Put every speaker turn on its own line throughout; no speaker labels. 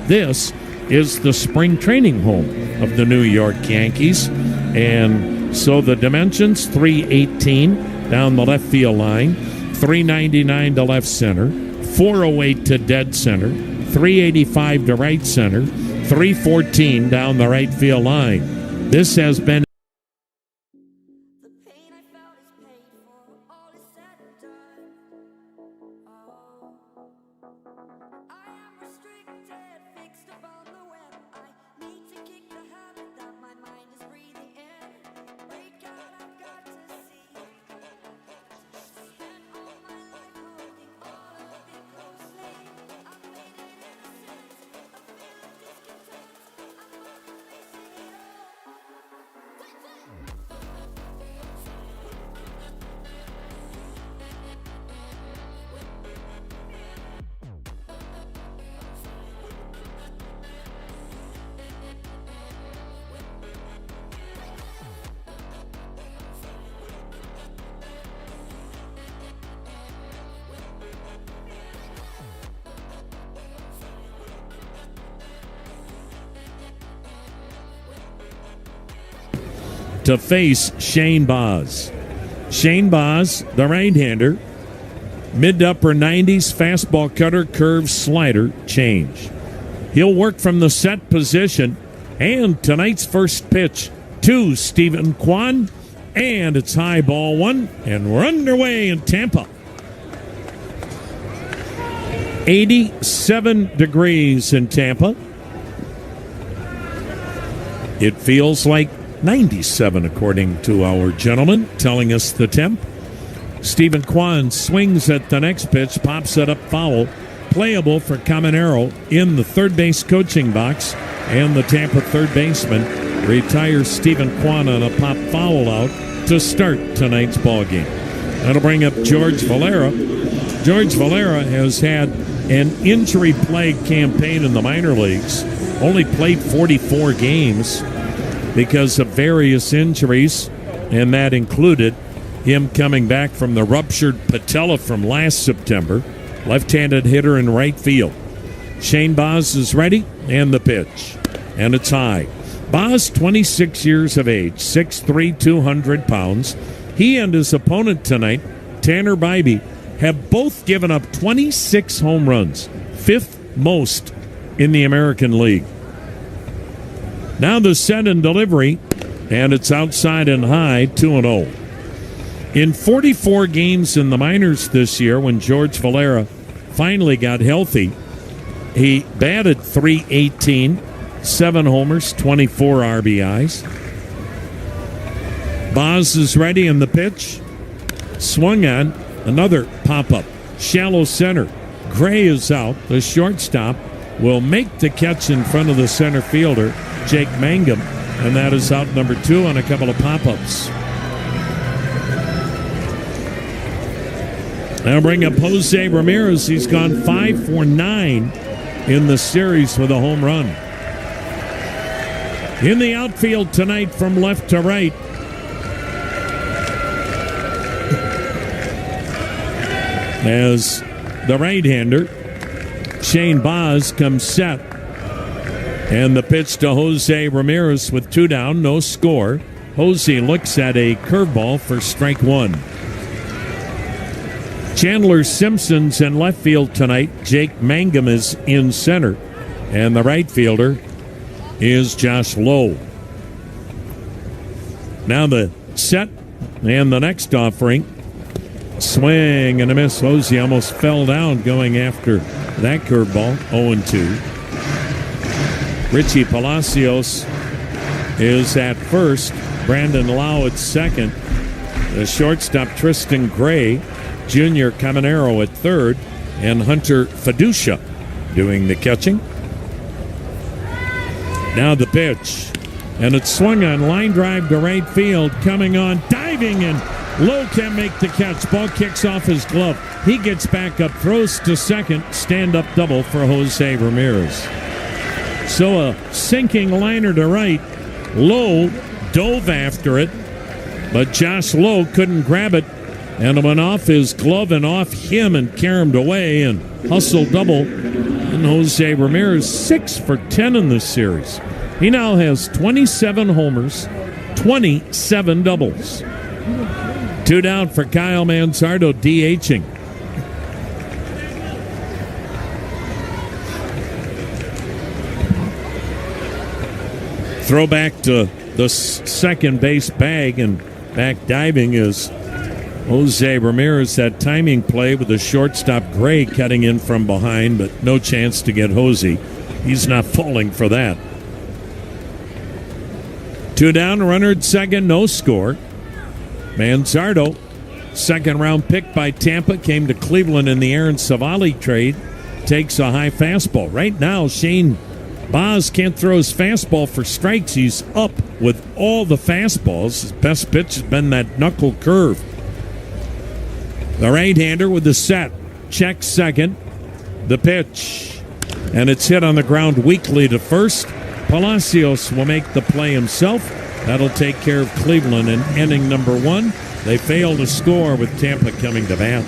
This is the spring training home of the New York Yankees. And so the dimensions, 318 down the left field line, 399 to left center, 408 to dead center, 385 to right center, 314 down the right field line. This has been to face Shane Baz. Shane Baz, the right-hander, mid to upper 90s, fastball, cutter, curve, slider, change. He'll work from the set position, and tonight's first pitch to Stephen Kwan, and it's high ball one, and we're underway in Tampa. 87 degrees in Tampa. It feels like 97, according to our gentleman, telling us the temp. Stephen Kwan swings at the next pitch, pops it up foul. Playable for Caminero in the third base coaching box, and the Tampa third baseman retires Stephen Kwan on a pop foul out to start tonight's ball game. That'll bring up George Valera. George Valera has had an injury-plagued campaign in the minor leagues. Only played 44 games because of various injuries, and that included him coming back from the ruptured patella from last September. Left-handed hitter in right field. Shane Baz is ready, and the pitch. And it's high. Baz, 26 years of age, 6'3", 200 pounds. He and his opponent tonight, Tanner Bybee, have both given up 26 home runs, fifth most in the American League. Now the set and delivery, and it's outside and high, 2-0. In 44 games in the minors this year, when George Valera finally got healthy, he batted .318, 7 homers, 24 RBIs. Baz is ready in the pitch. Swung on, another pop-up. Shallow center. Gray is out. The shortstop will make the catch in front of the center fielder, Jake Mangum, and that is out number 2 on a couple of pop-ups. Now bring up Jose Ramirez. He's gone 5 for 9 in the series with a home run. In the outfield tonight from left to right, as the right-hander, Shane Baz, comes set. And the pitch to Jose Ramirez with 2 down, no score. Jose looks at a curveball for strike 1. Chandler Simpson's in left field tonight. Jake Mangum is in center. And the right fielder is Josh Lowe. Now the set and the next offering. Swing and a miss. Jose almost fell down going after that curveball. 0-2. Richie Palacios is at first. Brandon Lau at second. The shortstop Tristan Gray, Junior Caminero at third, and Hunter Fiducia doing the catching. Now the pitch. And it's swung on, line drive to right field. Coming on, diving, and Lowe can make the catch. Ball kicks off his glove. He gets back up, throws to second. Stand-up double for Jose Ramirez. So a sinking liner to right. Lowe dove after it, but Josh Lowe couldn't grab it, and it went off his glove and off him and carried away, and hustle double And Jose Ramirez, 6 for 10 in this series. He now has 27 homers, 27 doubles. 2 down for Kyle Manzardo, DHing. Throw back to the second base bag, and back diving is Jose Ramirez. That timing play with the shortstop Gray cutting in from behind, but no chance to get Jose. He's not falling for that. 2 down, runner at second, no score. Manzardo, second round pick by Tampa, came to Cleveland in the Aaron Savali trade, takes a high fastball. Right now, Shane Baz can't throw his fastball for strikes. He's up with all the fastballs. His best pitch has been that knuckle curve. The right-hander with the set. Check second. The pitch. And it's hit on the ground weakly to first. Palacios will make the play himself. That'll take care of Cleveland in inning number 1. They fail to score with Tampa coming to bat.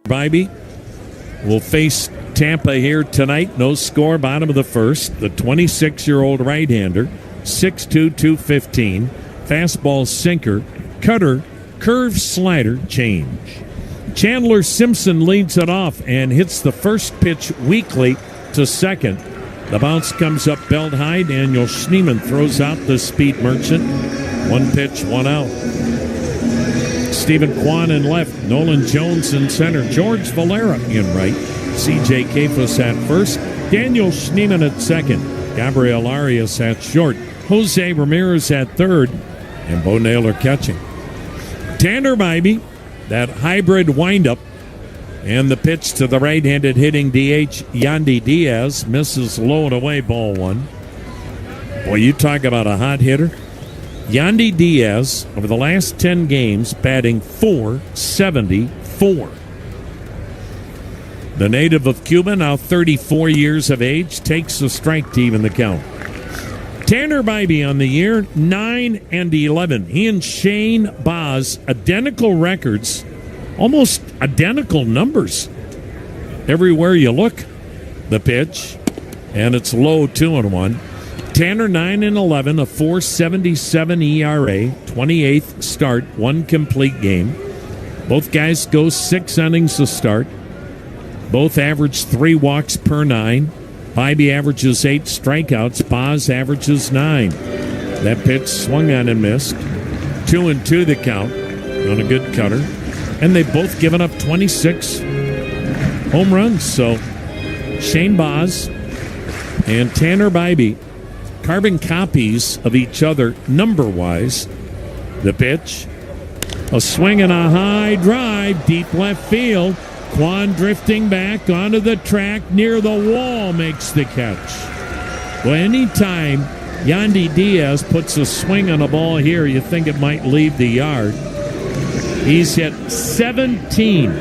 Bybee will face Tampa here tonight. No score, bottom of the first. The 26-year-old right-hander, 6'2", 215. Fastball, sinker, cutter, curve, slider, change. Chandler Simpson leads it off and hits the first pitch weakly to second. The bounce comes up belt high. Daniel Schneemann throws out the speed merchant. 1 pitch, 1 out. Stephen Kwan in left, Nolan Jones in center, George Valera in right, C.J. Kefus at first, Daniel Schneemann at second, Gabriel Arias at short, Jose Ramirez at third, and Bo Naylor catching. Tanner Bybee, that hybrid windup, and the pitch to the right-handed hitting DH Yandy Diaz, misses low and away, ball 1. Boy, you talk about a hot hitter. Yandy Diaz, over the last 10 games, batting .474. The native of Cuba, now 34 years of age, takes a strike to even the count. Tanner Bybee on the year, 9-11. He and Shane Baz, identical records, almost identical numbers. Everywhere you look, the pitch, and it's low, 2-1. Tanner 9-11, a .477 ERA, 28th start, 1 complete game. Both guys go 6 innings to start. Both average 3 walks per 9. Bybee averages 8 strikeouts. Baz averages 9. That pitch swung on and missed. 2-2 the count on a good cutter. And they've both given up 26 home runs. So Shane Baz and Tanner Bybee, carbon copies of each other number-wise. The pitch, a swing and a high drive, deep left field. Kwan drifting back onto the track near the wall makes the catch. Well, anytime Yandy Diaz puts a swing on a ball here, you think it might leave the yard. He's hit 17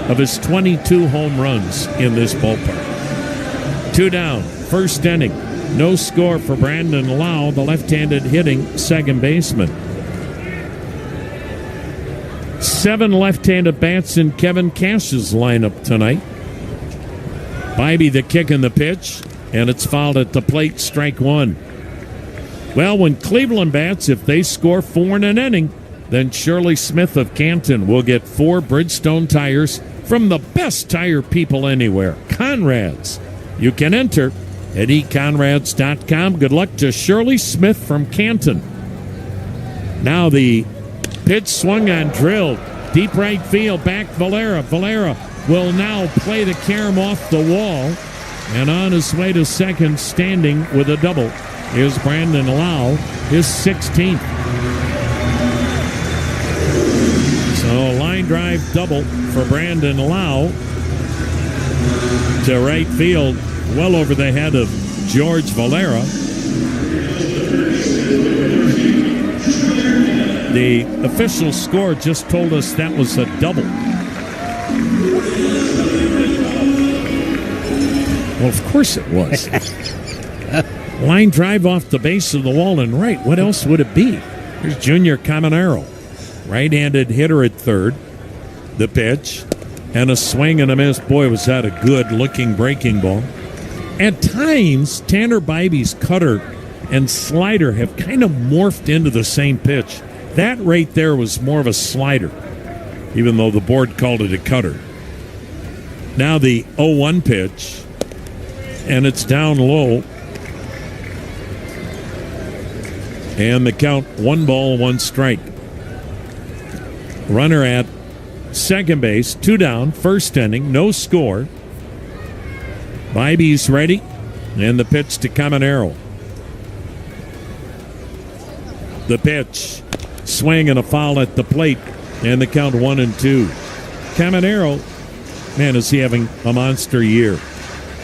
of his 22 home runs in this ballpark. 2 down, first inning. No score for Brandon Lau, the left-handed hitting second baseman. 7 left-handed bats in Kevin Cash's lineup tonight. Bybee the kick and the pitch, and it's fouled at the plate, strike 1. Well, when Cleveland bats, if they score 4 in an inning, then Shirley Smith of Canton will get 4 Bridgestone tires from the best tire people anywhere, Conrad's. You can enter at econrads.com. Good luck to Shirley Smith from Canton. Now the pitch swung on, drilled. Deep right field, back Valera. Valera will now play the carom off the wall. And on his way to second, standing with a double, is Brandon Lau, his 16th. So line drive double for Brandon Lau to right field, well over the head of George Valera. The official score just told us that was a double. Well, of course it was. Line drive off the base of the wall and right. What else would it be? Here's Junior Caminero, right-handed hitter at third. The pitch and a swing and a miss. Boy, was that a good-looking breaking ball. At times, Tanner Bybee's cutter and slider have kind of morphed into the same pitch. That right there was more of a slider, even though the board called it a cutter. Now the 0-1 pitch, and it's down low. And the count, 1 ball, 1 strike. Runner at second base, 2 down, first inning, no score. Bybee's ready, and the pitch to Caminero. The pitch, swing and a foul at the plate, and the count 1-2. Caminero, man, is he having a monster year.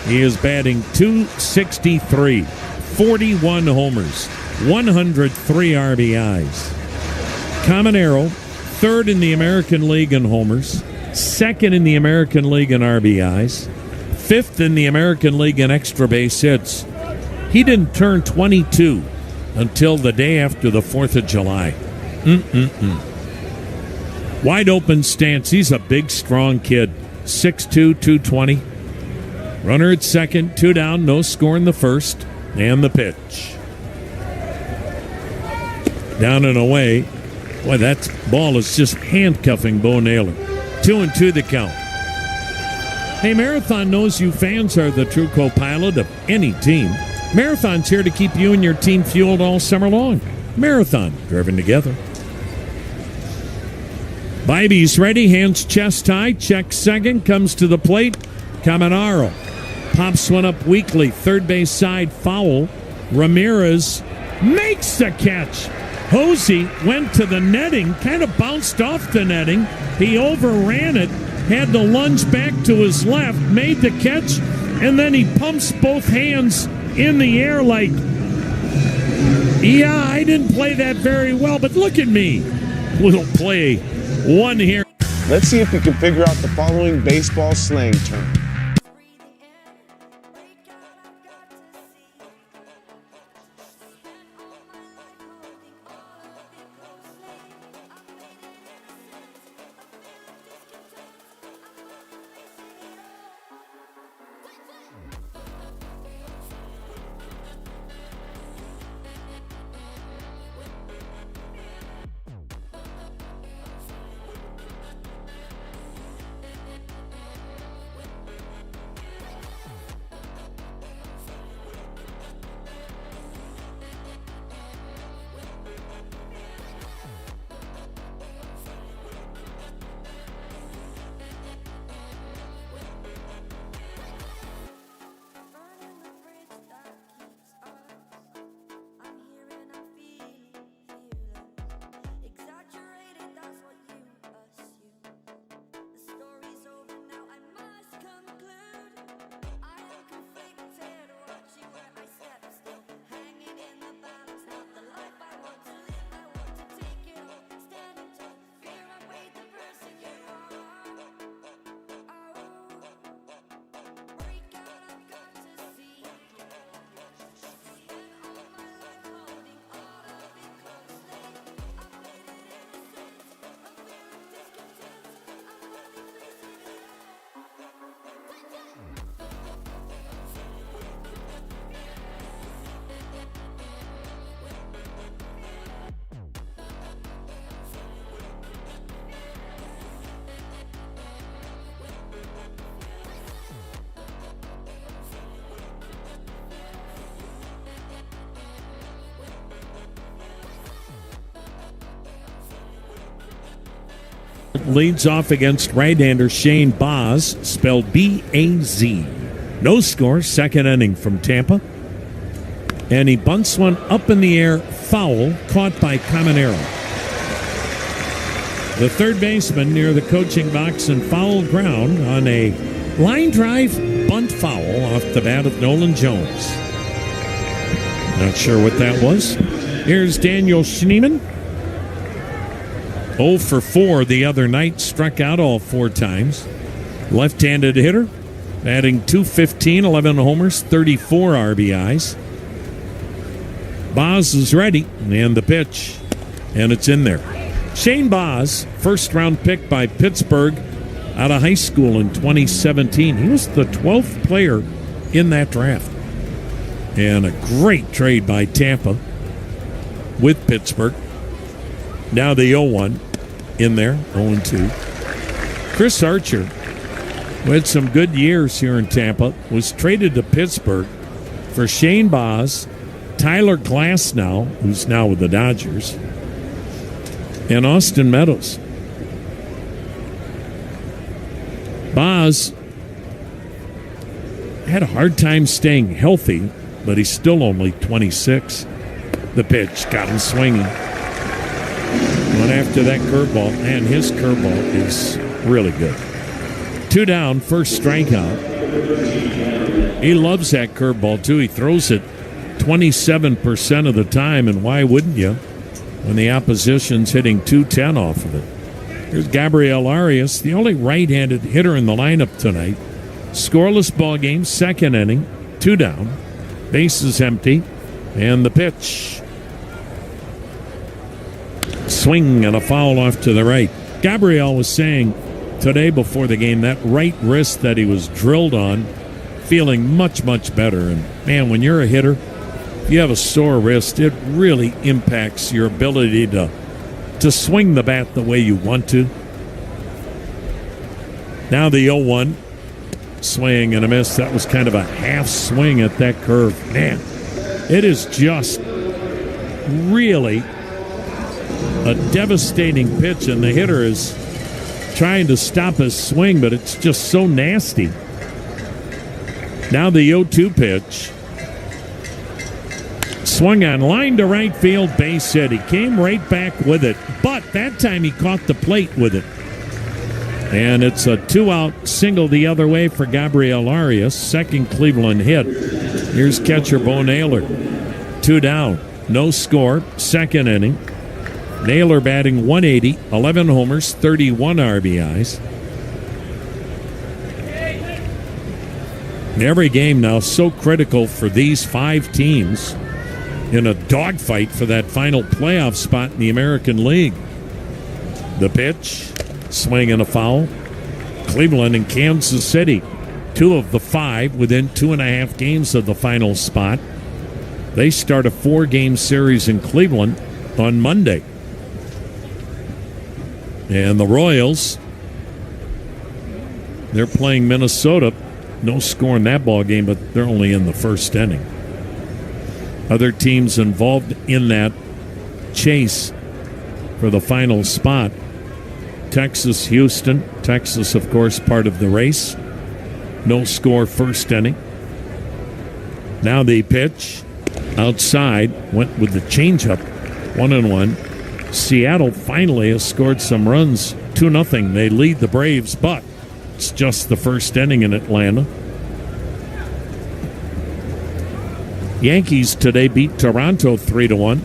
He is batting .263, 41 homers, 103 RBIs. Caminero, third in the American League in homers, second in the American League in RBIs, fifth in the American League in extra base hits. He didn't turn 22 until the day after the 4th of July. Wide open stance. He's a big, strong kid. 6'2", 220. Runner at second, 2 down, no score in the first. And the pitch. Down and away. Boy, that ball is just handcuffing Bo Naylor. 2-2 the count. Hey, Marathon knows you fans are the true co-pilot of any team. Marathon's here to keep you and your team fueled all summer long. Marathon, driven together. Bybee's ready, hands chest high, checks second, comes to the plate. Caminero pops one up weakly, third base side foul. Ramirez makes the catch. Hosey went to the netting, kind of bounced off the netting. He overran it, had to lunge back to his left, made the catch, and then he pumps both hands in the air like, yeah, I didn't play that very well, but look at me. We'll play one here.
Let's see if we can figure out the following baseball slang term.
leads off against right-hander Shane Baz, spelled B-A-Z. No score, second inning from Tampa. And he bunts one up in the air, foul, caught by Caminero. The third baseman near the coaching box and foul ground on a line drive bunt foul off the bat of Nolan Jones. Not sure what that was. Here's Daniel Schneemann. 0 for 4 the other night, struck out all 4 times. Left-handed hitter, batting .215, 11 homers, 34 RBIs. Baz is ready, and the pitch, and it's in there. Shane Baz, first-round pick by Pittsburgh out of high school in 2017. He was the 12th player in that draft. And a great trade by Tampa with Pittsburgh. Now the 0-1 in there, 0-2. Chris Archer, who had some good years here in Tampa, was traded to Pittsburgh for Shane Baz, Tyler Glasnow, who's now with the Dodgers, and Austin Meadows. Baz had a hard time staying healthy, but he's still only 26. The pitch got him swinging. Went after that curveball, and his curveball is really good. 2 down, first strikeout. He loves that curveball, too. He throws it 27% of the time, and why wouldn't you when the opposition's hitting 210 off of it? Here's Gabriel Arias, the only right-handed hitter in the lineup tonight. Scoreless ball game, second inning, 2 down, bases empty, and the pitch. Swing and a foul off to the right. Gabriel was saying today before the game that right wrist that he was drilled on, feeling much, much better. And, man, when you're a hitter, if you have a sore wrist, it really impacts your ability to swing the bat the way you want to. Now the 0-1. Swing and a miss. That was kind of a half swing at that curve. Man, it is just really a devastating pitch, and the hitter is trying to stop his swing, but it's just so nasty. Now the 0-2 pitch. Swung on, line to right field, base hit. He came right back with it, but that time he caught the plate with it. And it's a 2-out single the other way for Gabriel Arias, second Cleveland hit. Here's catcher Bo Naylor. 2 down, no score, second inning. Naylor batting .180, 11 homers, 31 RBIs. Every game now so critical for these 5 teams in a dogfight for that final playoff spot in the American League. The pitch, swing and a foul. Cleveland and Kansas City, 2 of the 5 within 2.5 games of the final spot. They start a 4-game series in Cleveland on Monday. And the Royals, they're playing Minnesota. No score in that ball game, but they're only in the first inning. Other teams involved in that chase for the final spot. Texas, Houston. Texas, of course, part of the race. No score first inning. Now the pitch outside went with the changeup. 1-1. Seattle finally has scored some runs. 2-0. They lead the Braves, but it's just the first inning in Atlanta. Yankees today beat Toronto 3-1.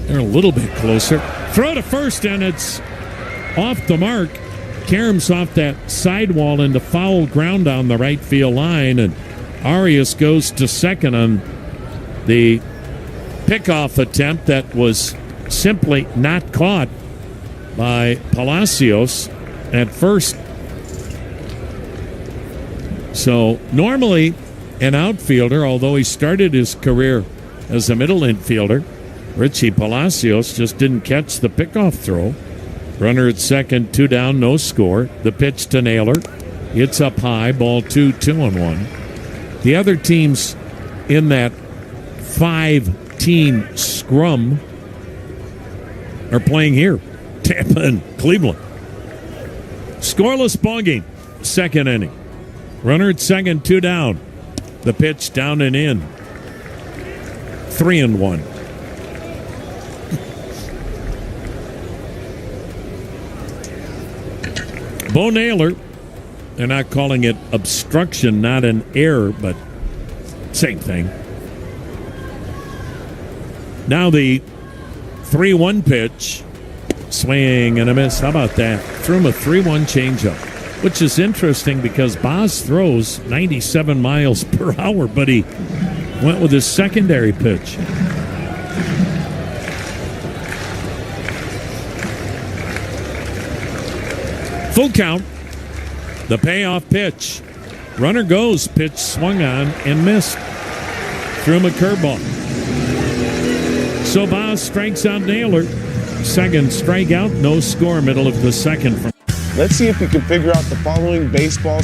They're a little bit closer. Throw to first, and it's off the mark. Karams off that sidewall into foul ground on the right field line, and Arias goes to second on the pickoff attempt that was simply not caught by Palacios at first. So normally an outfielder, although he started his career as a middle infielder, Richie Palacios just didn't catch the pickoff throw. Runner at second, 2 down, no score. The pitch to Naylor. It's up high, ball 2, 2-1. The other teams in that 5-team scrum are playing here. Tampa and Cleveland. Scoreless ball game. Second inning. Runner at second, 2 down. The pitch down and in. 3-1. Bo Naylor. They're not calling it obstruction, not an error, but same thing. Now the 3-1 pitch. Swing and a miss. How about that? Threw him a 3-1 changeup, which is interesting because Boz throws 97 miles per hour, but he went with his secondary pitch. Full count. The payoff pitch. Runner goes. Pitch swung on and missed. Threw him a curveball. So Boz strikes out Naylor. Second strikeout, no score, middle of the second.
Let's see if we can figure out the following baseball.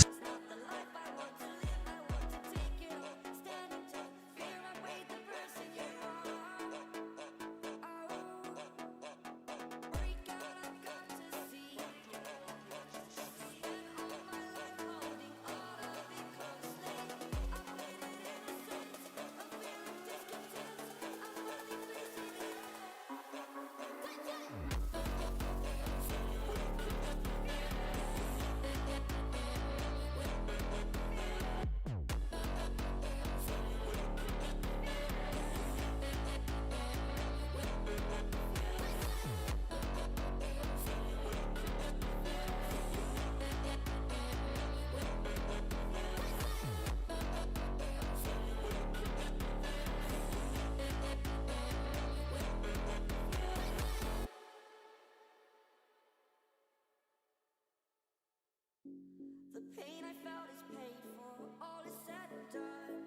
The pain I felt is paid for, all is said and done.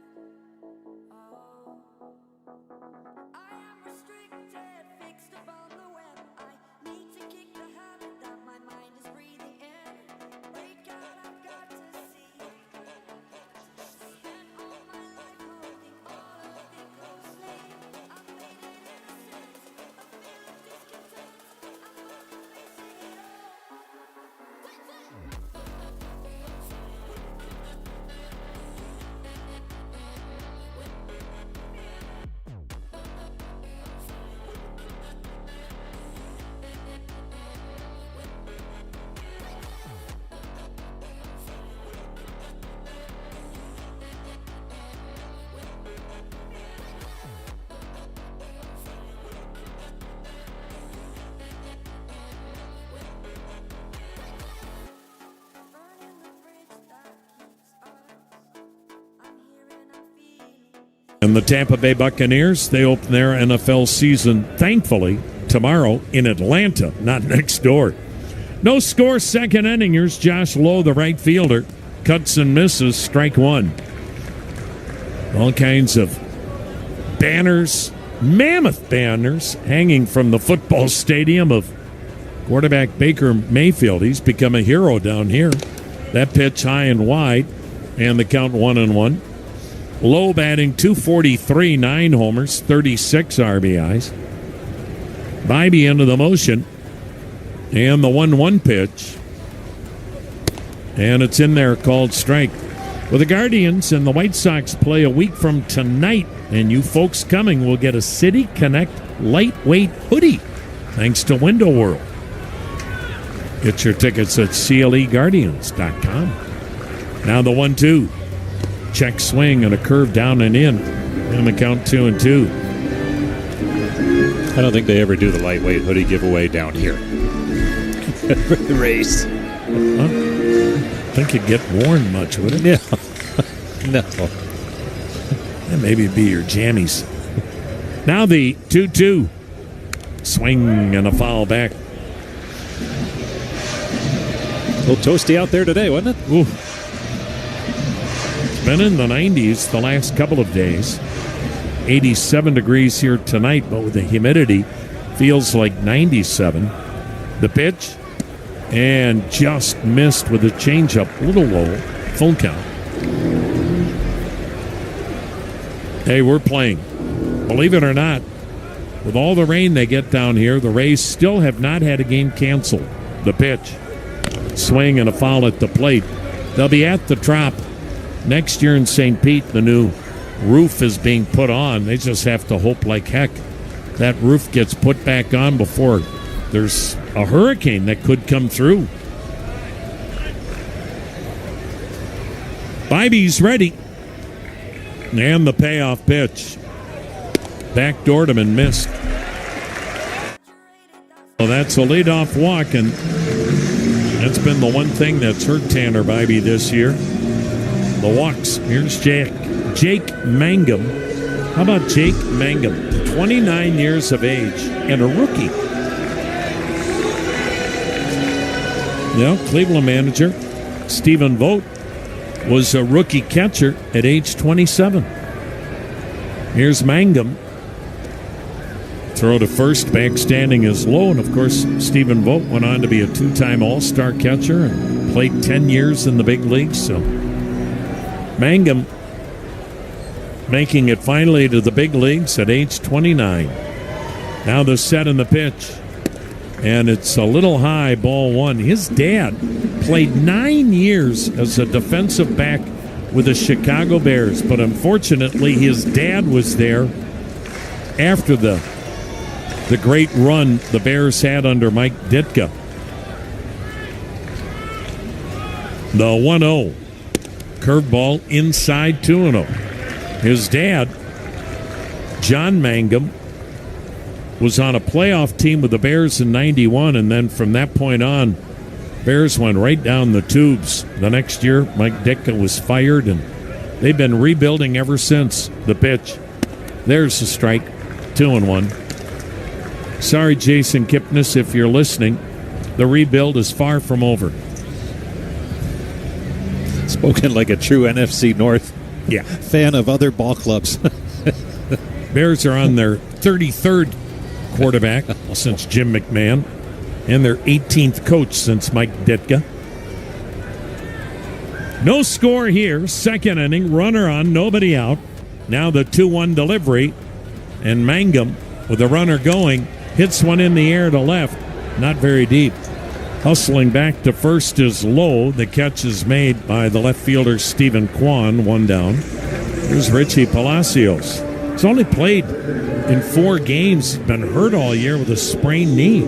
Oh, I am restricted, fixed upon the web. I need to kick the habit that my mind is breathing in. Break out, I've got to see. Spent all my life holding all of it closely. I've made it innocent, a feeling discontent. I'm not facing it all.
And the Tampa Bay Buccaneers, they open their NFL season, thankfully, tomorrow in Atlanta, not next door. No score, second inning. Here's Josh Lowe, the right fielder. Cuts and misses, strike one. All kinds of banners, mammoth banners, hanging from the football stadium of quarterback Baker Mayfield. He's become a hero down here. That pitch high and wide, and the count 1-1. Low batting .243, 9 homers, 36 RBIs. Bybee into the motion. And the 1-1 pitch. And it's in there, called strike. Well, the Guardians and the White Sox play a week from tonight. And you folks coming will get a City Connect lightweight hoodie, thanks to Window World. Get your tickets at CLEGuardians.com. Now the 1-2. Check swing and a curve down and in. And the count 2-2.
I don't think they ever do the lightweight hoodie giveaway down here. The race.
I think it'd get worn much, would it?
Yeah. No.
And maybe it'd be your jammies. Now the 2-2. Swing and a foul back.
A little toasty out there today, wasn't it?
Ooh. Been in the 90s the last couple of days. 87 degrees here tonight, but with the humidity, feels like 97. The pitch, and just missed with a changeup, a little low, full count. Hey, we're playing. Believe it or not, with all the rain they get down here, the Rays still have not had a game canceled. The pitch, Swing and a foul at the plate. They'll be at the Trop next year in St. Pete. The new roof is being put on. They just have to hope like heck that roof gets put back on before there's a hurricane that could come through. Bibby's ready. And the payoff pitch. Backdoored him and missed. Well, that's a leadoff walk, and that's been the one thing that's hurt Tanner Bibby this year. The walks. Here's Jake Mangum. How about Jake Mangum? 29 years of age and a rookie. Yeah, Cleveland manager Stephen Vogt was a rookie catcher at age 27. Here's Mangum. Throw to first, backstanding is low, and of course Stephen Vogt went on to be a two-time All-Star catcher and played 10 years in the big leagues. So Mangum making it finally to the big leagues at age 29. Now the set and the pitch. And it's a little high, ball one. His dad played 9 years as a defensive back with the Chicago Bears, but unfortunately his dad was there after the great run the Bears had under Mike Ditka. The 1-0. Curveball inside 2-0. His dad, John Mangum, was on a playoff team with the Bears in 91, and then from that point on, Bears went right down the tubes. The next year, Mike Ditka was fired, and they've been rebuilding ever since. The pitch. There's the strike. 2-1. Sorry, Jason Kipnis, if you're listening. The rebuild is far from over.
Spoken like a true NFC North fan of other ball clubs.
Bears are on their 33rd quarterback since Jim McMahon and their 18th coach since Mike Ditka. No score here. Second inning. Runner on, nobody out. Now the 2-1 delivery. And Mangum, with the runner going, hits one in the air to left. Not very deep. Hustling back to first is Lowe. The catch is made by the left fielder Stephen Kwan. One down. Here's Richie Palacios. He's only played in 4 games. Been hurt all year with a sprained knee.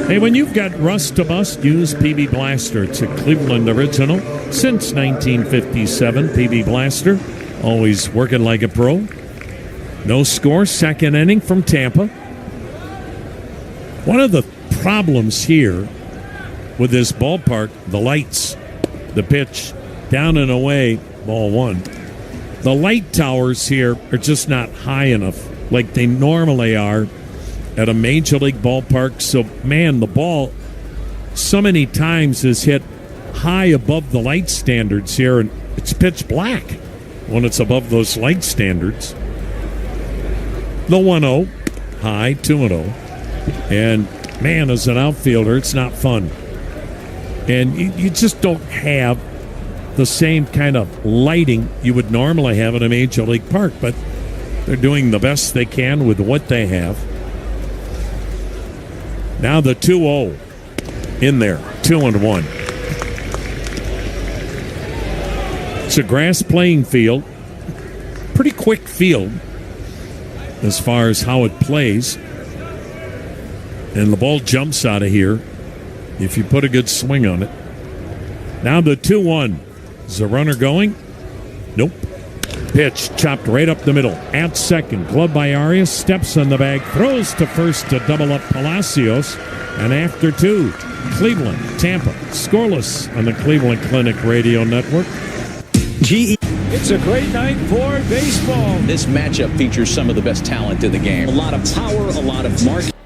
Hey, when you've got rust to bust, use PB Blaster. It's a Cleveland original. Since 1957, PB Blaster. Always working like a pro. No score. Second inning from Tampa. One of the problems here with this ballpark, the lights, the pitch, down and away, ball one. The light towers here are just not high enough like they normally are at a major league ballpark. So, man, the ball so many times is hit high above the light standards here, and it's pitch black when it's above those light standards. The 1-0, high, 2-0. And, man, as an outfielder, it's not fun. And you just don't have the same kind of lighting you would normally have in a major league park. But they're doing the best they can with what they have. Now the 2-0 in there, 2-1. It's a grass playing field. Pretty quick field as far as how it plays. And the ball jumps out of here if you put a good swing on it. Now the 2-1. Is the runner going? Nope. Pitch chopped right up the middle. At second. Glove by Arias. Steps on the bag. Throws to first to double up Palacios. And after 2, Cleveland, Tampa. Scoreless on the Cleveland Clinic Radio Network.
It's a great night for baseball.
This matchup features some of the best talent in the game. A lot of power, a lot of mark.
Burning the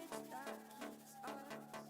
bridge that keeps us.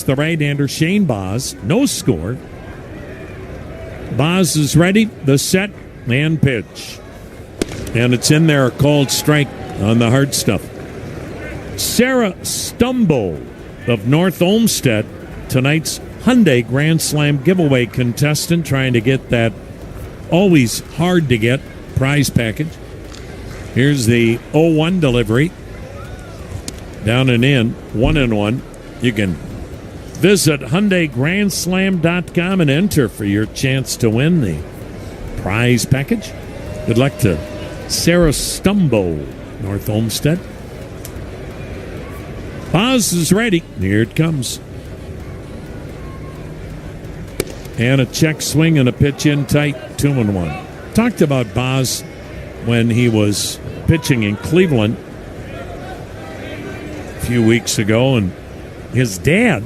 the right-hander Shane Baz. No score. Baz is ready. The set and pitch. And it's in there, called strike on the hard stuff. Sarah Stumbo of North Olmsted, tonight's Hyundai Grand Slam giveaway contestant, trying to get that always hard to get prize package. Here's the 0-1 delivery. Down and in, 1-1. You can visit HyundaiGrandSlam.com and enter for your chance to win the prize package. Good luck to Sarah Stumbo, North Olmsted. Baz is ready. Here it comes. And a check swing and a pitch in tight, 2-1. Talked about Baz when he was pitching in Cleveland a few weeks ago, and his dad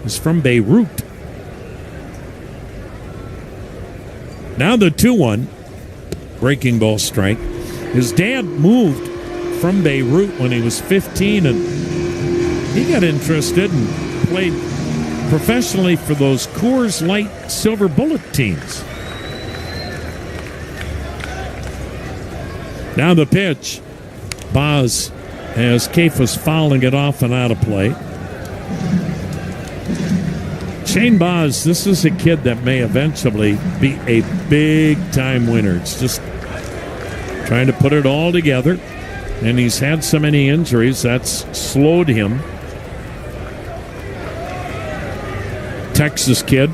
is from Beirut. Now the 2-1, breaking ball strike. His dad moved from Beirut when he was 15, and he got interested and played professionally for those Coors Light Silver Bullet teams. Now the pitch. Baz has Kafus fouling it off and out of play. Shane Baz, this is a kid that may eventually be a big-time winner. It's just trying to put it all together, and he's had so many injuries that's slowed him. Texas kid,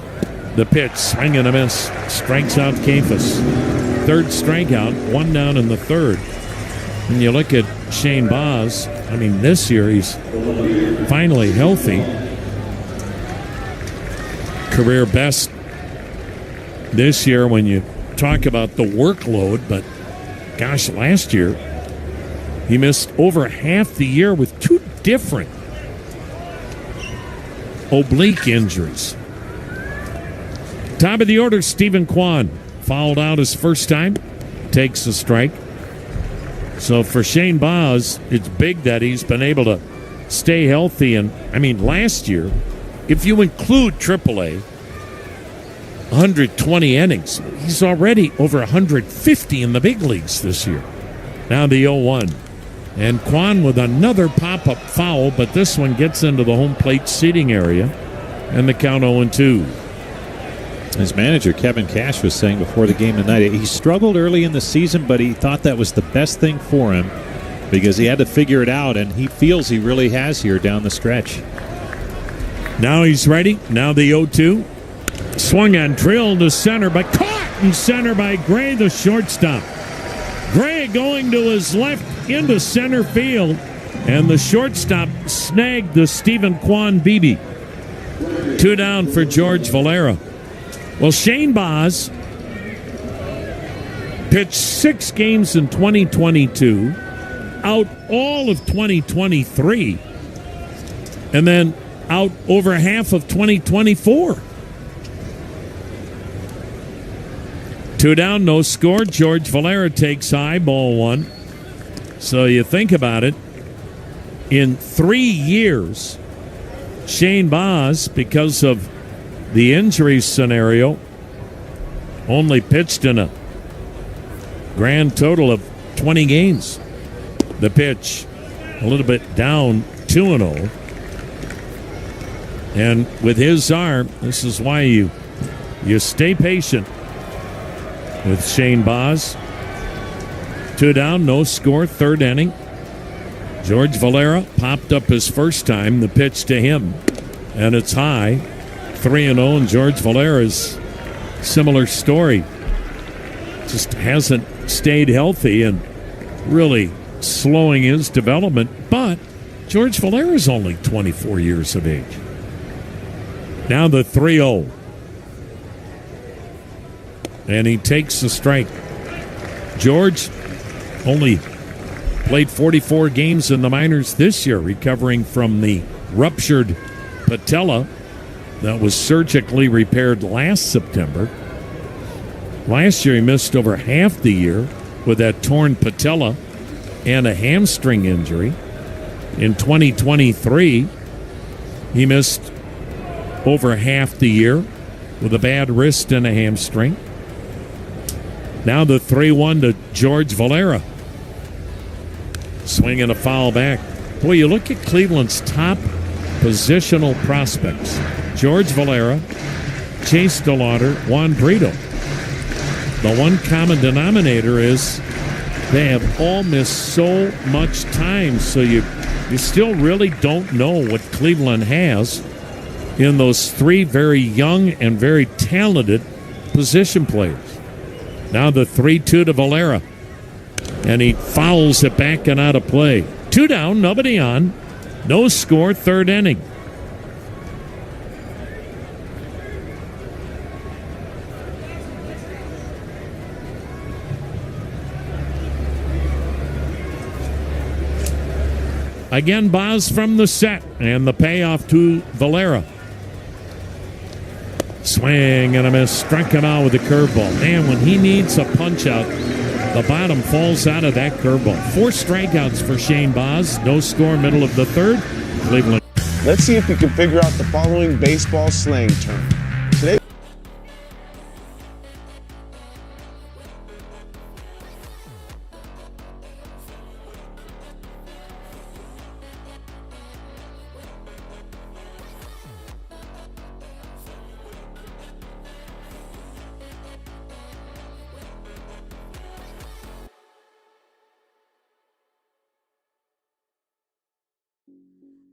the pitch, swing and a miss, strikes out Kafus. Third strikeout, one down in the third. When you look at Shane Baz, I mean, this year he's finally healthy. Career best this year when you talk about the workload, but gosh, last year he missed over half the year with two different oblique injuries. Top of the order, Stephen Kwan. Fouled out his first time. Takes a strike. So for Shane Baz, it's big that he's been able to stay healthy. And, I mean, last year, if you include AAA, 120 innings. He's already over 150 in the big leagues this year. Now the 0-1. And Kwan with another pop-up foul, but this one gets into the home plate seating area. And the count 0-2.
His manager, Kevin Cash, was saying before the game tonight, he struggled early in the season, but he thought that was the best thing for him because he had to figure it out, and he feels he really has here down the stretch.
Now he's ready. Now the 0-2. Swung and drilled to center, but caught in center by Gray, the shortstop. Gray going to his left into center field, and the shortstop snagged the Stephen Kwan BB. 2 down for George Valera. Well, Shane Baz pitched 6 games in 2022, out all of 2023, and then out over half of 2024. 2 down, no score. George Valera takes high, ball 1. So you think about it, in 3 years, Shane Baz, because of the injury scenario, only pitched in a grand total of 20 games. The pitch, a little bit down, 2-0. And with his arm, this is why you stay patient with Shane Baz. 2 down, no score, third inning. George Valera popped up his first time, the pitch to him, and it's high. 3-0, and George Valera's similar story. Just hasn't stayed healthy and really slowing his development. But George Valera's only 24 years of age. Now the 3-0. And he takes the strike. George only played 44 games in the minors this year, recovering from the ruptured patella that was surgically repaired last September. Last year he missed over half the year with that torn patella and a hamstring injury. In 2023, he missed over half the year with a bad wrist and a hamstring. Now the 3-1 to George Valera. Swinging a foul back. Boy, you look at Cleveland's top positional prospects. George Valera, Chase DeLauder, Juan Brito. The one common denominator is they have all missed so much time, so you still really don't know what Cleveland has in those three very young and very talented position players. Now the 3-2 to Valera, and he fouls it back and out of play. 2 down, nobody on, no score, third inning. Again, Boz from the set, and the payoff to Valera. Swing and a miss. Struck him out with a curveball. Man, when he needs a punch-out, the bottom falls out of that curveball. 4 strikeouts for Shane Boz. No score, middle of the third. Cleveland.
Let's see if we can figure out the following baseball slang term. Today,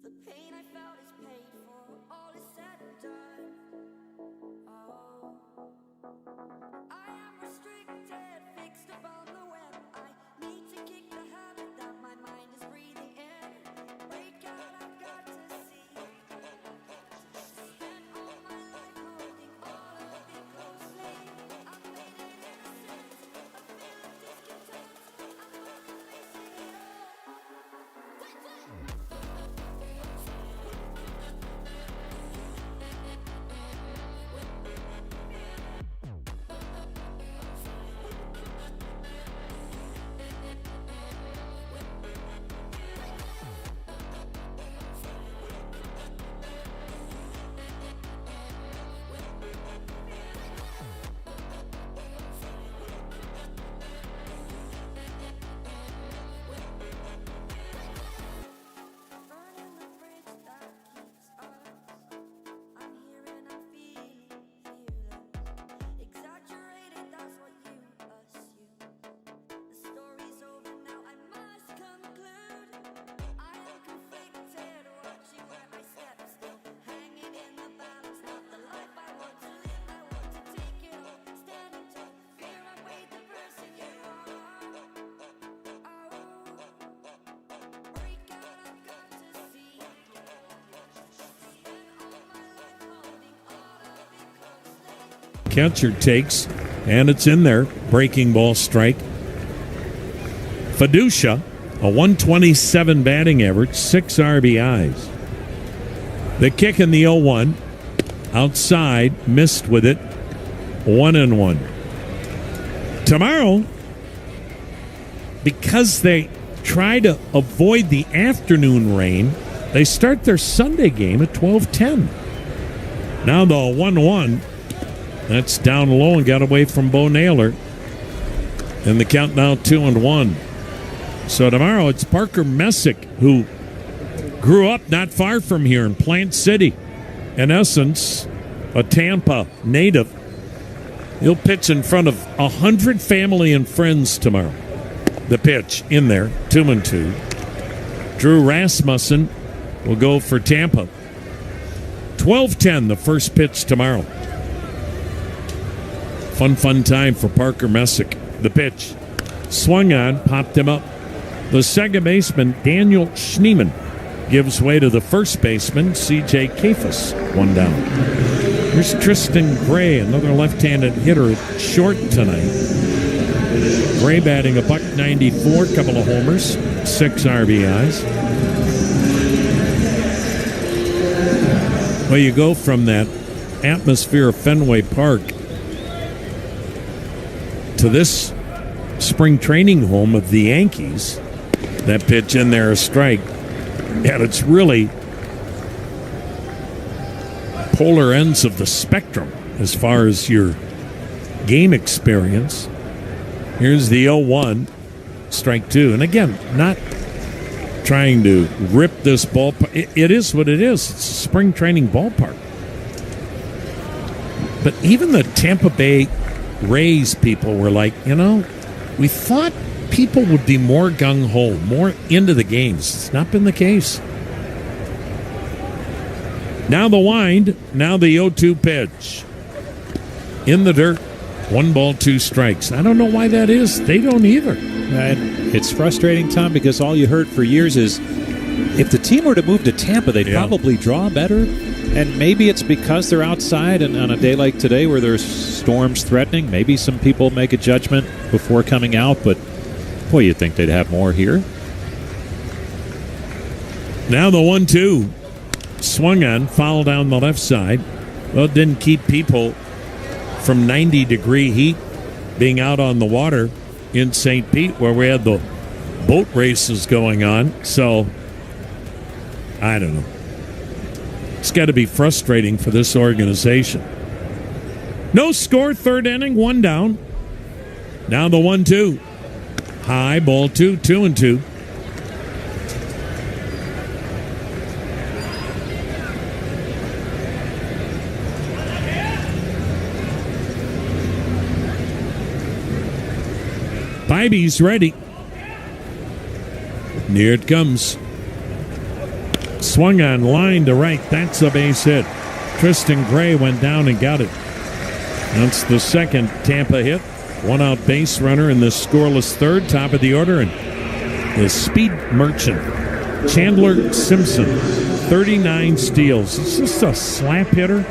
The pain I felt is paid for, all is said and done. Oh, I am restricted, fixed upon the web. I need to kick the habit that my mind is breathing in. Break out, I've got to see. Spent all my life holding all of it closely. I've made it innocent, a feeling discontent. I'm not facing it all. Burning the bridge that keeps us. I'm here and I'm feeling fearless. Exaggerated, that's what you assume. The story's over now, I must conclude. I am conflicted, watching where I step still. Hanging in the balance, not the life I want to live. I want to take it all, standing tall. Fear I weighed the person you are. Break out, I've got to see. Spent all my life holding all of it closely.
Catcher takes, and it's in there. Breaking ball strike. Fiducia, a 127 batting average, 6 RBIs. The kick in the 0-1. Outside, missed with it. 1-1. Tomorrow, because they try to avoid the afternoon rain, they start their Sunday game at 12:10. Now the 1-1. That's down low and got away from Bo Naylor. And the count now 2-1. So tomorrow it's Parker Messick, who grew up not far from here in Plant City. In essence, a Tampa native. He'll pitch in front of 100 family and friends tomorrow. The pitch in there, 2-2. Drew Rasmussen will go for Tampa. 12:10, the first pitch tomorrow. Fun time for Parker Messick. The pitch. Swung on, popped him up. The second baseman, Daniel Schneemann, gives way to the first baseman, C.J. Kafus. 1 down. Here's Tristan Gray, another left-handed hitter at short tonight. Gray batting $194, couple of homers, 6 RBIs. Well, you go from that atmosphere of Fenway Park to this spring training home of the Yankees. That pitch in there, a strike. And it's really polar ends of the spectrum as far as your game experience. Here's the 0-1, strike two. And again, not trying to rip this ballpark. It is what it is. It's a spring training ballpark. But even the Tampa Bay Rays people were like, we thought people would be more gung-ho, more into the games. It's not been the case. Now the wind, now the 0-2 pitch. In the dirt, 1 ball, 2 strikes. I don't know why that is. They don't either.
And it's frustrating, Tom, because all you heard for years is if the team were to move to Tampa, they'd probably draw better. And maybe it's because they're outside, and on a day like today where there's storms threatening, maybe some people make a judgment before coming out. But, boy, you'd think they'd have more here.
Now the 1-2. Swung on, foul down the left side. Well, it didn't keep people from 90-degree heat being out on the water in St. Pete where we had the boat races going on. So, I don't know. It's got to be frustrating for this organization. No score, third inning, 1 down. Now the 1-2. High, ball 2, 2-2. Bibey's ready. Here it comes. Swung on, line to right. That's a base hit. Tristan Gray went down and got it. That's the second Tampa hit. 1 out base runner in the scoreless third, top of the order. And the speed merchant, Chandler Simpson, 39 steals. He's just a slap hitter.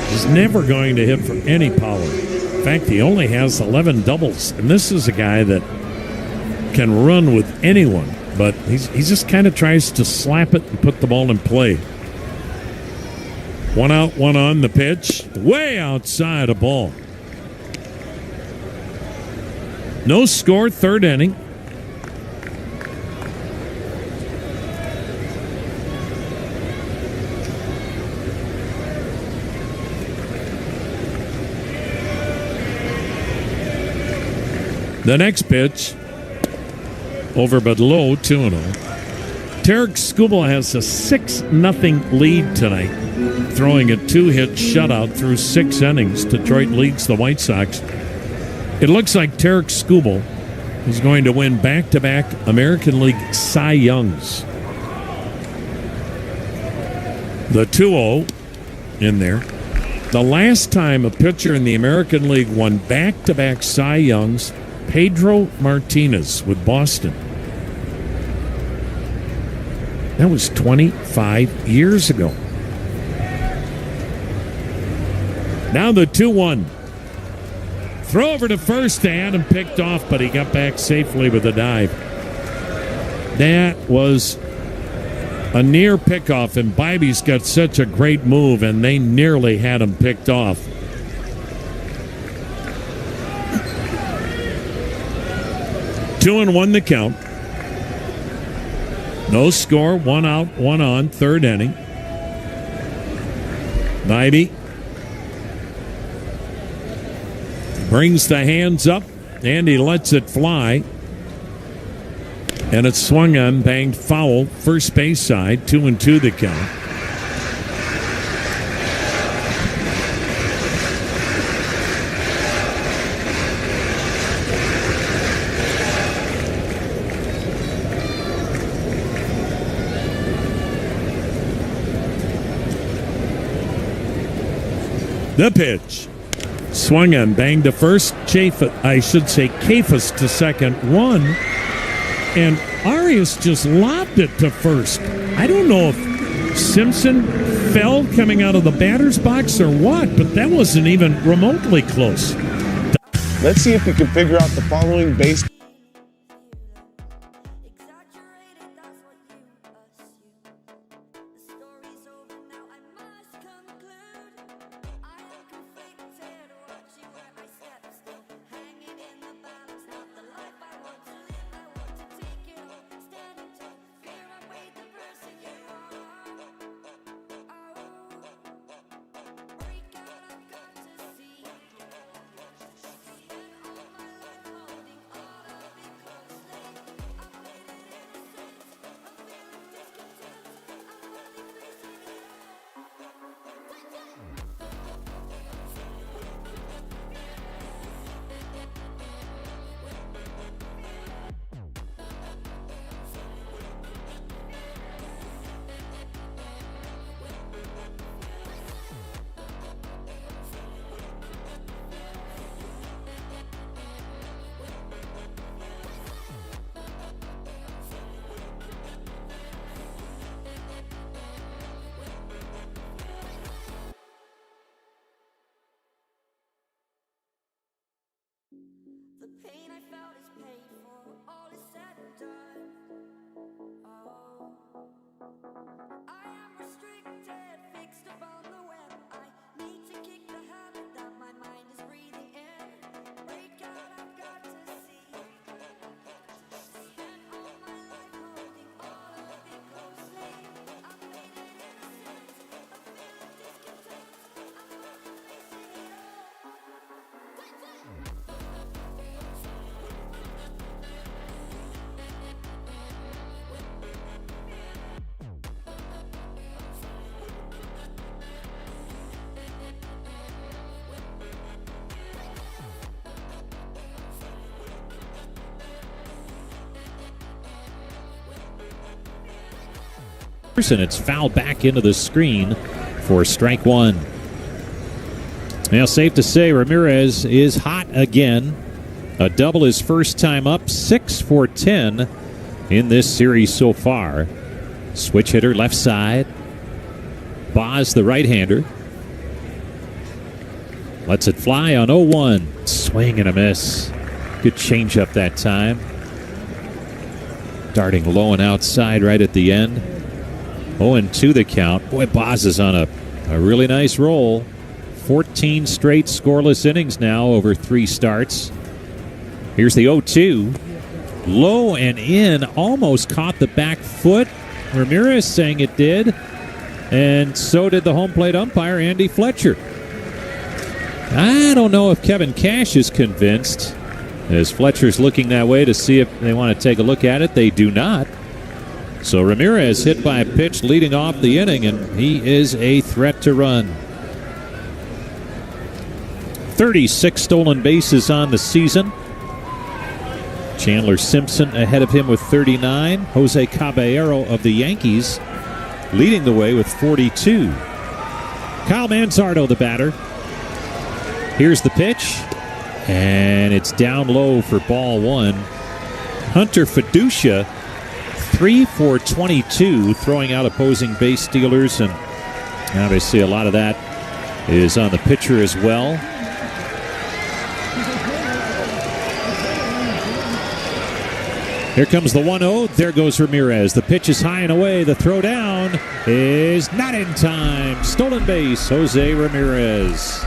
He's never going to hit for any power. In fact, he only has 11 doubles. And this is a guy that can run with anyone. But he just kind of tries to slap it and put the ball in play. 1 out, 1 on the pitch. Way outside a ball. No score, third inning. The next pitch. Over but low, 2-0. Tarek Skubal has a 6-0 lead tonight, throwing a 2-hit shutout through 6 innings. Detroit leads the White Sox. It looks like Tarek Skubal is going to win back-to-back American League Cy Youngs. The 2-0 in there. The last time a pitcher in the American League won back-to-back Cy Youngs, Pedro Martinez with Boston. That was 25 years ago. Now the 2-1. Throw over to first. They had him picked off, but he got back safely with a dive. That was a near pickoff, and Bibey's got such a great move, and they nearly had him picked off. Two and 1 the count. No score, 1 out, 1 on, third inning. Bibey brings the hands up, and he lets it fly. And it's swung on, banged foul, first base side, 2-2 the count. The pitch. Swung on, banged to first. Kafus to second. 1. And Arias just lobbed it to first. I don't know if Simpson fell coming out of the batter's box or what, but that wasn't even remotely close.
Let's see if we can figure out the following base.
Exaggerated, that's what you assume. The story's over now, I must conclude. I am conflicted, watching where I step still. Hanging in the balance, not the life I want to live. I want to take it all, standing tall. Fear I weighed the person you are.
and it's fouled back into the screen for strike one. Now, safe to say Ramirez is hot again. A double his first time up, 6 for 10 in this series so far. Switch hitter left side. Boz, the right-hander. Lets it fly on 0-1. Swing and a miss. Good changeup that time. Darting low and outside right at the end. 0-2 the count. Boy, Boz is on a really nice roll. 14 straight scoreless innings now over 3 starts. Here's the 0-2. Low and in. Almost caught the back foot. Ramirez saying it did. And so did the home plate umpire, Andy Fletcher. I don't know if Kevin Cash is convinced, as Fletcher's looking that way to see if they want to take a look at it. They do not. So Ramirez hit by a pitch leading off the inning, and he is a threat to run. 36 stolen bases on the season. Chandler Simpson ahead of him with 39. Jose Caballero of the Yankees leading the way with 42. Kyle Manzardo, the batter. Here's the pitch, and it's down low for ball one. Hunter Fiducia, 3 for 22, throwing out opposing base stealers, and obviously a lot of that is on the pitcher as well. Here comes the 1-0. There goes Ramirez. The pitch is high and away. The throw down is not in time. Stolen base, Jose Ramirez.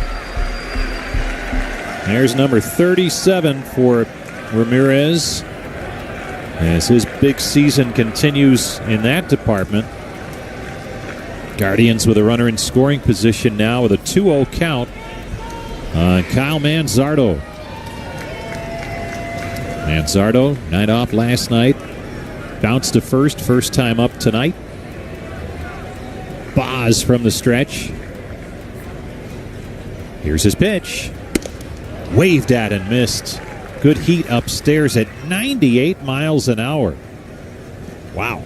There's number 37 for Ramirez as his big season continues in that department. Guardians with a runner in scoring position now with a 2-0 count on Kyle Manzardo. Manzardo, night off last night. Bounced to first time up tonight. Boz from the stretch. Here's his pitch. Waved at and missed. Good heat upstairs at 98 miles an hour. Wow.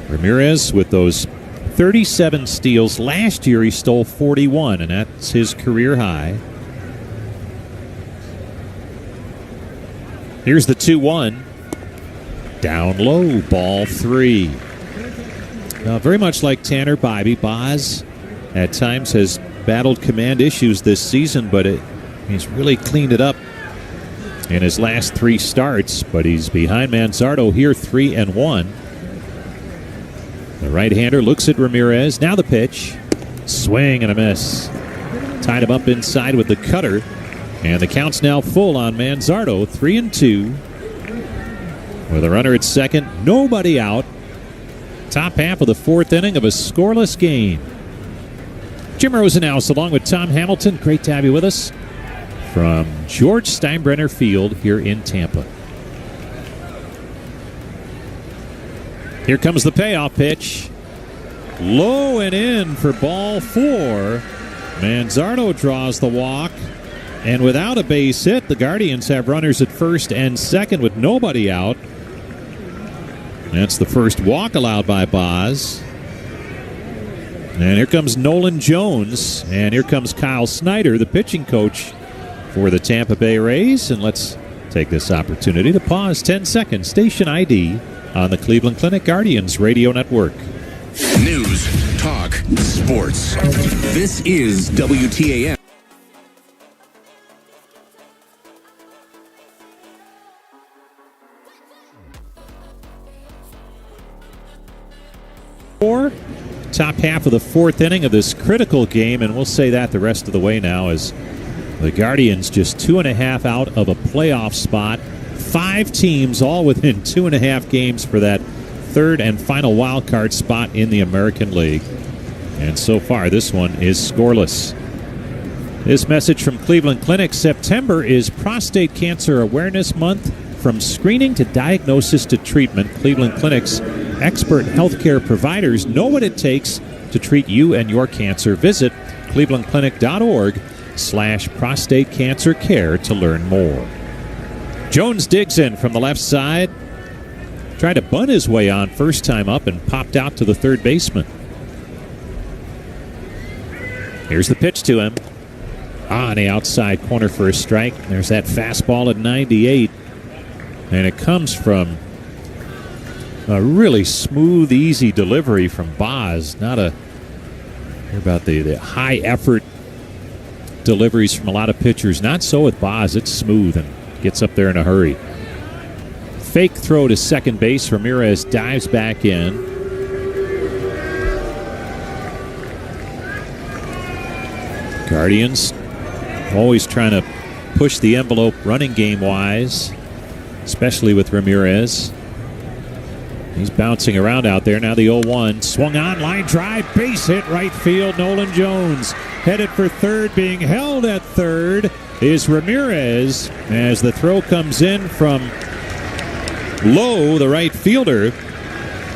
Ramirez with those 37 steals. Last year he stole 41, and that's his career high. Here's the 2-1. Down low, ball 3. Now, very much like Tanner Bybee, Boz at times has battled command issues this season, but he's really cleaned it up in his last 3 starts. But he's behind Manzardo here, 3-1. The right-hander looks at Ramirez. Now the pitch. Swing and a miss. Tied him up inside with the cutter. And the count's now full on Manzardo, 3-2. With a runner at second, nobody out. Top half of the 4th inning of a scoreless game. Jim Rosenhaus along with Tom Hamilton. Great to have you with us from George Steinbrenner Field here in Tampa. Here comes the payoff pitch. Low and in for ball 4. Manzardo draws the walk. And without a base hit, the Guardians have runners at first and second with nobody out. That's the first walk allowed by Boz. And here comes Nolan Jones. And here comes Kyle Snyder, the pitching coach for the Tampa Bay Rays. And let's take this opportunity to pause 10 seconds. Station ID on the Cleveland Clinic Guardians Radio Network.
News, talk, sports. This is WTAM.
Top half of the 4th inning of this critical game, and we'll say that the rest of the way now, as the Guardians just 2.5 out of a playoff spot. 5 teams all within 2.5 games for that 3rd and final wild card spot in the American League. And so far, this one is scoreless. This message from Cleveland Clinic: September is Prostate Cancer Awareness Month. From screening to diagnosis to treatment, Cleveland Clinic's expert healthcare providers know what it takes to treat you and your cancer. Visit clevelandclinic.org/prostate cancer care to learn more. Jones digs in from the left side. Tried to bunt his way on first time up and popped out to the third baseman. Here's the pitch to him. On the outside corner for a strike. There's that fastball at 98. And it comes from a really smooth, easy delivery from Boz. Not a... Hear about the high effort deliveries from a lot of pitchers. Not so with Boz. It's smooth and gets up there in a hurry. Fake throw to second base. Ramirez dives back in. Guardians always trying to push the envelope running game wise, especially with Ramirez. He's bouncing around out there. Now the 0-1. Swung on, line drive, base hit right field. Nolan Jones headed for third, being held at third is Ramirez as the throw comes in from Lowe, the right fielder.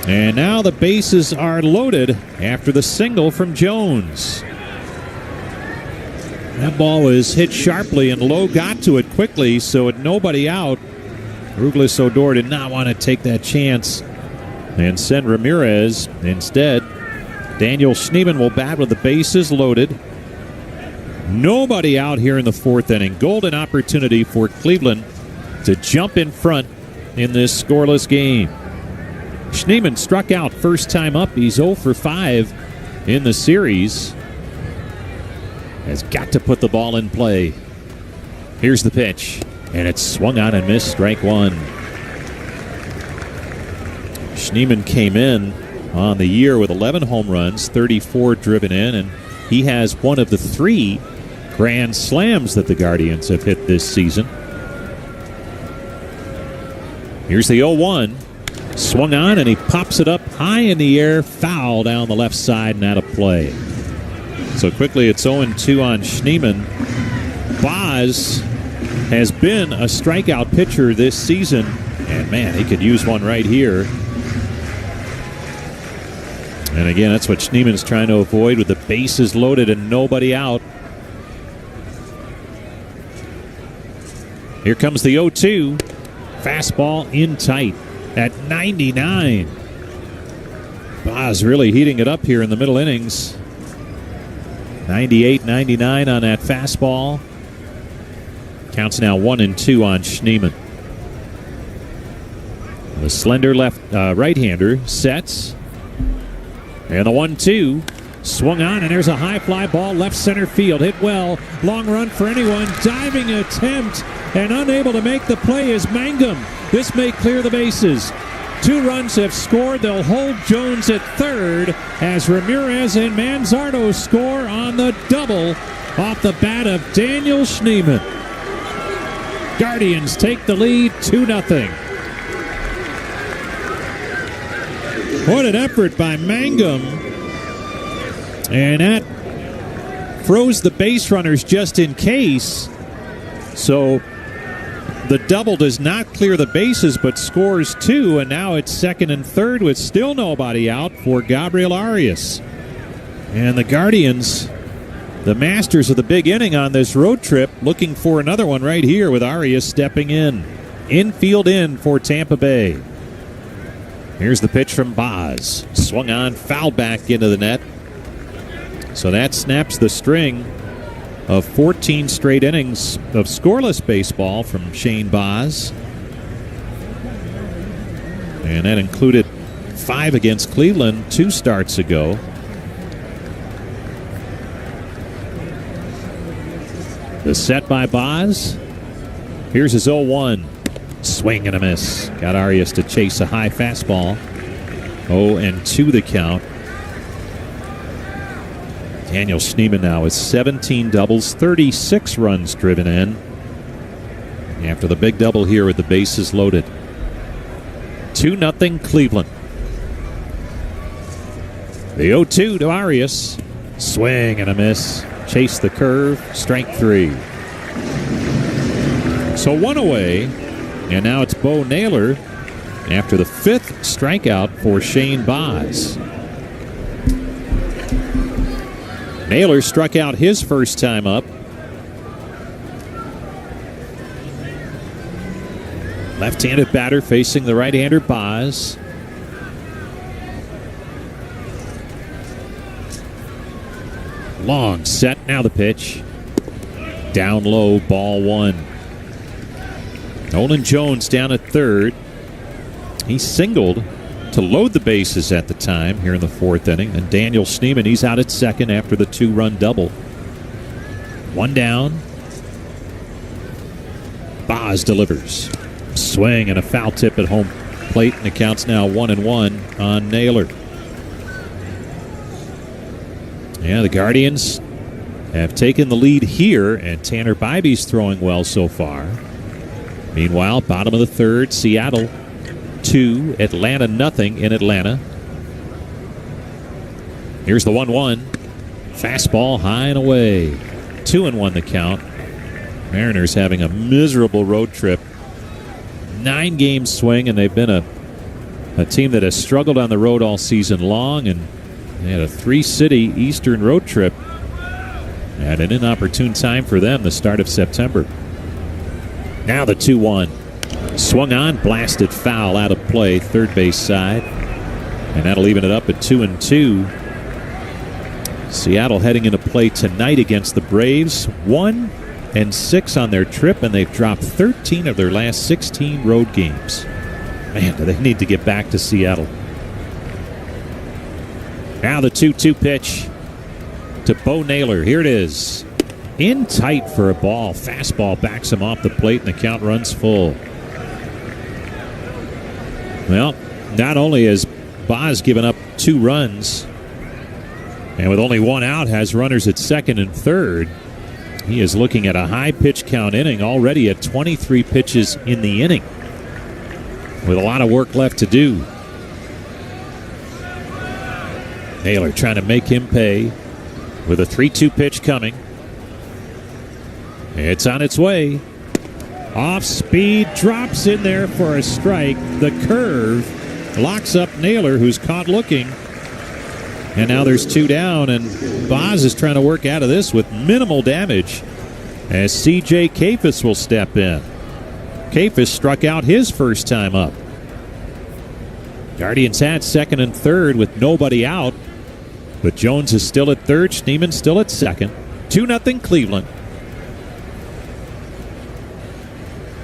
And now the bases are loaded after the single from Jones. That ball was hit sharply, and Lowe got to it quickly, so with nobody out, Douglas Odor did not want to take that chance and send Ramirez. Instead, Daniel Schneemann will bat with the bases loaded. Nobody out here in the fourth inning. Golden opportunity for Cleveland to jump in front in this scoreless game. Schneemann struck out first time up. He's 0 for 5 in the series. Has got to put the ball in play. Here's the pitch, and it's swung on and missed, strike one. Schneemann came in on the year with 11 home runs, 34 driven in, and he has one of the 3 grand slams that the Guardians have hit this season. Here's the 0-1. Swung on, and he pops it up high in the air, foul down the left side and out of play. So quickly it's 0-2 on Schneemann. Boz has been a strikeout pitcher this season, and man, he could use one right here. And again, that's what Schneemann's trying to avoid with the bases loaded and nobody out. Here comes the 0-2. Fastball in tight at 99. Boz really heating it up here in the middle innings. 98-99 on that fastball. Counts now 1-2 on Schneemann. The slender right-hander sets. And the 1-2 swung on, and there's a high fly ball left center field. Hit well. Long run for anyone. Diving attempt and unable to make the play is Mangum. This may clear the bases. 2 runs have scored. They'll hold Jones at third as Ramirez and Manzardo score on the double off the bat of Daniel Schneemann. Guardians take the lead 2-0. What an effort by Mangum. And that froze the base runners just in case. So the double does not clear the bases but scores 2, and now it's second and third with still nobody out for Gabriel Arias. And the Guardians, the masters of the big inning on this road trip, looking for another one right here with Arias stepping in. Infield in for Tampa Bay. Here's the pitch from Boz. Swung on, fouled back into the net. So that snaps the string of 14 straight innings of scoreless baseball from Shane Boz. And that included 5 against Cleveland 2 starts ago. The set by Boz. Here's his 0-1. Swing and a miss. Got Arias to chase a high fastball. 0-2 the count. Daniel Schneemann now with 17 doubles, 36 runs driven in. After the big double here with the bases loaded. 2-0 Cleveland. The 0-2 to Arias. Swing and a miss. Chase the curve. Strike 3. So 1 away. And now it's Bo Naylor after the 5th strikeout for Shane Boz. Naylor struck out his first time up. Left-handed batter facing the right-hander Boz. Long set. Now the pitch. Down low, ball one. Nolan Jones down at third. He singled to load the bases at the time here in the fourth inning. And Daniel Schneemann, he's out at second after the two-run double. One down. Boz delivers. Swing and a foul tip at home plate, and the count's now 1-1 on Naylor. Yeah, the Guardians have taken the lead here, and Tanner Bybee's throwing well so far. Meanwhile, bottom of the third, Seattle 2, Atlanta nothing in Atlanta. Here's the 1-1. Fastball high and away. 2-1 the count. Mariners having a miserable road trip. 9-game swing, and they've been a team that has struggled on the road all season long, and they had a 3-city Eastern road trip at an inopportune time for them, the start of September. Now the 2-1. Swung on, blasted foul out of play, third base side. And that'll even it up at 2-2. Seattle heading into play tonight against the Braves. 1-6 on their trip, and they've dropped 13 of their last 16 road games. Man, do they need to get back to Seattle. Now the 2-2 pitch to Bo Naylor. Here it is. In tight for a ball. Fastball backs him off the plate, and the count runs full. Well, not only has Boz given up 2 runs, and with only 1 out, has runners at second and third, he is looking at a high pitch count inning, already at 23 pitches in the inning, with a lot of work left to do. Naylor trying to make him pay with a 3-2 pitch coming. It's on its way. Off speed, drops in there for a strike. The curve locks up Naylor, who's caught looking. And now there's 2 down, and Boz is trying to work out of this with minimal damage as C.J. Kafis will step in. Kafis struck out his first time up. Guardians had second and third with nobody out, but Jones is still at third, Schneemann still at second. 2-0 Cleveland.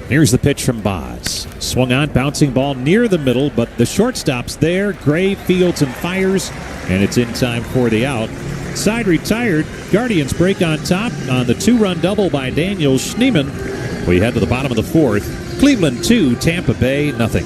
Here's the pitch from Boz. Swung on, bouncing ball near the middle, but the shortstop's there. Gray fields and fires, and it's in time for the out. Side retired. Guardians break on top on the 2-run double by Daniel Schneemann. We head to the bottom of the fourth. Cleveland 2, Tampa Bay nothing.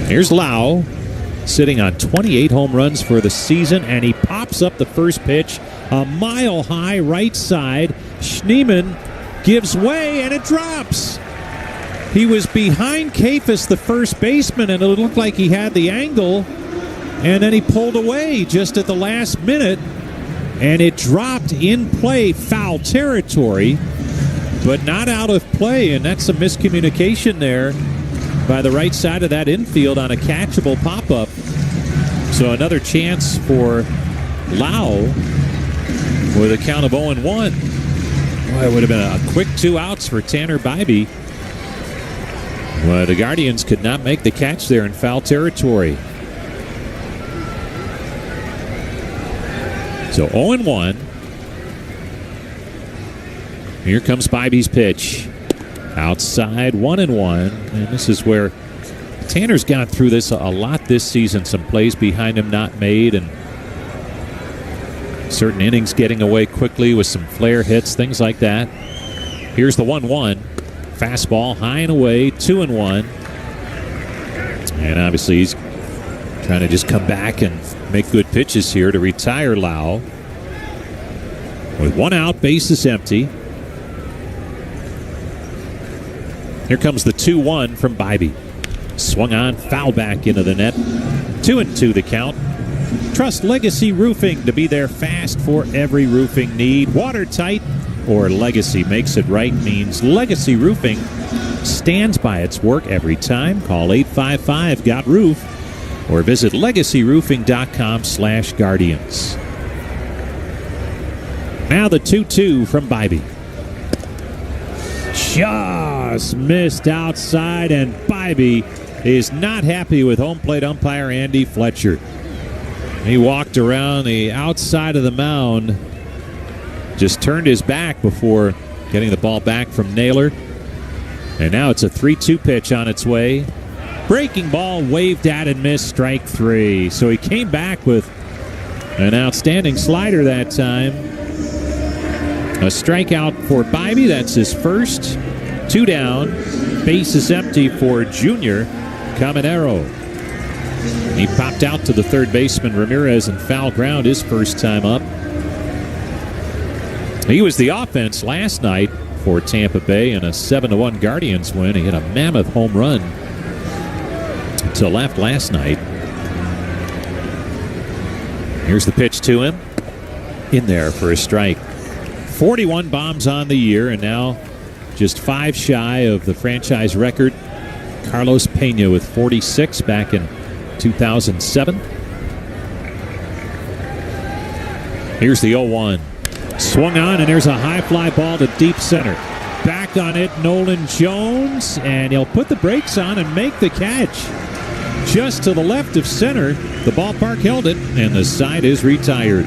Here's Lau, sitting on 28 home runs for the season, and he pops up the first pitch a mile high right side. Schneemann gives way, and it drops. He was behind Kafis, the first baseman, and it looked like he had the angle, and then he pulled away just at the last minute, and it dropped in play, foul territory, but not out of play, and that's a miscommunication there by the right side of that infield on a catchable pop-up. So another chance for Lau with a count of 0-1. Boy, it would have been a quick 2 outs for Tanner Bybee. Well, the Guardians could not make the catch there in foul territory. So 0-1. Here comes Bybee's pitch. Outside, 1-1. And this is where Tanner's gone through this a lot this season. Some plays behind him not made, and certain innings getting away quickly with some flare hits, things like that. Here's the 1-1. Fastball high and away, 2-1. And obviously he's trying to just come back and make good pitches here to retire Lau. With 1 out, bases empty. Here comes the 2-1 from Bybee. Swung on, foul back into the net. 2-2 the count. Trust Legacy Roofing to be there fast for every roofing need. Watertight or Legacy makes it right means Legacy Roofing stands by its work every time. Call 855-GOT-ROOF or visit legacyroofing.com/Guardians. Now the 2-2 from Bybee. Just missed outside, and Bybee is not happy with home plate umpire Andy Fletcher. He walked around the outside of the mound, just turned his back before getting the ball back from Naylor. And now it's a 3-2 pitch on its way. Breaking ball waved at and missed, strike 3. So he came back with an outstanding slider that time. A strikeout for Bybee, that's his first. 2 down, base is empty for Junior Caminero. He popped out to the third baseman Ramirez in foul ground his first time up. He was the offense last night for Tampa Bay in a 7-1 Guardians win. He hit a mammoth home run to left last night. Here's the pitch to him. In there for a strike. 41 bombs on the year, and now just 5 shy of the franchise record. Carlos Pena with 46 back in 2007. Here's the 0-1. Swung on, and there's a high fly ball to deep center. Back on it, Nolan Jones, and he'll put the brakes on and make the catch. Just to the left of center, the ballpark held it, and the side is retired.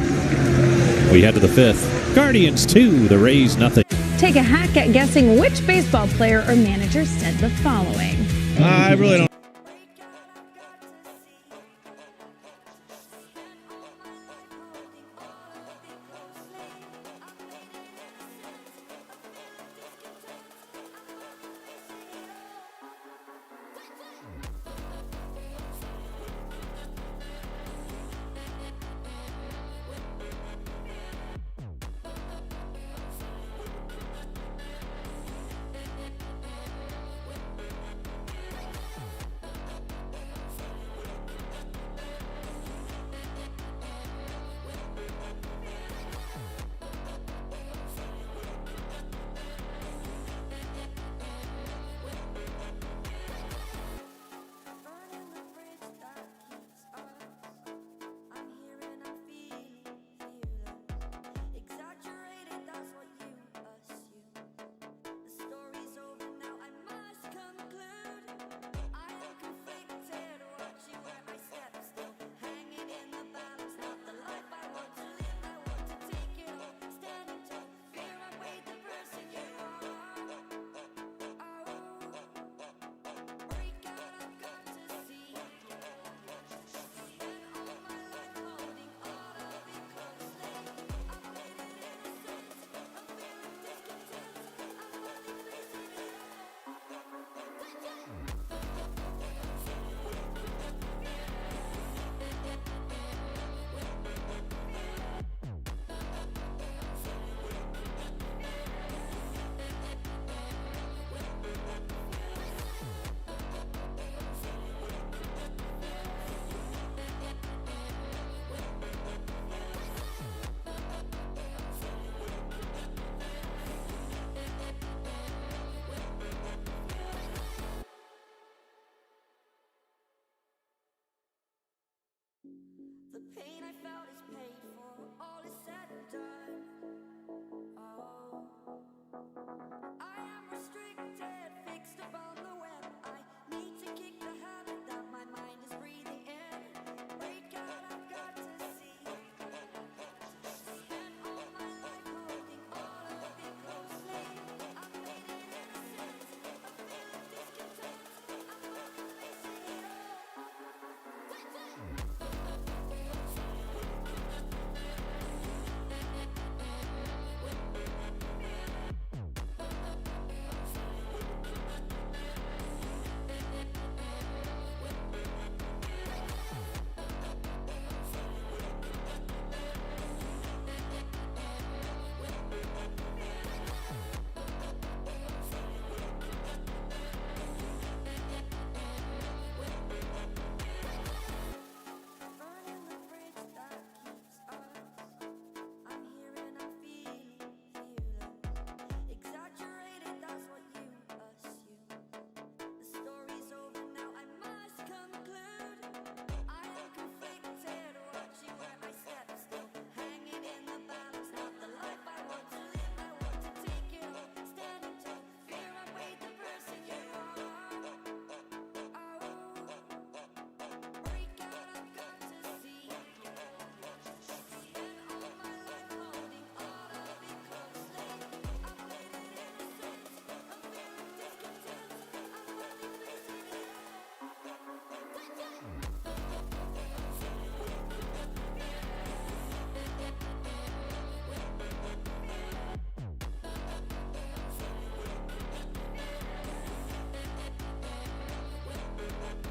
We head to the 5th. Guardians 2, the Rays nothing.
Take a hack at guessing which baseball player or manager said the following.
I really don't.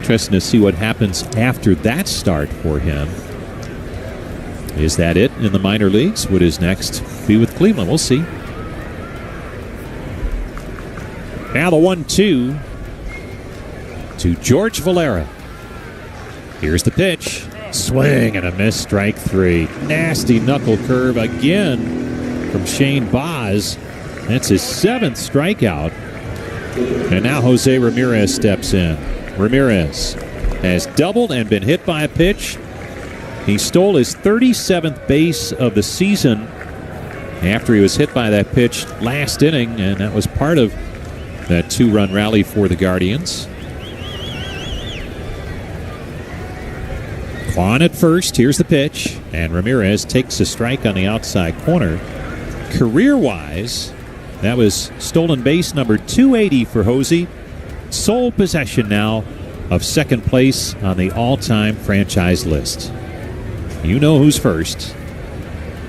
Interesting to see what happens after that start for him. Is that it in the minor leagues? Would his next be with Cleveland? We'll see. Now the 1-2 to George Valera. Here's the pitch. Swing and a miss, strike three. Nasty knuckle curve again from Shane Baz. That's his 7th strikeout. And now Jose Ramirez steps in. Ramirez has doubled and been hit by a pitch. He stole his 37th base of the season after he was hit by that pitch last inning, and that was part of that 2-run rally for the Guardians. Kwan at first. Here's the pitch, and Ramirez takes a strike on the outside corner. Career-wise, that was stolen base number 280 for Hosey. Sole possession now of second place on the all-time franchise list. You know who's first.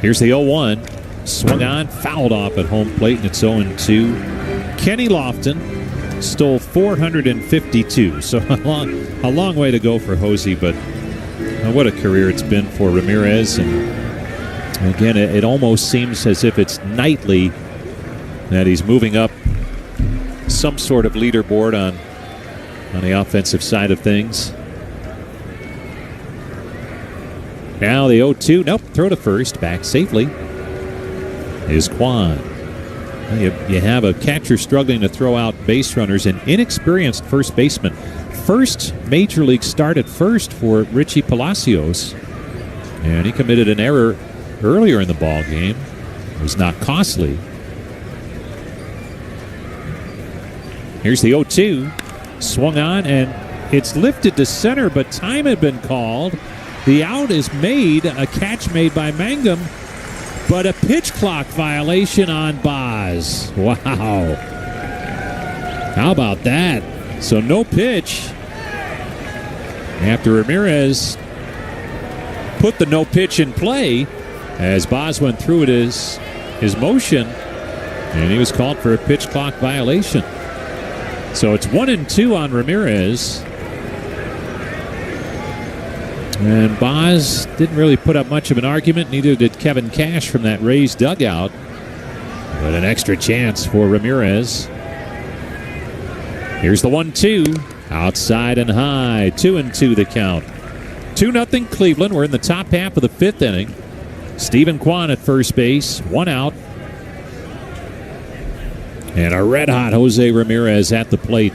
Here's the 0-1. Swung on, fouled off at home plate, and it's 0-2. Kenny Lofton stole 452. So a long way to go for Hosey, but what a career it's been for Ramirez. And again, it almost seems as if it's nightly that he's moving up some sort of leaderboard on the offensive side of things. Now the 0-2. Nope, throw to first. Back safely is Kwan. You have a catcher struggling to throw out base runners, an inexperienced first baseman. First major league start at first for Richie Palacios. And he committed an error earlier in the ball game. It was not costly. Here's the 0-2. Swung on, and it's lifted to center, but time had been called. The out is made, a catch made by Mangum, but a pitch clock violation on Baz. Wow. How about that? So no pitch after Ramirez put the no pitch in play as Baz went through it his motion, and he was called for a pitch clock violation. So it's 1-2 on Ramirez. And Baz didn't really put up much of an argument. Neither did Kevin Cash from that Rays dugout. But an extra chance for Ramirez. Here's the 1-2. Outside and high. 2-2 the count. 2-0 Cleveland. We're in the top half of the 5th inning. Stephen Kwan at first base. 1 out. And a red-hot Jose Ramirez at the plate.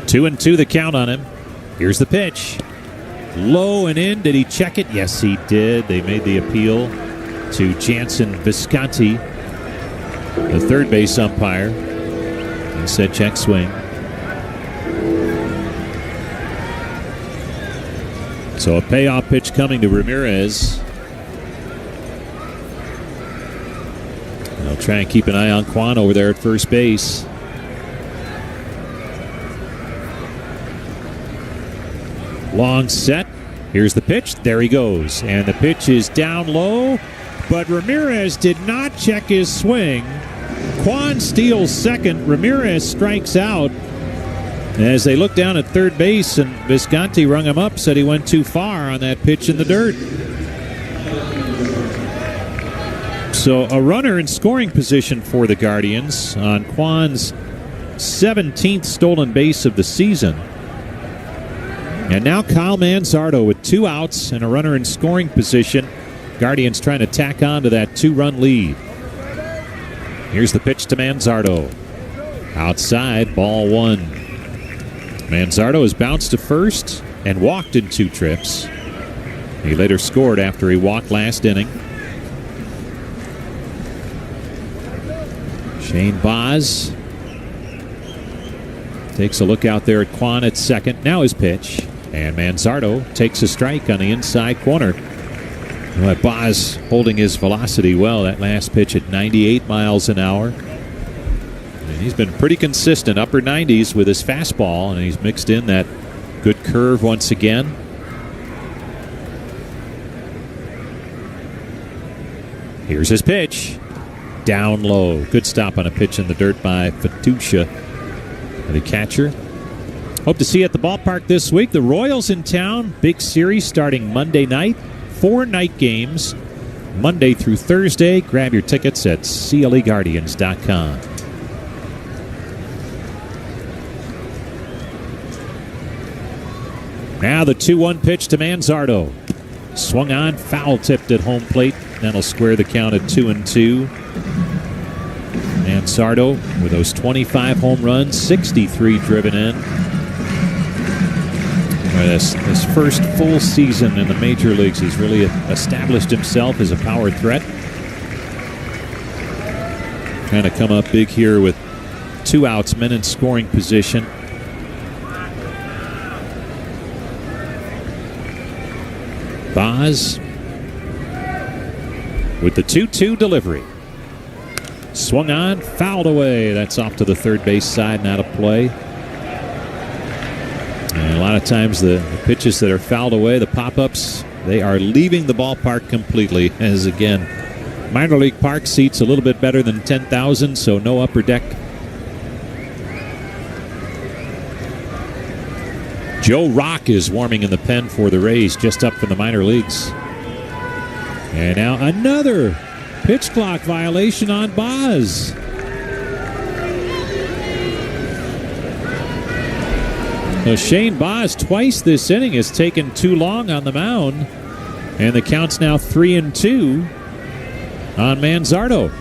2-2 the count on him. Here's the pitch. Low and in. Did he check it? Yes, he did. They made the appeal to Jansen Visconti, the third base umpire. He said check swing. So a payoff pitch coming to Ramirez. They'll try and keep an eye on Kwan over there at first base. Long set. Here's the pitch. There he goes. And the pitch is down low, but Ramirez did not check his swing. Kwan steals second. Ramirez strikes out. As they look down at third base, and Visconti rung him up, said he went too far on that pitch in the dirt. So a runner in scoring position for the Guardians on Kwan's 17th stolen base of the season. And now Kyle Manzardo with 2 outs and a runner in scoring position. Guardians trying to tack on to that 2-run lead. Here's the pitch to Manzardo. Outside, ball 1. Manzardo has bounced to first and walked in 2 trips. He later scored after he walked last inning. Shane Baz takes a look out there at Kwan at second. Now his pitch. And Manzardo takes a strike on the inside corner. Baz holding his velocity well. That last pitch at 98 miles an hour. And he's been pretty consistent, upper 90s with his fastball, and he's mixed in that good curve once again. Here's his pitch. Down low. Good stop on a pitch in the dirt by Fatusha. the catcher. Hope to see you at the ballpark this week. The Royals in town. Big series starting Monday night. 4 night games, Monday through Thursday. Grab your tickets at CLEGuardians.com. Now the 2-1 pitch to Manzardo. Swung on, foul tipped at home plate. That'll square the count at 2-2. Manzardo with those 25 home runs, 63 driven in. This first full season in the major leagues, he's really established himself as a power threat. Trying to come up big here with 2 outs, men in scoring position. Boz with the 2-2 delivery. Swung on, fouled away. That's off to the third base side and out of play. And a lot of times the pitches that are fouled away, the pop-ups, they are leaving the ballpark completely. As again, minor league park seats a little bit better than 10,000, so no upper deck. Joe Rock is warming in the pen for the Rays, just up from the minor leagues. And now another pitch clock violation on Boz. So Shane Boz twice this inning has taken too long on the mound, and the count's now 3-2 on Manzardo.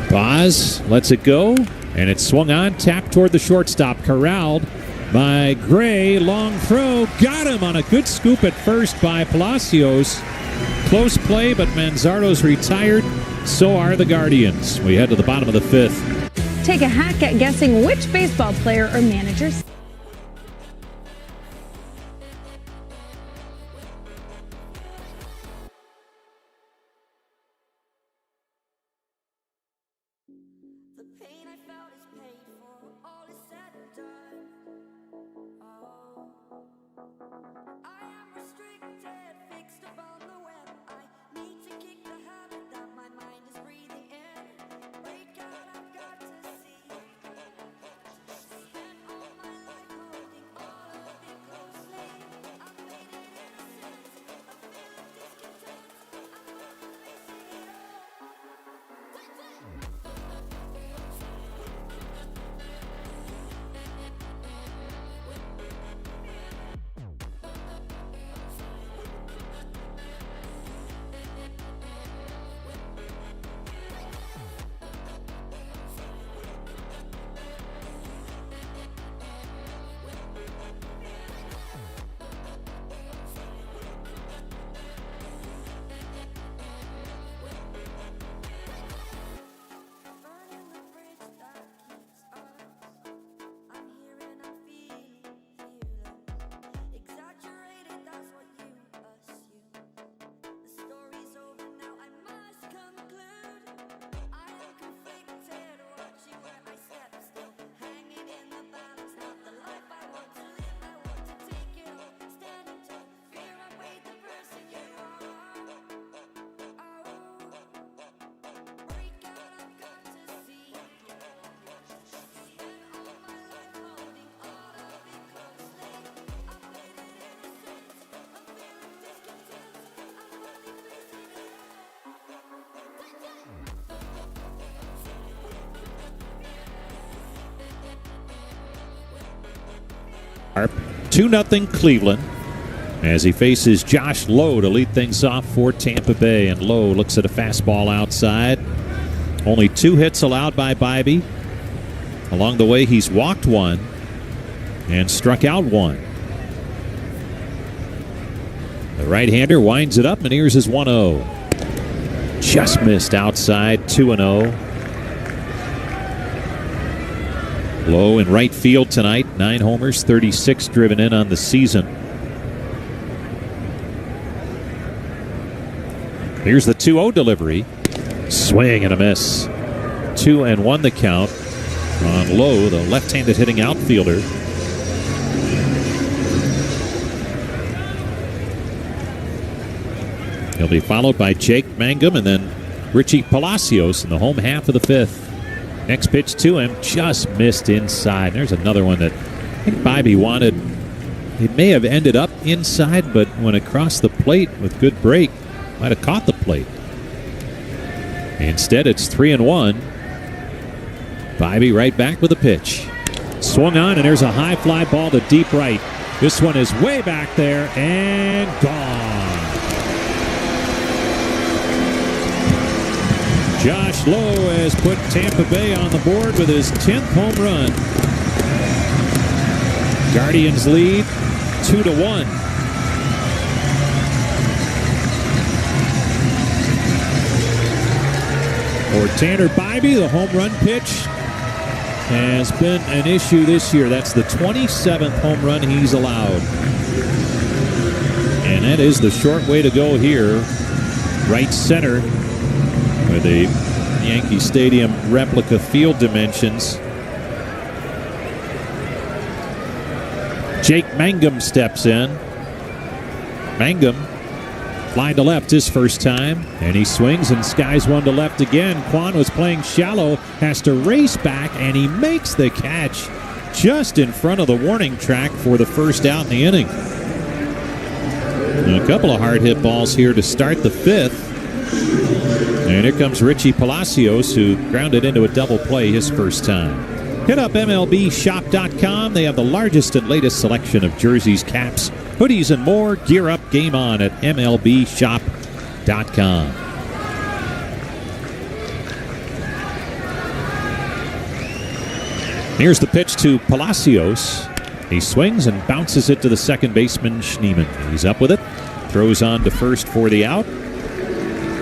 Boz lets it go, and it's swung on, tapped toward the shortstop, corralled by Gray. Long throw, got him on a good scoop at first by Palacios. Close play, but Manzardo's retired. So are the Guardians. We head to the bottom of the 5th.
Take a hack at guessing which baseball player or manager.
The pain I felt is paid for, all is said and done. Oh, I am restricted, fixed upon the web. I need to kick the habit that my mind is breathing in. Break out, I've got to see. Spent all my life holding all of it closely. I've made it innocent, a feeling discontent. I'm only facing it all. Burning the bridge that keeps us. I'm here and I'm feeling fearless. Exaggerated, that's what you assume. The story's over now, I must conclude. I am conflicted, watching where I step, still hanging in the balance. Not the life I want to live, I want to take it all. Standing tall, fear I weighed the person you are. Break out, I've got to see. Spent all my life holding all of it closely. I've made it innocent, a feeling discontent. I'm only facing it all.
2-0 Cleveland as he faces Josh Lowe to lead things off for Tampa Bay. And Lowe looks at a fastball outside. Only 2 hits allowed by Bybee. Along the way, he's walked 1 and struck out 1. The right-hander winds it up, and here's his 1-0. Just missed outside, 2-0. Lowe in right field tonight, 9 homers, 36 driven in on the season. Here's the 2-0 delivery. Swing and a miss. 2-1 the count on Lowe, the left-handed hitting outfielder. He'll be followed by Jake Mangum and then Richie Palacios in the home half of the 5th. Next pitch to him, just missed inside. There's another one that I think Bibee wanted. It may have ended up inside, but when across the plate with good break, might have caught the plate. Instead, it's 3-1. Bibee right back with a pitch. Swung on, and there's a high fly ball to deep right. This one is way back there and gone. Josh Lowe has put Tampa Bay on the board with his 10th home run. Guardians lead 2-1. For Tanner Bibee, the home run pitch has been an issue this year. That's the 27th home run he's allowed. And that is the short way to go here. Right center with the Yankee Stadium replica field dimensions. Jake Mangum steps in. Mangum flying to left his first time, and he swings and skies one to left again. Kwan was playing shallow, has to race back, and he makes the catch just in front of the warning track for the first out in the inning. And a couple of hard hit balls here to start the fifth. And here comes Richie Palacios, who grounded into a double play his first time. Hit up MLBshop.com. They have the largest and latest selection of jerseys, caps, hoodies, and more. Gear up, game on at MLBshop.com. Here's the pitch to Palacios. He swings and bounces it to the second baseman, Schneemann. He's up with it. Throws on to first for the out.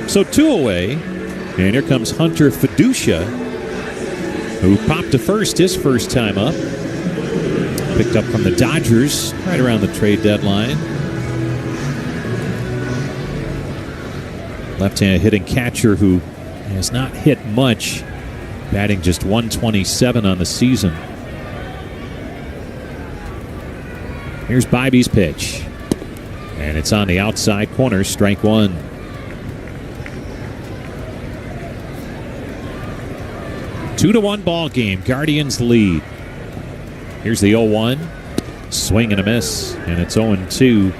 So 2 away. And here comes Hunter Fiducia, who popped to first his first time up. Picked up from the Dodgers right around the trade deadline. Left-handed hitting catcher who has not hit much, batting just .127 on the season. Here's Bibee's pitch. And it's on the outside corner, strike one. Two to 1 ball game. Guardians lead. Here's the 0-1. Swing and a miss, and it's 0-2.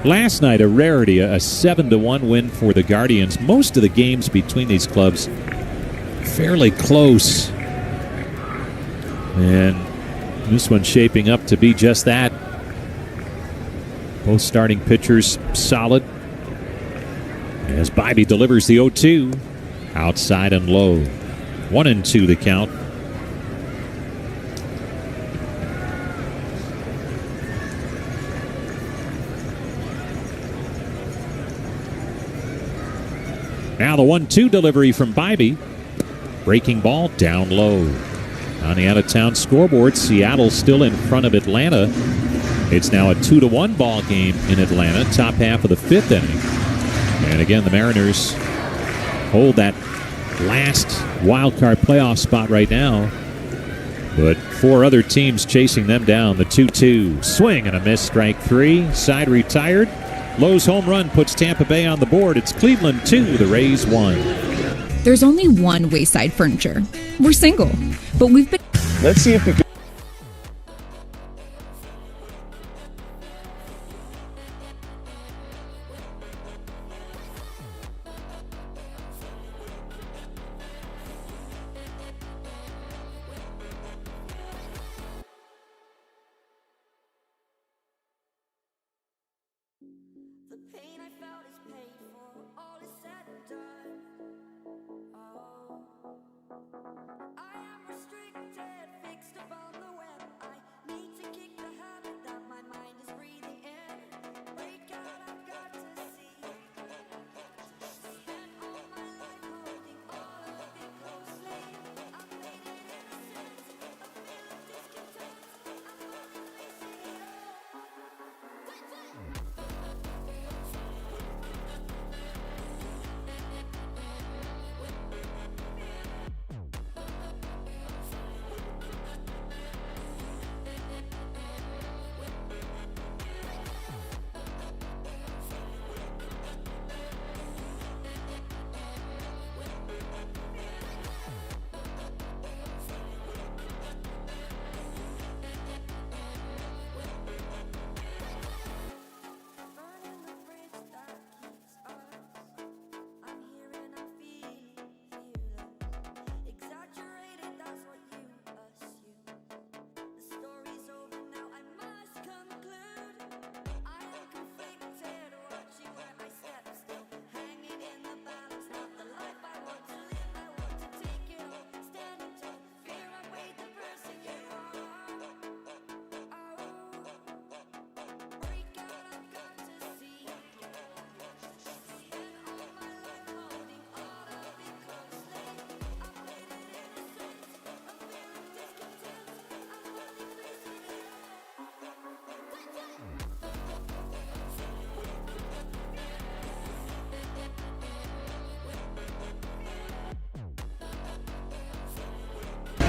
Last night, a rarity, a 7-1 win for the Guardians. Most of the games between these clubs fairly close. And this one's shaping up to be just that. Both starting pitchers solid. As Bibee delivers the 0-2. Outside and low. 1-2 the count. Now the 1-2 delivery from Bibee. Breaking ball down low. On the out-of-town scoreboard, Seattle still in front of Atlanta. It's now a 2-1 ball game in Atlanta, top half of the fifth inning. And again, the Mariners hold that last wild card playoff spot right now. But 4 other teams chasing them down. The 2-2 swing and a miss, strike 3. Side retired. Lowe's home run puts Tampa Bay on the board. It's Cleveland 2, the Rays 1.
There's only one Wayside Furniture. We're single, but we've been...
Let's see if we can.
The pain I felt is paid for, all is said and done. Oh, I am restricted, fixed upon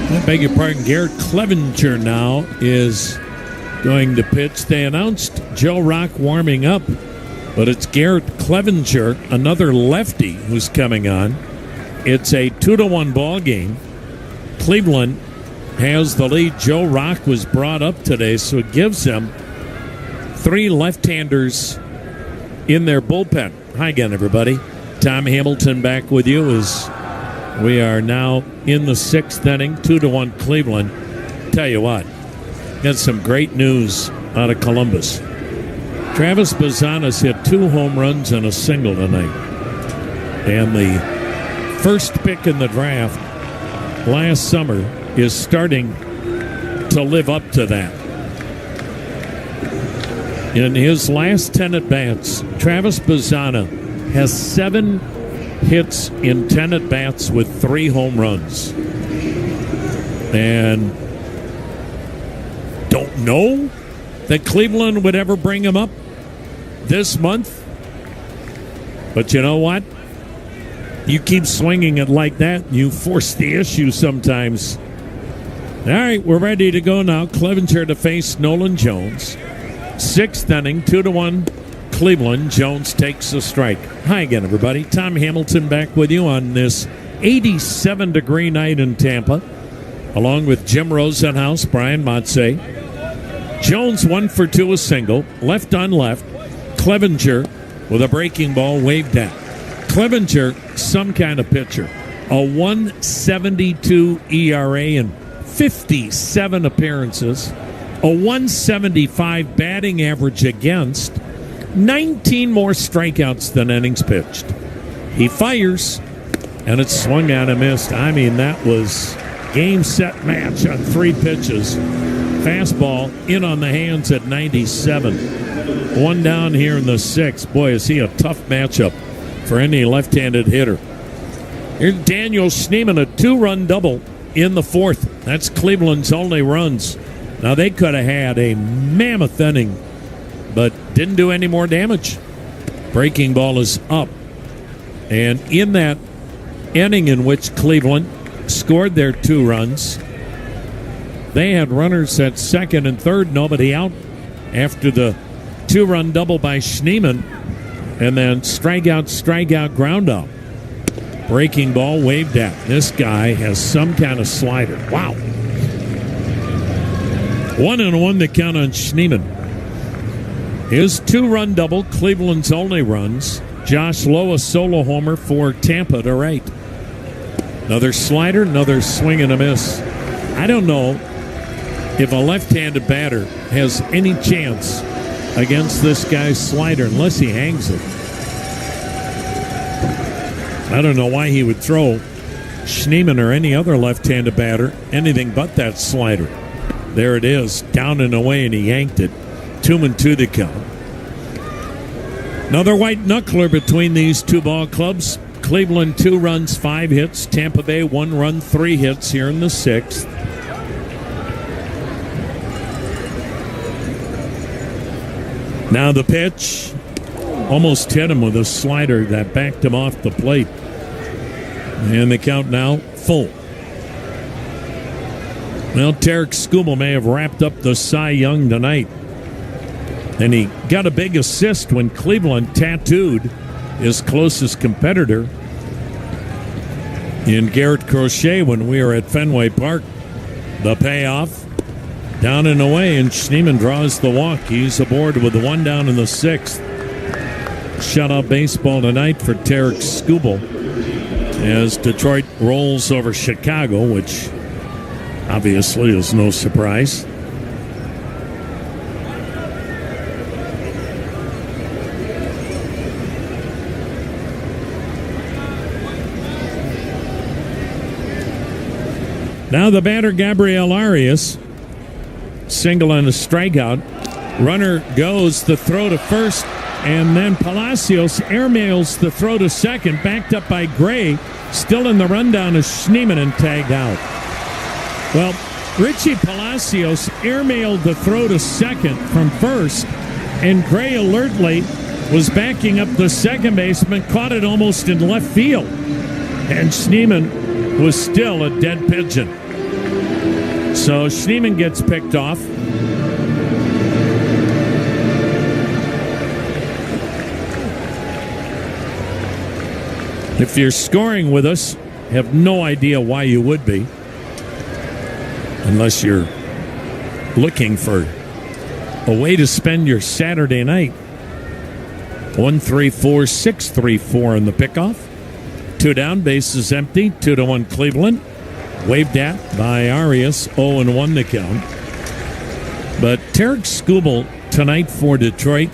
I beg your pardon. Garrett Clevenger now is going to pitch. They announced Joe Rock warming up, but it's Garrett Clevenger, another lefty, who's coming on. It's a 2-1 ball game. Cleveland has the lead. Joe Rock was brought up today, so it gives them 3 left-handers in their bullpen. Hi again, everybody. Tom Hamilton back with you as we are now in the 6th inning, 2-1 Cleveland. Tell you what, got some great news out of Columbus. Travis Bazanas hit 2 home runs and a single tonight. And the first pick in the draft last summer is starting to live up to that. In his last 10 at-bats, Travis Bazana has 7 hits in 10 at-bats with 3 home runs. And don't know that Cleveland would ever bring him up this month. But you know what? You keep swinging it like that, you force the issue sometimes. All right, we're ready to go now. Clevenger to face Nolan Jones. 6th inning, 2-1 Cleveland. Jones takes a strike. Hi again, everybody. Tom Hamilton back with you on this 87-degree night in Tampa, along with Jim Rosenhaus, Brian Motze. Jones 1 for 2, a single, left on left. Clevenger with a breaking ball waved at. Clevenger, some kind of pitcher. A 1.72 ERA in 57 appearances. A 175 batting average against. 19 more strikeouts than innings pitched. He fires, and it's swung on and missed. I mean, that was game, set, match on 3 pitches. Fastball in on the hands at 97. 1 down here in the 6th. Boy, is he a tough matchup for any left-handed hitter. Here's Daniel Schneemann, a 2-run double in the 4th. That's Cleveland's only runs. Now, they could have had a mammoth inning, but didn't do any more damage. Breaking ball is up. And in that inning in which Cleveland scored their 2 runs, they had runners at 2nd and 3rd, nobody out after the 2-run double by Schneemann, and then strikeout, ground out. Breaking ball waved at. This guy has some kind of slider. Wow. 1-1 the count on Schneemann. His 2-run double, Cleveland's only runs. Josh Lowe, a solo homer for Tampa to right. Another slider, another swing and a miss. I don't know if a left-handed batter has any chance against this guy's slider unless he hangs it. I don't know why he would throw Schneemann or any other left-handed batter anything but that slider. There it is, down and away, and he yanked it. 2-2 the count. Another white knuckler between these 2 ball clubs. Cleveland 2 runs, 5 hits. Tampa Bay 1 run, 3 hits here in the 6th. Now the pitch almost hit him with a slider that backed him off the plate. And the count now full. Well, Tarek Skubal may have wrapped up the Cy Young tonight. And he got a big assist when Cleveland tattooed his closest competitor in Garrett Crochet when we were at Fenway Park. The payoff, down and away, and Schneemann draws the walk. He's aboard with the 1 down in the 6th. Shutout baseball tonight for Tarek Skubal as Detroit rolls over Chicago, which obviously is no surprise. Now the batter, Gabriel Arias, single and a strikeout. Runner goes, the throw to first, and then Palacios airmails the throw to second, backed up by Gray. Still in the rundown is Schneemann and tagged out. Well, Richie Palacios airmailed the throw to second from first, and Gray alertly was backing up the second baseman, caught it almost in left field. And Schneemann was still a dead pigeon. So Schneemann gets picked off. If you're scoring with us, have no idea why you would be, unless you're looking for a way to spend your Saturday night. 1-3-4-6-3-4 in the pickoff. 2 down, bases empty. 2-1 Cleveland. Waved at by Arias. 0-1 the count. But Tarek Skubal tonight for Detroit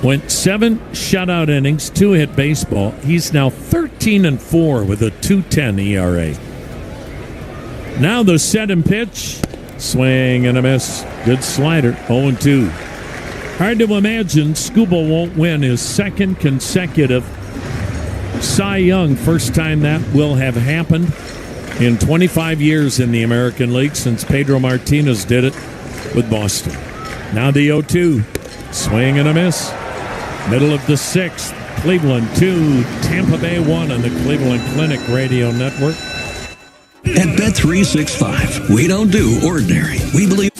went 7 shutout innings, 2 hit baseball. He's now 13-4 with a 2.10 ERA. Now the set and pitch. Swing and a miss. Good slider. 0-2. Hard to imagine Skubal won't win his second consecutive Cy Young. First time that will have happened in 25 years in the American League since Pedro Martinez did it with Boston. Now the 0-2. Swing and a miss. Middle of the 6th. Cleveland 2, Tampa Bay 1 on the Cleveland Clinic Radio Network.
At Bet365, we don't do ordinary. We believe.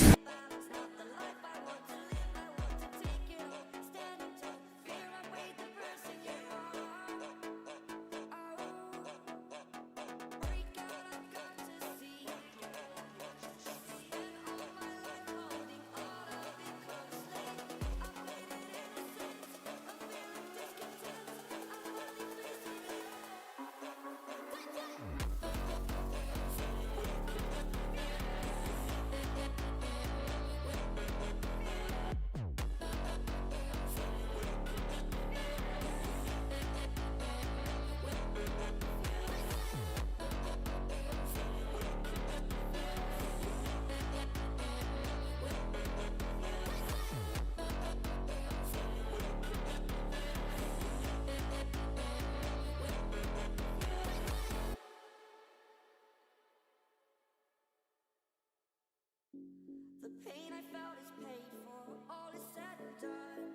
The pain I felt is paid for, all is said and done.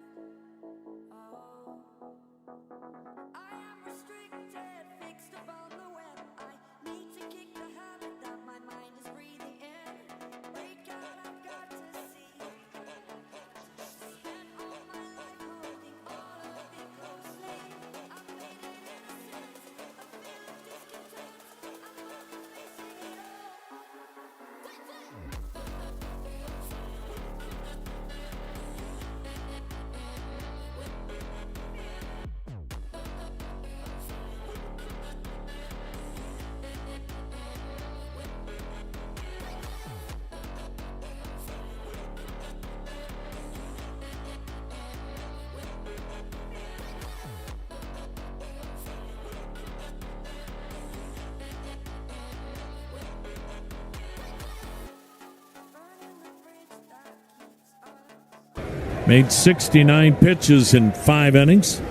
Oh, I am restricted, fixed upon the web. I need to kick the habit that my mind is breathing in. Break out, I've got to see. Spent all my life holding all of it closely. I've made it innocent, a feeling discontent. I'm finally facing it all.
Made 69 pitches in 5 innings.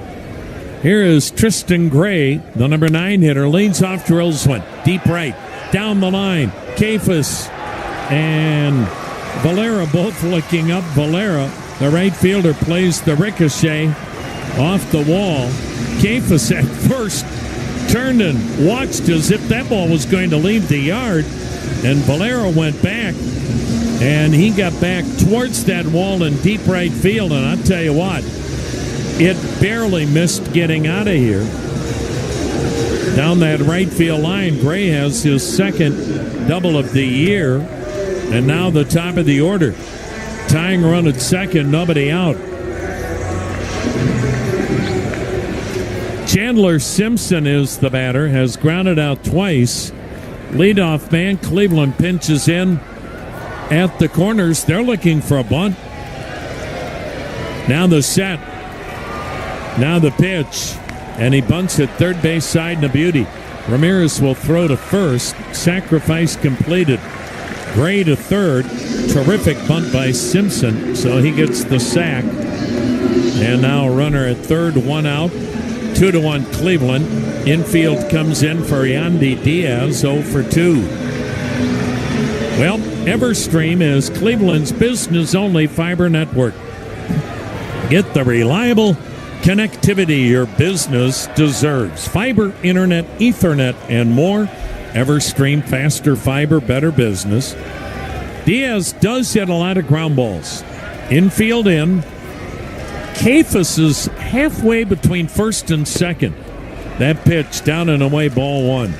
Here is Tristan Gray, the number 9 hitter. Leads off, drills one. Deep right. Down the line. Kefas and Valera both looking up. Valera, the right fielder, plays the ricochet off the wall. Kefas at first turned and watched as if that ball was going to leave the yard. And Valera went back. And he got back towards that wall in deep right field. And I'll tell you what, it barely missed getting out of here. Down that right field line, Gray has his second double of the year. And now the top of the order. Tying run at second, nobody out. Chandler Simpson is the batter, has grounded out twice. Leadoff man, Cleveland pinches in at the corners. They're looking for a bunt. Now the set. Now the pitch. And he bunts at third base side and a beauty. Ramirez will throw to first. Sacrifice completed. Gray to third. Terrific bunt by Simpson. So he gets the sack. And now a runner at third, 1 out. 2-1 Cleveland. Infield comes in for Yandy Diaz, 0 for 2. Well, Everstream is Cleveland's business-only fiber network. Get the reliable connectivity your business deserves. Fiber, internet, Ethernet, and more. Everstream, faster fiber, better business. Diaz does hit a lot of ground balls. Infield in. Kefis is halfway between first and second. That pitch down and away, ball one.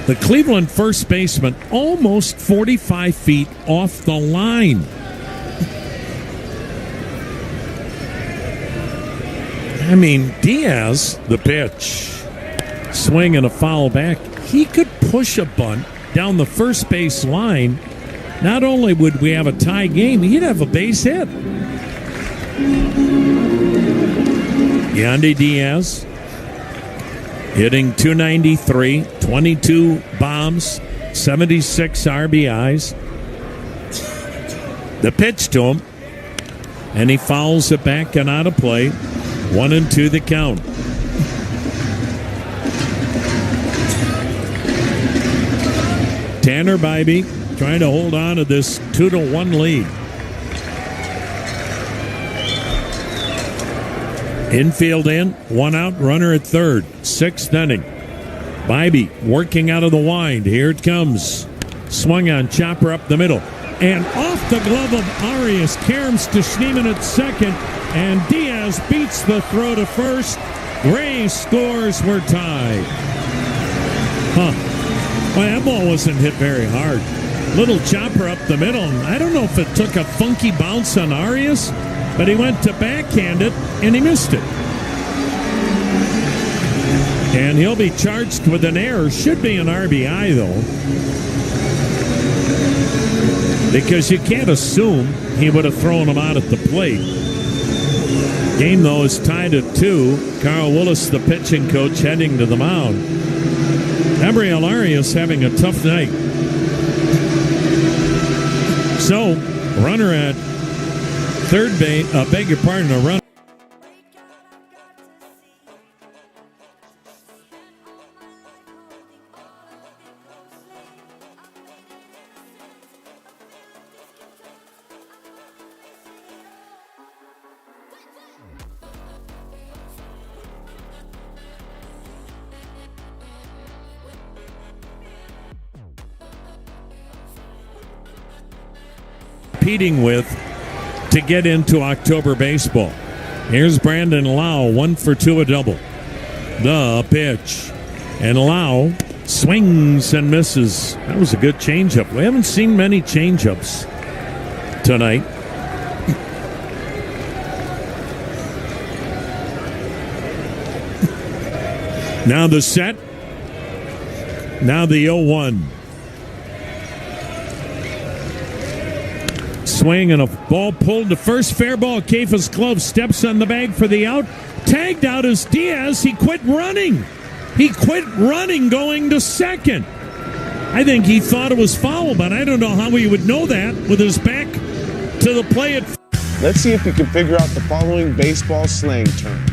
The Cleveland first baseman almost 45 feet off the line. I mean, Diaz, the pitch, swing and a foul back. He could push a bunt down the first base line. Not only would we have a tie game, he'd have a base hit. Yandy Diaz hitting .293, 22 bombs, 76 RBIs. The pitch to him, and he fouls it back and out of play. 1-2 the count. Tanner Bybee trying to hold on to this 2-1 lead. Infield in, one out, runner at third. Sixth inning. Bybee working out of the wind. Here it comes. Swung on, chopper up the middle. And off the glove of Arias. Caroms to Schneemann at second. And Diaz beats the throw to first. Ray scores. We're tied. Well, that ball wasn't hit very hard. Little chopper up the middle. I don't know if it took a funky bounce on Arias, but he went to backhand it, and he missed it. And he'll be charged with an error. Should be an RBI, though. Because you can't assume he would have thrown him out at the plate. Game, though, is tied at 2. Carl Willis, the pitching coach, heading to the mound. Gabriel Arias having a tough night. So, runner at third base, beg your pardon, a run. Competing with to get into October baseball. Here's Brandon Lau, 1 for 2, a double. The pitch. And Lau swings and misses. That was a good changeup. We haven't seen many changeups tonight. Now the set. Now the 0-1. Swing and a ball pulled to first. Fair ball. Kefis glove steps on the bag for the out. Tagged out is Diaz. He quit running. He quit running going to second. I think he thought it was foul, but I don't know how he would know that with his back to the play.
Let's see if you can figure out the following baseball slang term.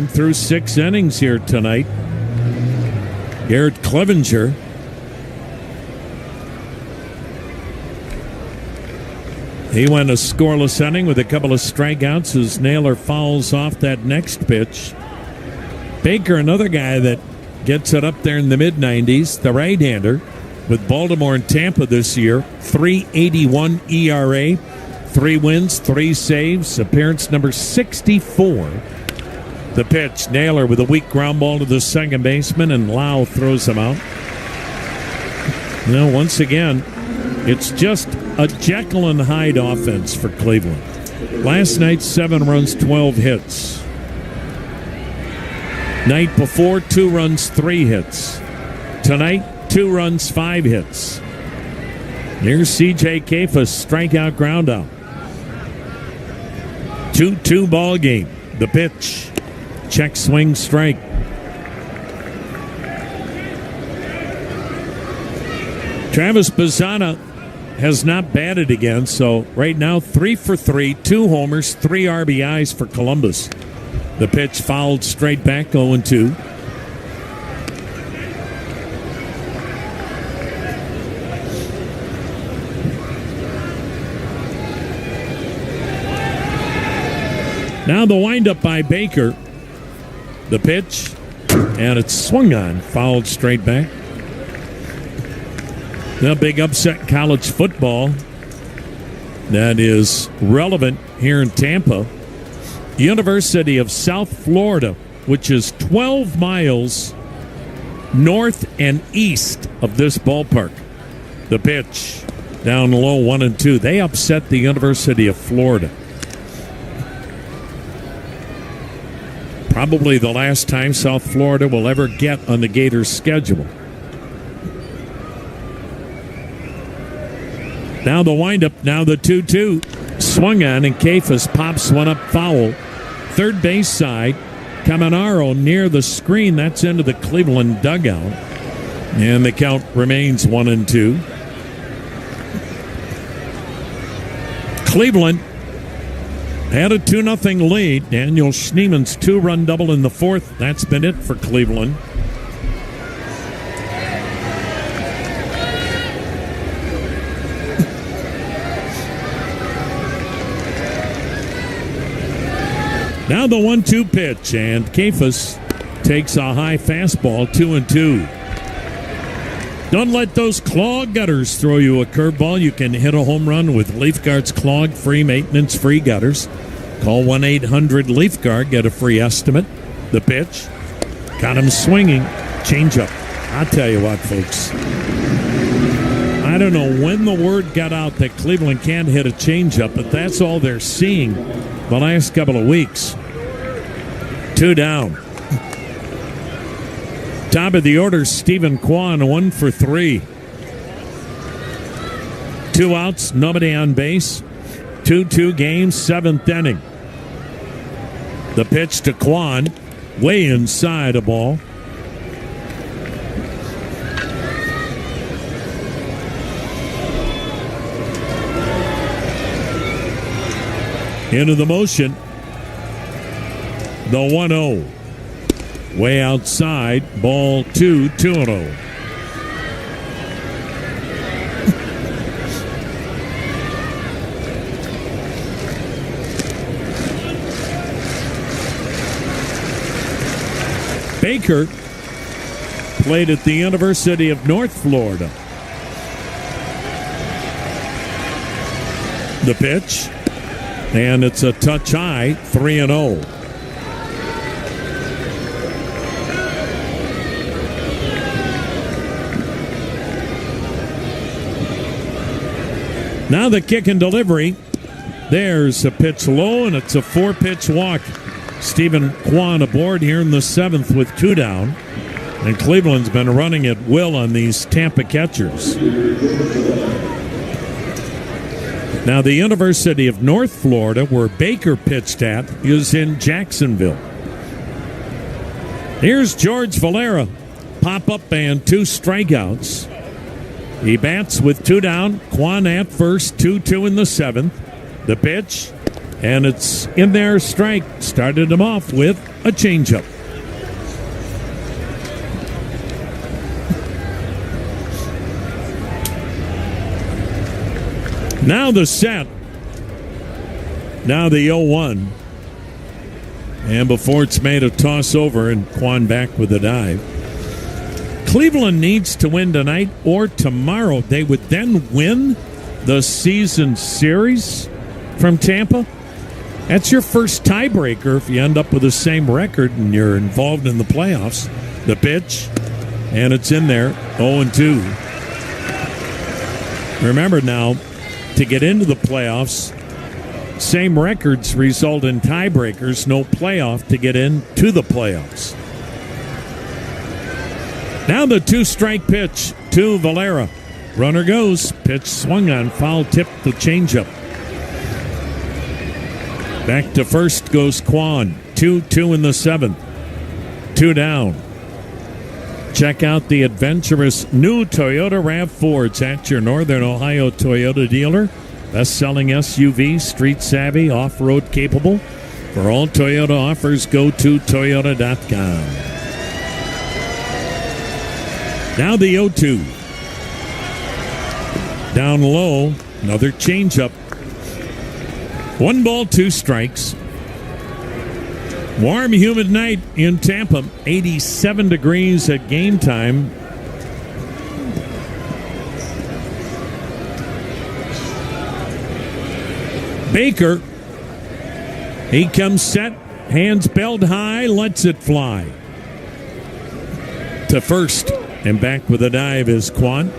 through 6 innings here tonight. Garrett Clevenger. He went a scoreless inning with a couple of strikeouts as Naylor fouls off that next pitch. Baker, another guy that gets it up there in the mid-90s, the right-hander, with Baltimore and Tampa this year. 3.81 ERA, 3 wins, 3 saves, appearance number 64. The pitch, Naylor with a weak ground ball to the second baseman, and Lau throws him out. Once again, it's just a Jekyll and Hyde offense for Cleveland. Last night, 7 runs, 12 hits. Night before, 2 runs, 3 hits. Tonight, 2 runs, 5 hits. Here's C.J. Kefas, strikeout, ground out. 2-2 ball game. The pitch. Check, swing, strike. Travis Bazzana has not batted again, so right now 3 for 3, 2 homers, 3 RBIs for Columbus. The pitch fouled straight back, 0-2. Now the windup by Baker. The pitch, and it's swung on, fouled straight back. The big upset in college football that is relevant here in Tampa. University of South Florida, which is 12 miles north and east of this ballpark. The pitch, down low, 1-2. They upset the University of Florida. Probably the last time South Florida will ever get on the Gators' schedule. Now the windup, now the 2-2. Swung on, and Kefas pops one up foul. Third base side, Caminaro near the screen. That's into the Cleveland dugout. And the count remains 1-2. Cleveland had a 2-0 lead. Daniel Schneeman's 2-run double in the 4th. That's been it for Cleveland. Now the 1-2 pitch, and Kefas takes a high fastball, 2-2. Don't let those claw gutters throw you a curveball. You can hit a home run with Leaf Guard's clog-free, maintenance-free gutters. Call 1-800-LEAFGUARD. Get a free estimate. The pitch. Got him swinging. Changeup. I'll tell you what, folks. I don't know when the word got out that Cleveland can't hit a changeup, but that's all they're seeing the last couple of weeks. 2 down. Top of the order, Stephen Kwan, 1 for 3. 2 outs, nobody on base. 2-2 game, 7th inning. The pitch to Kwan, way inside a ball. Into the motion. The 1-0. Way outside, ball 2, 2-0. Baker played at the University of North Florida. The pitch, and it's a touch high, 3-0. Now the kick and delivery. There's a pitch low, and it's a 4-pitch walk. Stephen Kwan aboard here in the 7th with 2 down. And Cleveland's been running at will on these Tampa catchers. Now the University of North Florida, where Baker pitched at, is in Jacksonville. Here's George Valera. Pop-up and 2 strikeouts. He bats with 2 down. Kwan at first, 2-2 in the 7th. The pitch, And it's in there, strike. Started him off with a changeup. Now the set. Now the 0-1. And before it's made, a toss over, and Kwan back with a dive. Cleveland needs to win tonight or tomorrow. They would then win the season series from Tampa. That's your first tiebreaker if you end up with the same record and you're involved in the playoffs. The pitch, and it's in there, 0-2. Remember now, to get into the playoffs, same records result in tiebreakers, no playoff to get into the playoffs. Now the 2-strike pitch to Valera. Runner goes. Pitch swung on, foul tip, the changeup. Back to first goes Kwan. 2-2 in the 7th. 2 down. Check out the adventurous new Toyota RAV4s at your Northern Ohio Toyota dealer. Best-selling SUV, street-savvy, off-road capable. For all Toyota offers, go to Toyota.com. Now the 0-2. Down low, another changeup. 1 ball, 2 strikes. Warm, humid night in Tampa. 87 degrees at game time. Baker, he comes set, hands belled high, lets it fly. To first, and back with a dive is Kwan.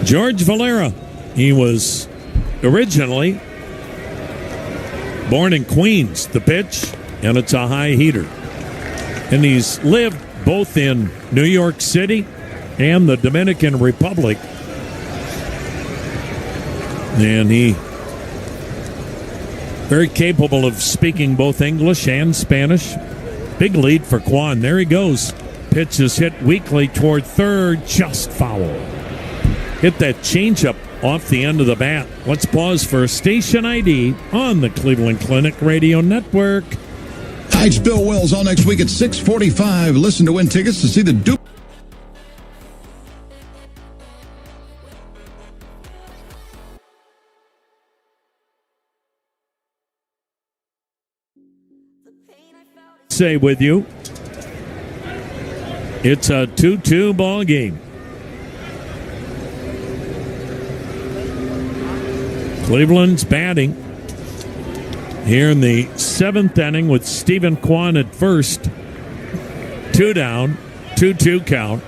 George Valera, he was originally born in Queens. The pitch, and it's a high heater. And he's lived both in New York City and the Dominican Republic. And he very capable of speaking both English and Spanish. Big lead for Kwan. There he goes. Pitch is hit weakly toward third, just foul. Hit that changeup off the end of the bat. Let's pause for station ID on the Cleveland Clinic Radio Network.
Hi, it's Bill Wells. All next week at 6:45. Listen to win tickets to see the Duke.
Say with you, it's a 2-2 ball game. Cleveland's batting here in the 7th inning with Stephen Kwan at first. 2 down, 2-2 count.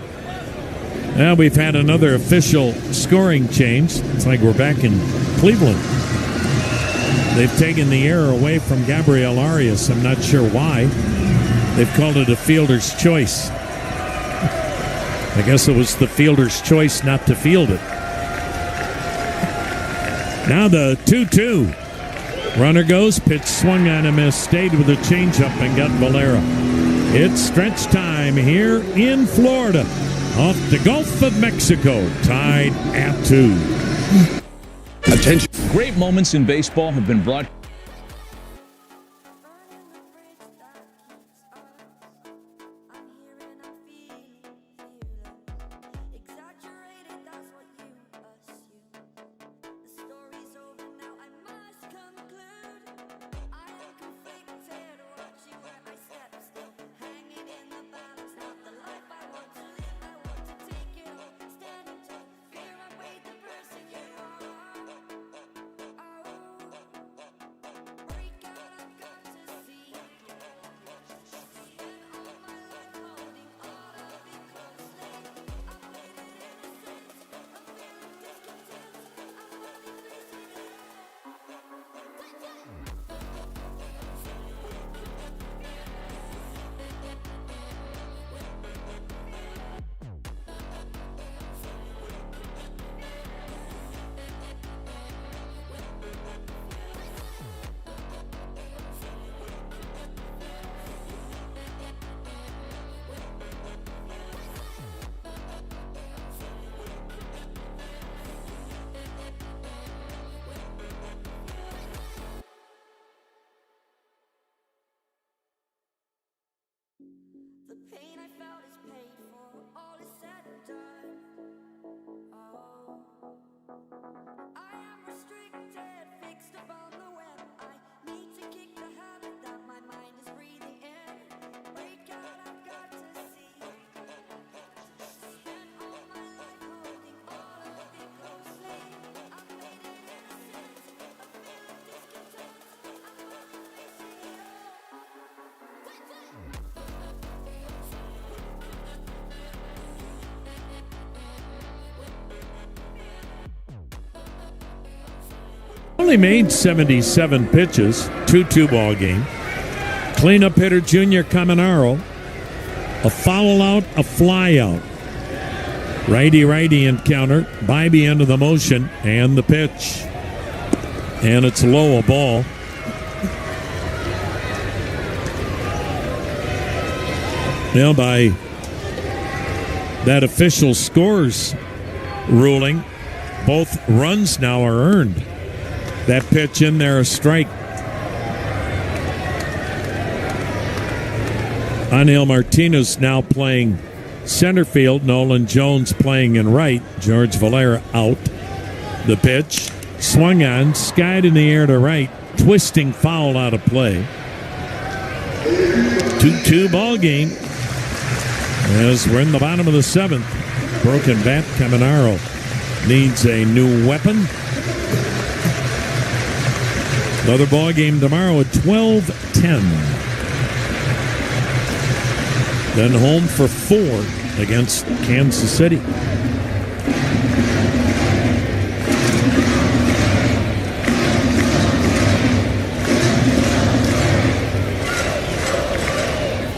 Now we've had another official scoring change. It's like we're back in Cleveland. They've taken the error away from Gabriel Arias. I'm not sure why. They've called it a fielder's choice. I guess it was the fielder's choice not to field it. Now the 2-2. Runner goes, pitch swung on and missed, stayed with a changeup and got Valera. It's stretch time here in Florida off the Gulf of Mexico, tied at 2.
Attention. Great moments in baseball have been brought.
only made 77 pitches, 2-2 ball game. Cleanup hitter Junior Caminaro. A foul out, a fly out. Righty encounter. Bybee into the motion and the pitch. And it's low, a ball. Now by that official scores ruling, both runs now are earned. That pitch in there, a strike. Angel Martinez now playing center field. Nolan Jones playing in right. George Valera out. The pitch swung on, skied in the air to right. Twisting foul out of play. 2-2 ball game. As we're in the bottom of the 7th. Broken bat, Caminaro needs a new weapon. Another ball game tomorrow at 12:10. Then home for 4 against Kansas City.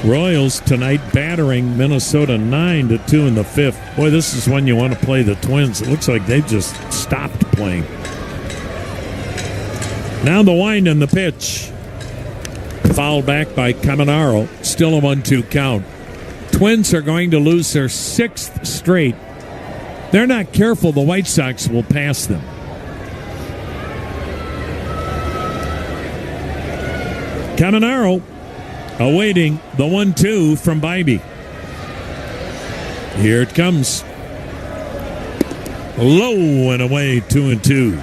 Royals tonight battering Minnesota 9-2 in the 5th. Boy, this is when you want to play the Twins. It looks like they've just stopped playing. Now the wind and the pitch. Fouled back by Caminaro. Still a 1-2 count. Twins are going to lose their 6th straight. They're not careful, the White Sox will pass them. Caminaro awaiting the 1-2 from Bybee. Here it comes. Low and away, 2-2.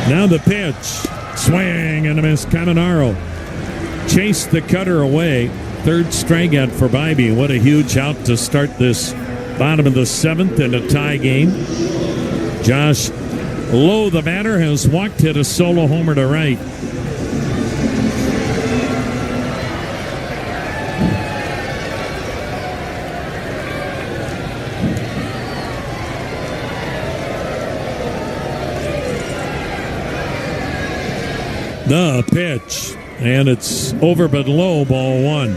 Now the pitch. Swing and a miss. Caminaro chased the cutter away. 3rd strikeout for Bybee. What a huge out to start this bottom of the 7th in a tie game. Josh Lowe, the batter, has walked, hit a solo homer to right. The pitch. And it's over but low, ball 1.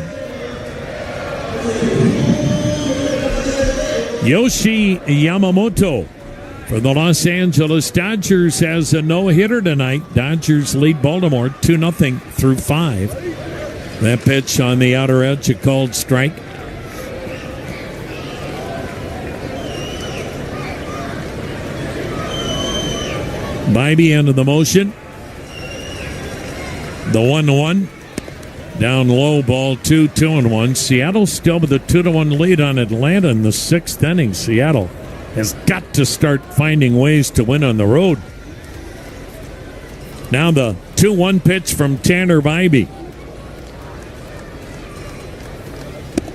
Yoshi Yamamoto for the Los Angeles Dodgers has a no-hitter tonight. Dodgers lead Baltimore 2-0 through 5. That pitch on the outer edge, a called strike. Bybee into the motion. The 1-1. Down low, ball 2, 2-1. Seattle still with a 2-1 lead on Atlanta in the 6th inning. Seattle has got to start finding ways to win on the road. Now the 2-1 pitch from Tanner Bybee.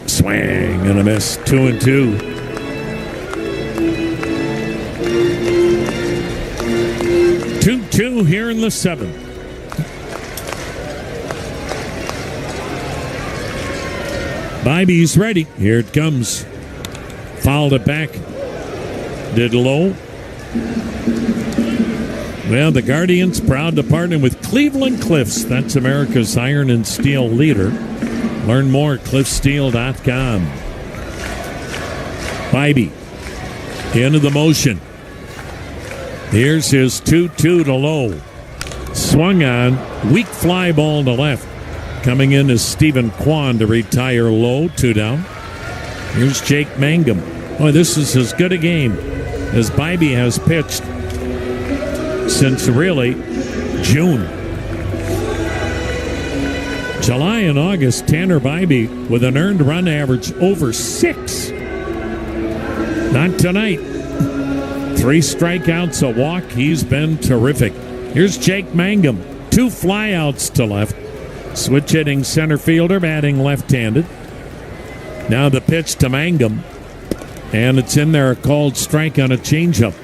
Swing and a miss, 2-2. Two here in the 7th. Bybee's ready. Here it comes. Fouled it back. Did Lowe. Well, the Guardians proud to partner with Cleveland Cliffs. That's America's iron and steel leader. Learn more at cliffsteel.com. Bybee into the motion. Here's his 2-2 to Lowe. Swung on. Weak fly ball to left. Coming in is Stephen Kwan to retire Lowe. 2 down. Here's Jake Mangum. Boy, this is as good a game as Bybee has pitched since really June. July and August, Tanner Bybee with an earned run average over 6. Not tonight. 3 strikeouts, a walk. He's been terrific. Here's Jake Mangum. 2 flyouts to left. Switch hitting center fielder, batting left-handed. Now the pitch to Mangum. And it's in there, a called strike on a changeup.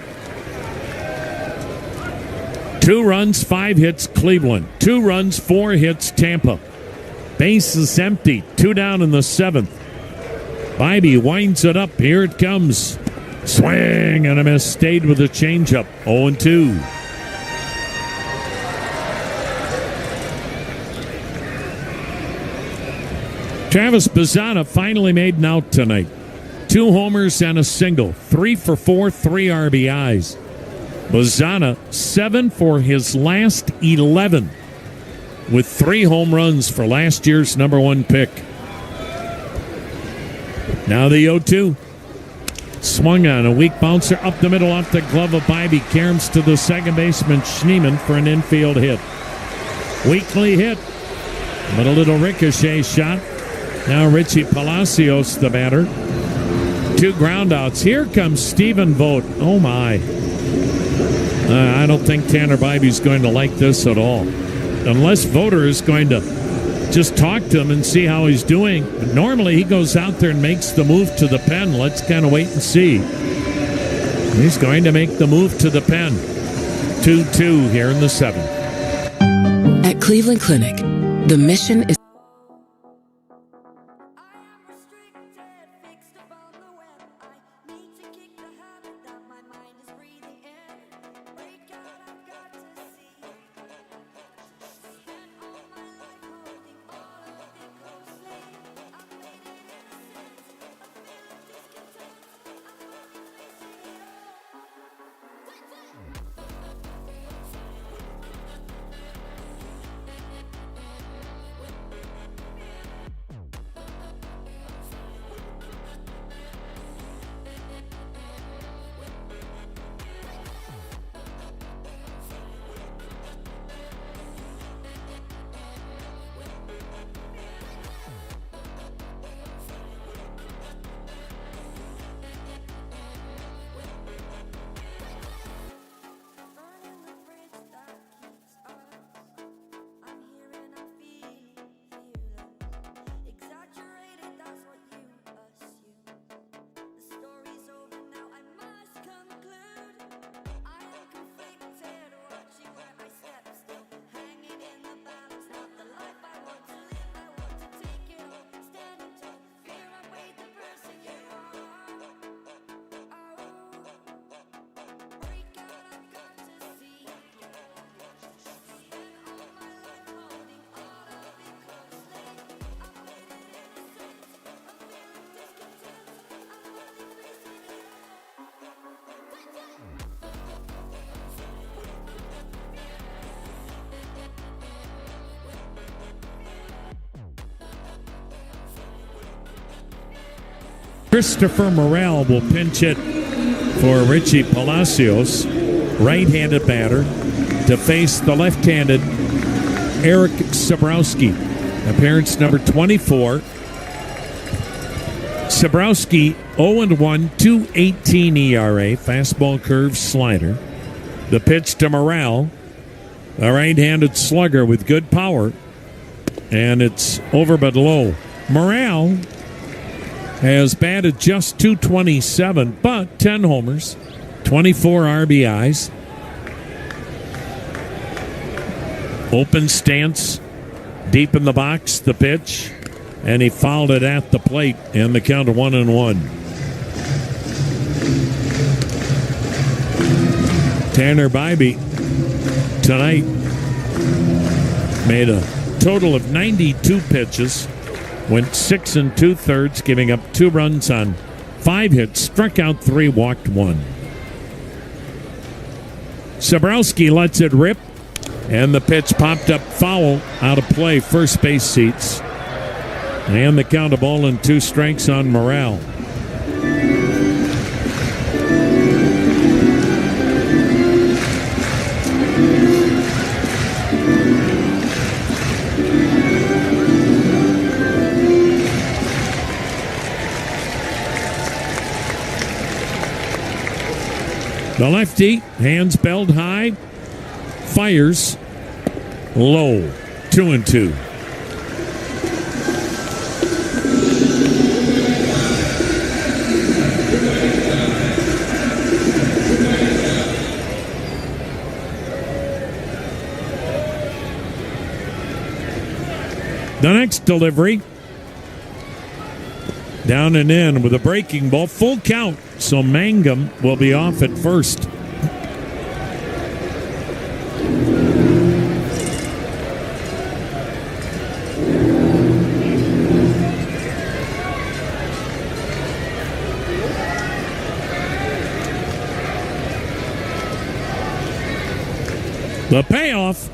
2 runs, 5 hits, Cleveland. 2 runs, 4 hits, Tampa. Base is empty. 2 down in the 7th. Bibee winds it up. Here it comes. Swing and a miss. Stayed with a changeup. 0-2. Travis Bazzana finally made an out tonight. 2 homers and a single. 3 for 4, 3 RBIs. Bazzana 7 for his last 11 with 3 home runs for last year's number 1 pick. Now the 0-2. Swung on a weak bouncer up the middle off the glove of Bibee. Caroms to the second baseman Schneemann for an infield hit. Weakly hit, but a little ricochet shot. Now Richie Palacios, the batter. 2 groundouts. Here comes Stephen Vogt. Oh my. I don't think Tanner Bibee's going to like this at all. Unless Voter is going to just talk to him and see how he's doing. But normally he goes out there and makes the move to the pen. Let's kind of wait and see. He's going to make the move to the pen. 2-2 here in the 7th.
At Cleveland Clinic, the mission is
Christopher Morel will pinch hit for Richie Palacios, right-handed batter, to face the left-handed Eric Sabrowski, appearance number 24. Sabrowski 0-1, 2.18 ERA, fastball curve slider. The pitch to Morel, a right-handed slugger with good power, and it's over but low. Morel has batted just .227, but 10 homers, 24 RBIs. Open stance, deep in the box, the pitch, and he fouled it at the plate, and the count of 1-1. Tanner Bibee tonight made a total of 92 pitches, went 6 2/3, giving up 2 runs on 5 hits, struck out 3, walked 1. Sabrowski lets it rip, and the pitch popped up foul out of play, first base seats. And the count of 0-2 strikes on Morel. The lefty, hands belled high, fires low, 2-2. The next delivery. Down and in with a breaking ball. Full count. So Mangum will be off at first. The payoff.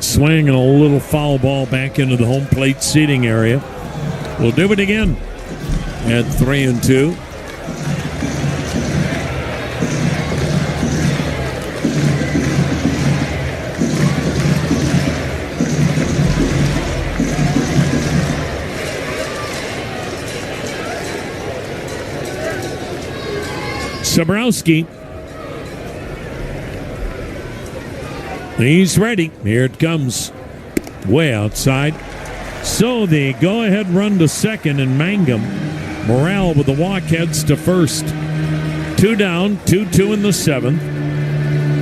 Swing and a little foul ball back into the home plate seating area. We'll do it again at 3-2. Sabrowski. He's ready. Here it comes. Way outside. So the go-ahead run to second, and Mangum. Morale with the walk heads to first. 2 down, 2-2 in the 7th.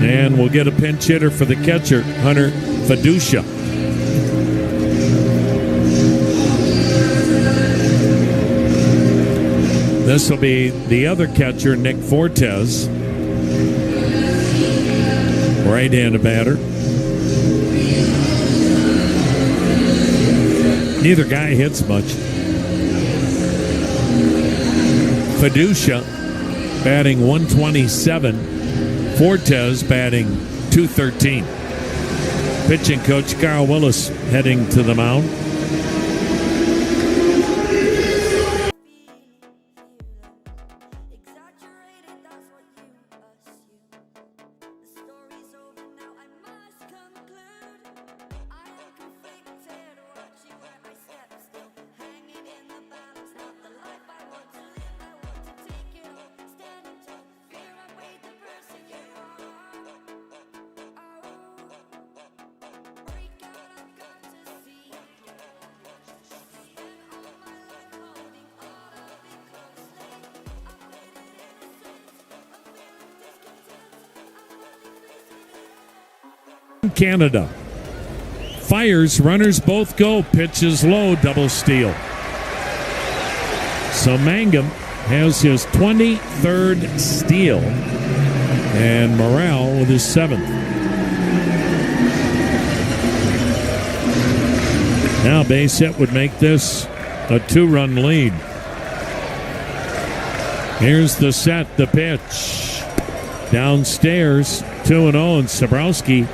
And we'll get a pinch hitter for the catcher, Hunter Fiducia. This will be the other catcher, Nick Fortes. Right-handed batter. Neither guy hits much. Fiducia batting 127. Fortes batting 213. Pitching coach Carl Willis heading to the mound. Canada. Fires, runners both go. Pitches low, double steal. So Mangum has his 23rd steal, and Morale with his 7th. Now base hit would make this a 2-run lead. Here's the set, the pitch. Downstairs, 2-0, and Sabrowski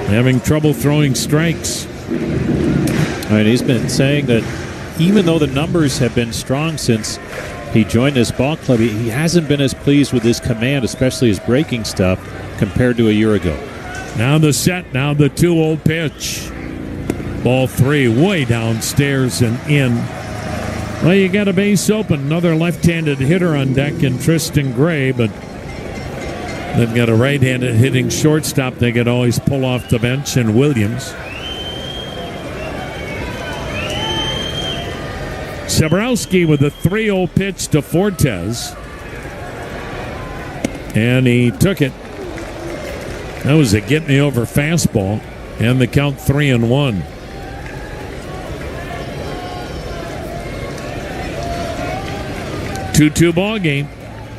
having trouble throwing strikes.
All right, he's been saying that even though the numbers have been strong since he joined this ball club, he hasn't been as pleased with his command, especially his breaking stuff, compared to a year ago.
Now the set, now the 2-0 pitch. Ball 3 way downstairs and in. Well, you got a base open. Another left-handed hitter on deck in Tristan Gray, but they've got a right-handed hitting shortstop they could always pull off the bench in Williams. Sabrowski with a 3-0 pitch to Fortes. And he took it. That was a get-me-over fastball. And the count 3-1. Two ball game.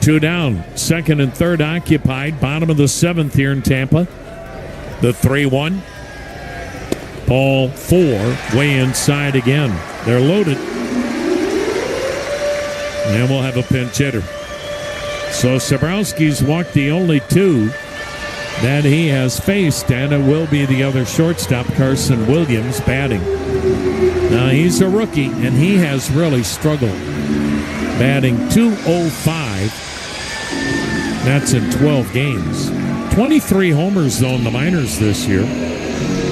2 down. 2nd and 3rd occupied. Bottom of the 7th here in Tampa. The 3-1. Ball 4. Way inside again. They're loaded. And we'll have a pinch hitter. So Sabrowski's walked the only 2 that he has faced, and it will be the other shortstop, Carson Williams, batting. Now he's a rookie, and he has really struggled. Batting .205. That's in 12 games. 23 homers, though, in the minors this year.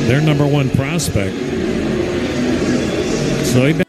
Their number 1 prospect. So he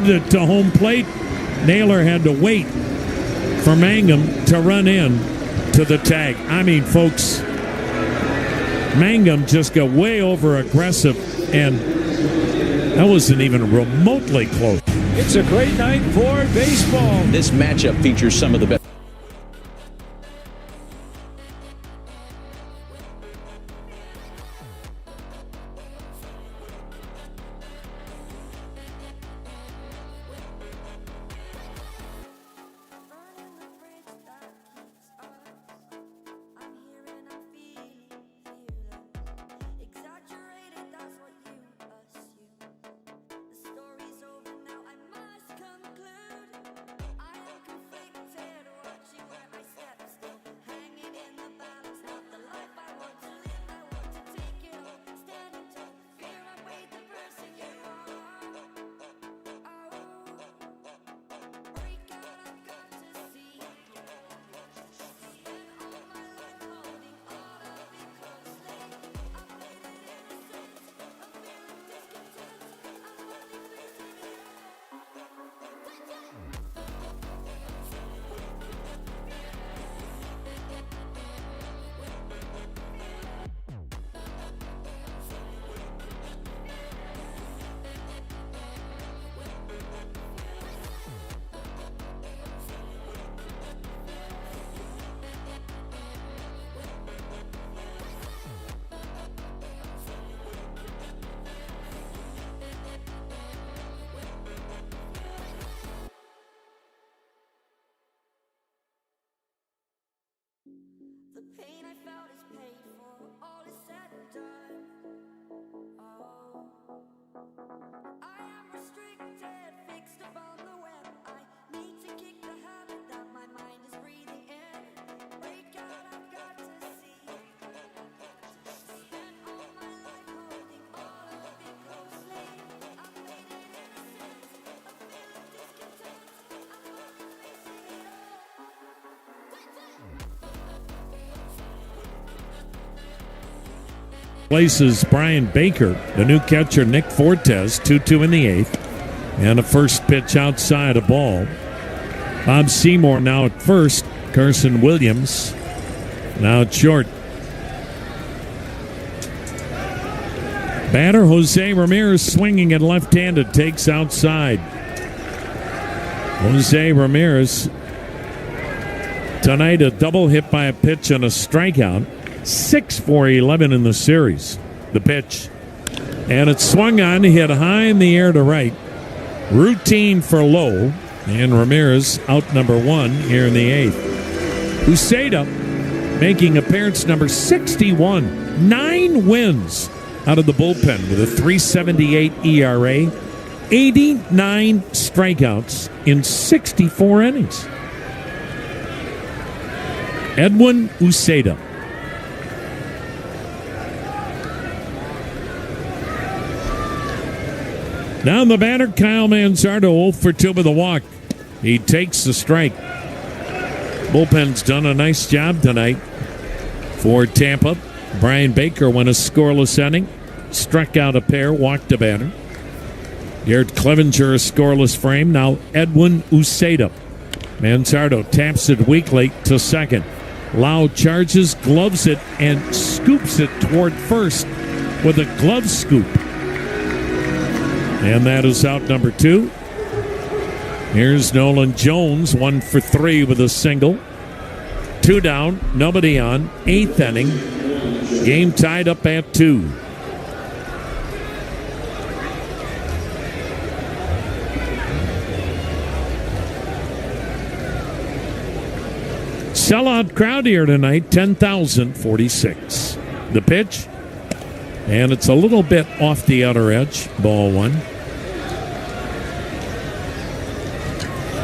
Grounded it to home plate. Naylor had to wait for Mangum to run in to the tag. I mean, folks, Mangum just got way over aggressive, and that wasn't even remotely close.
It's a great night for baseball.
This matchup features some of the best.
The pain I felt is paid for, all is said and done. Oh, I am restricted, fixed upon the web. I need to kick the habit that my mind is breathing in. Break out, I've got to see. Spent all my life holding all of it closely. I've made it innocent, a feeling discontent. I'm finally facing it all.
Places Brian Baker, the new catcher Nick Fortes, 2-2 in the eighth, and a first pitch outside a ball. Bob Seymour now at first. Carson Williams now at short. Batter Jose Ramirez swinging at left-handed, takes outside. Jose Ramirez tonight a double hit by a pitch and a strikeout. 6 for 11 in the series. The pitch. And it's swung on, hit high in the air to right. Routine for low. And Ramirez out number 1 here in the eighth. Uceda making appearance number 61. 9 wins out of the bullpen with a 3.78 ERA. 89 strikeouts in 64 innings. Edwin Uceda. Down the batter, Kyle Manzardo 0 for 2 with a walk. He takes the strike. Bullpen's done a nice job tonight for Tampa. Brian Baker went a scoreless inning, struck out a pair, walked a batter. Garrett Clevenger a scoreless frame. Now Edwin Uceda. Manzardo taps it weakly to second. Lau charges, gloves it, and scoops it toward first with a glove scoop. And that is out number 2. Here's Nolan Jones, 1 for 3 with a single. 2 down, nobody on. 8th inning. Game tied up at 2. Sellout crowd here tonight, 10,046. The pitch, and it's a little bit off the outer edge. Ball 1.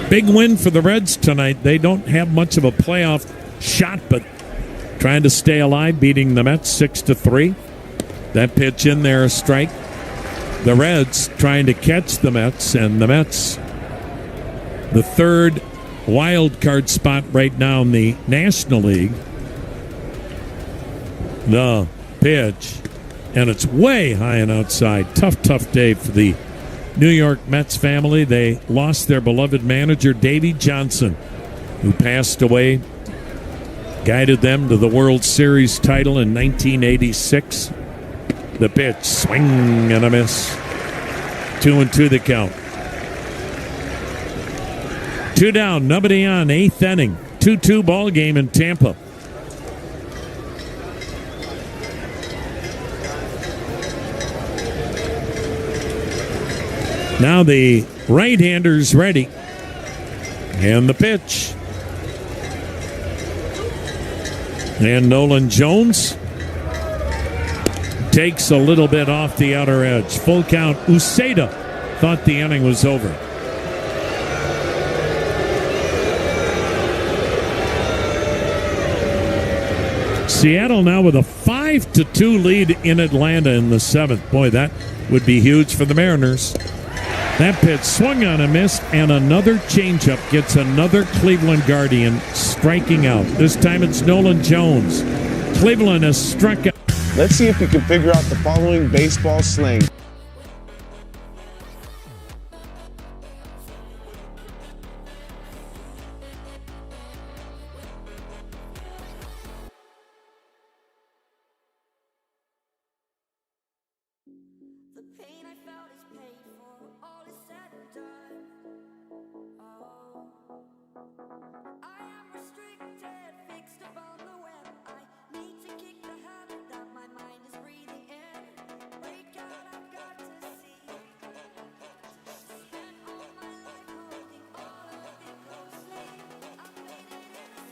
Big win for the Reds tonight. They don't have much of a playoff shot, but trying to stay alive, beating the Mets 6-3. That pitch in there, a strike. The Reds trying to catch the Mets, and the Mets, the third wild card spot right now in the National League. The pitch, and it's way high and outside. Tough day for the New York Mets family, they lost their beloved manager, Davey Johnson, who passed away, guided them to the World Series title in 1986. The pitch, swing and a miss. 2-2 the count. 2 down, nobody on, 8th inning. 2-2 ball game in Tampa. Now the right-hander's ready. And the pitch. And Nolan Jones takes a little bit off the outer edge. Full count. Uceda thought the inning was over. Seattle now with a 5-2 lead in Atlanta in the 7th. Boy, that would be huge for the Mariners. That pitch swung on a miss, and another changeup gets another Cleveland Guardian striking out. This time it's Nolan Jones. Cleveland has struck out.
Let's see if you can figure out the following baseball slang.
The pain I felt is paid for, all is said and done. Oh, I am restricted, fixed upon the web. I need to kick the habit that my mind is breathing in. Break out, I've got to see. Spent all my life holding all of it closely. I played it innocent, a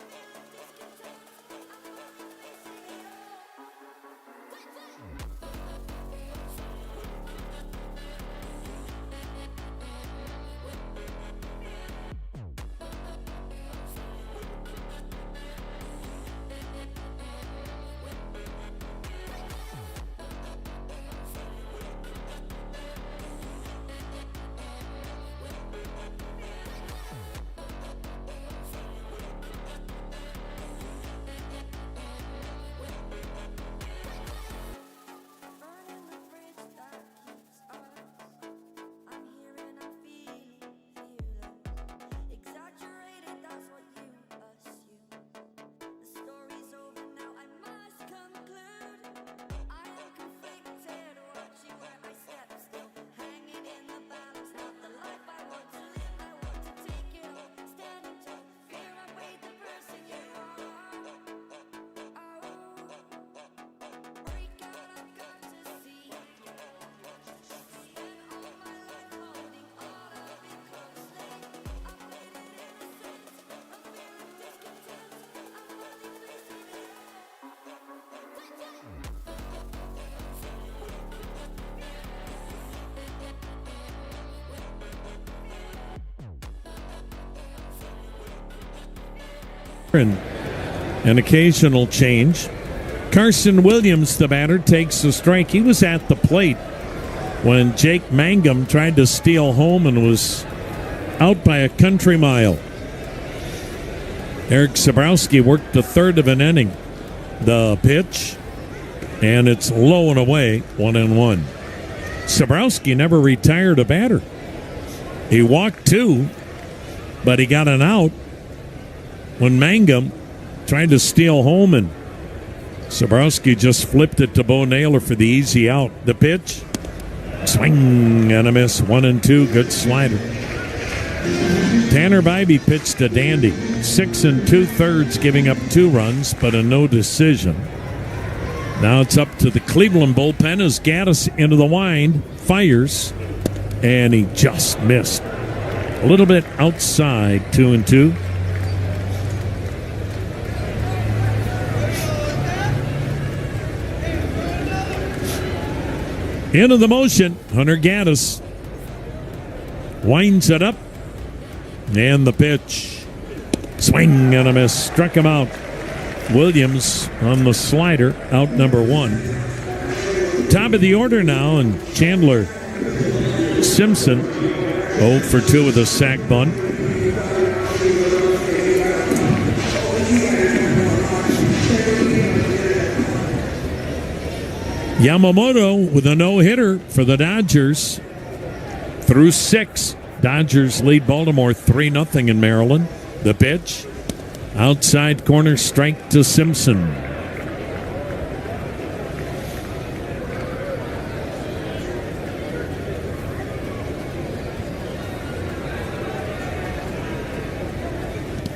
feel of discontent. I'm finally facing it all. Burning the bridge that keeps us. I'm here and I'm feeling fearless. Exaggerated, that's what you assume. The story's over now, I must conclude. I am conflicted, watching where I step, still hanging in the balance. Not the life I want to live, I want to take it all. Standing tall, fear I weighed the person you are. Break out, I've got to see. Spent all my life holding all of it closely. I played it innocent, a feel of discontent. I'm finally facing it
And an occasional change. Carson Williams, the batter, takes a strike. He was at the plate when Jake Mangum tried to steal home and was out by a country mile. Eric Sabrowski worked the 3rd of an inning. The pitch, and it's low and away, 1-1. Sabrowski never retired a batter. He walked 2, but he got an out when Mangum tried to steal home, and Sabrowski just flipped it to Bo Naylor for the easy out. The pitch, swing and a miss, 1-2, good slider. Tanner Bybee pitched a dandy, 6 2/3, giving up 2 runs, but a no decision. Now it's up to the Cleveland bullpen as Gaddis into the wind, fires, and he just missed. A little bit outside, 2-2. Into the motion, Hunter Gaddis winds it up, and the pitch, swing and a miss, struck him out. Williams on the slider, out number 1. Top of the order now, and Chandler Simpson 0 for 2 with a sac bunt. Yamamoto with a no-hitter for the Dodgers. through 6. Dodgers lead Baltimore 3-0 in Maryland. The pitch. Outside corner strike to Simpson.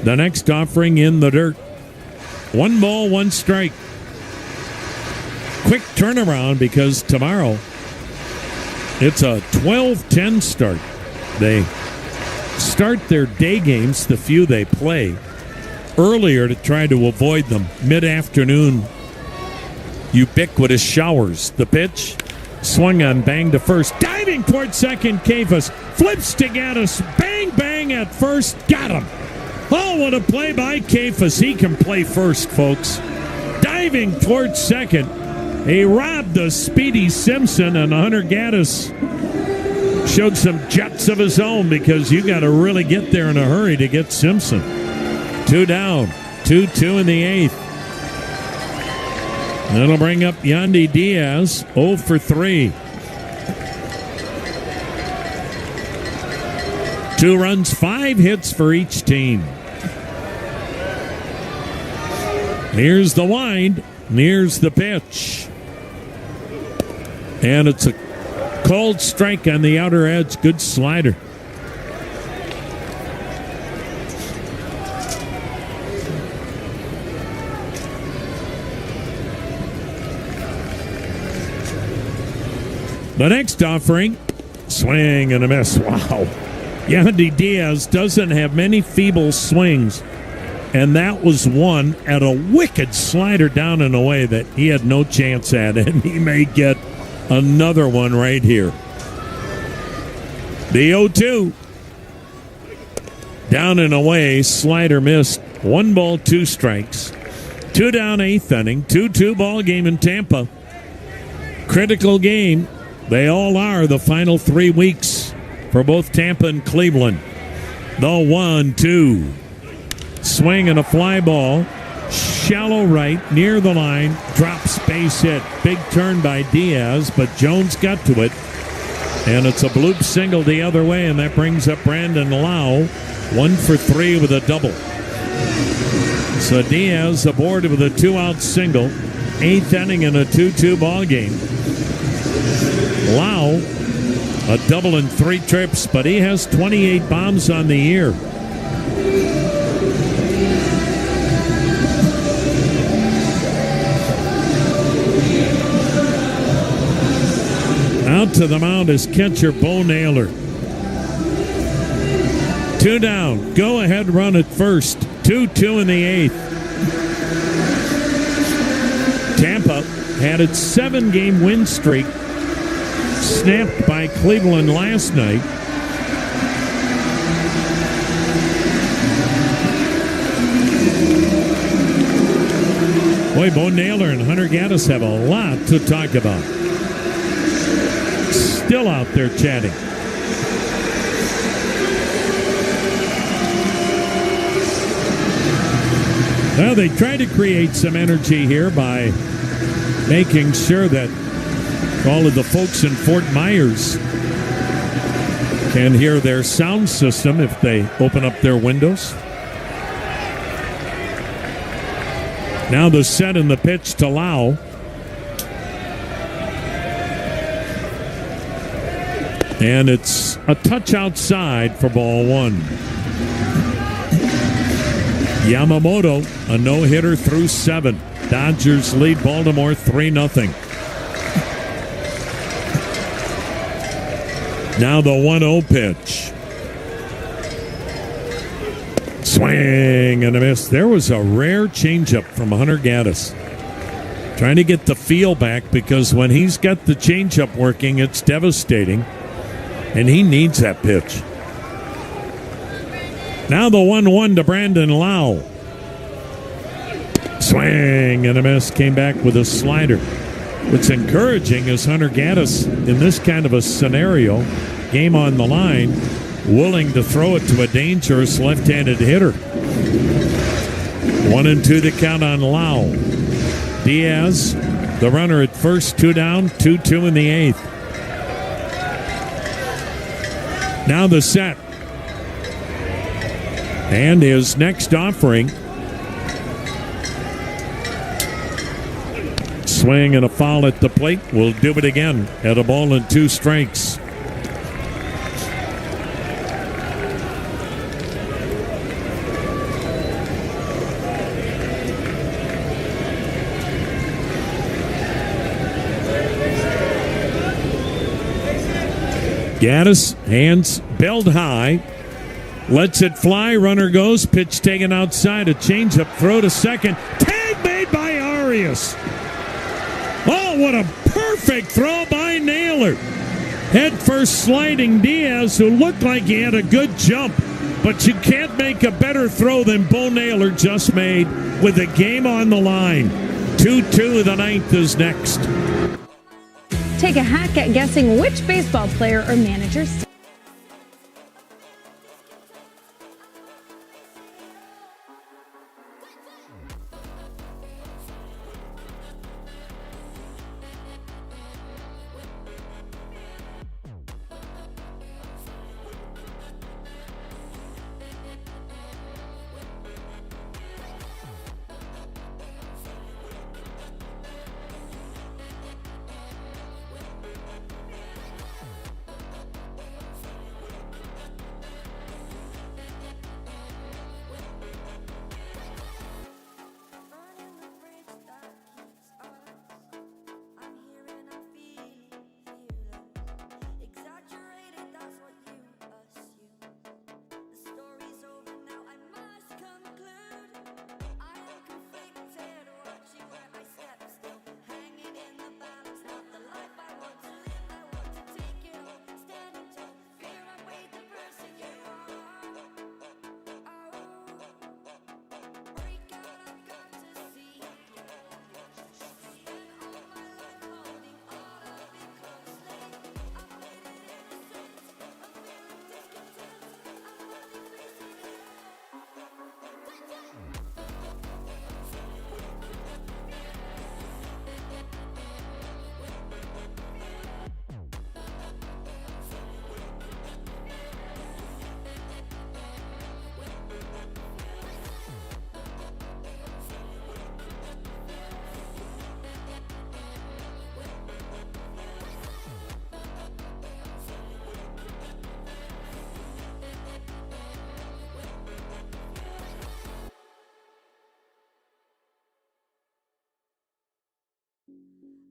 The next offering in the dirt. 1 ball, 1 strike. Quick turnaround because tomorrow it's a 12-10 start. They start their day games, the few they play, earlier to try to avoid them. Mid-afternoon, ubiquitous showers. The pitch, swung on, bang to first. Diving toward second, Kafus flips to Gaddis. Bang, bang at first. Got him. Oh, what a play by Kafus. He can play first, folks. Diving toward second. He robbed the speedy Simpson, and Hunter Gaddis showed some jets of his own because you got to really get there in a hurry to get Simpson. 2 down, 2-2 in the 8th. That'll bring up Yandy Diaz, 0 for 3. 2 runs, 5 hits for each team. Here's the wind. Here's the pitch. And it's a cold strike on the outer edge. Good slider. The next offering, swing and a miss. Wow. Yandy Diaz doesn't have many feeble swings, and that was one at a wicked slider down and away that he had no chance at, and he may get another one right here. The 0-2. Down and away, slider missed. 1 ball, 2 strikes. 2 down, 8th inning. 2-2 ball game in Tampa. Critical game. They all are the final 3 weeks for both Tampa and Cleveland. The 1-2. Swing and a fly ball. Shallow right, near the line. Drops, base hit. Big turn by Diaz, but Jones got to it. And it's a bloop single the other way, and that brings up Brandon Lau. 1 for 3 with a double. So Diaz aboard with a 2-out single. 8th inning in a 2-2 ball game. Lau, a double in 3 trips, but he has 28 bombs on the year. Out to the mound is catcher Bo Naylor. 2 down. Go ahead run at first. 2-2 in the 8th. Tampa had its 7-game win streak snapped by Cleveland last night. Boy, Bo Naylor and Hunter Gaddis have a lot to talk about. Still out there chatting. Well, they try to create some energy here by making sure that all of the folks in Fort Myers can hear their sound system if they open up their windows. Now the set and the pitch to Lau. And it's a touch outside for ball 1. Yamamoto, a no-hitter through 7. Dodgers lead Baltimore 3-0. Now the 1-0 pitch. Swing and a miss. There was a rare changeup from Hunter Gaddis. Trying to get the feel back because when he's got the changeup working, it's devastating. And he needs that pitch. Now the 1-1 to Brandon Lau. Swing and a miss. Came back with a slider. What's encouraging is Hunter Gaddis, in this kind of a scenario, game on the line, willing to throw it to a dangerous left-handed hitter. 1-2 the count on Lau. Diaz, the runner at first, 2 down, 2-2 in the 8th. Now the set. And his next offering. Swing and a foul at the plate. Will do it again at a ball and 2 strikes. Gaddis, hands belled high, lets it fly, runner goes, pitch taken outside, a changeup throw to second, tag made by Arias. Oh, what a perfect throw by Naylor. Head first sliding Diaz, who looked like he had a good jump, but you can't make a better throw than Bo Naylor just made with the game on the line. 2-2, the 9th is next.
Take a hack at guessing which baseball player or manager.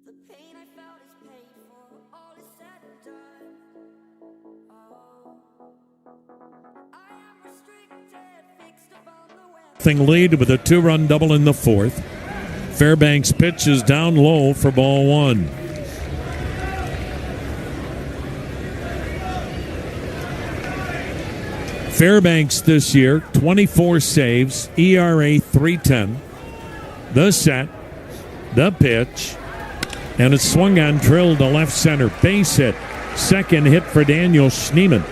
The pain I felt is paid for, all is said and done. I am restricted, fixed upon the web.
Lead with a 2-run double in the 4th. Fairbanks pitches down low for ball 1. Fairbanks this year, 24 saves, ERA .310. The set, the pitch, and it's swung on, drilled to left center. Base hit. Second hit for Daniel Schneemann.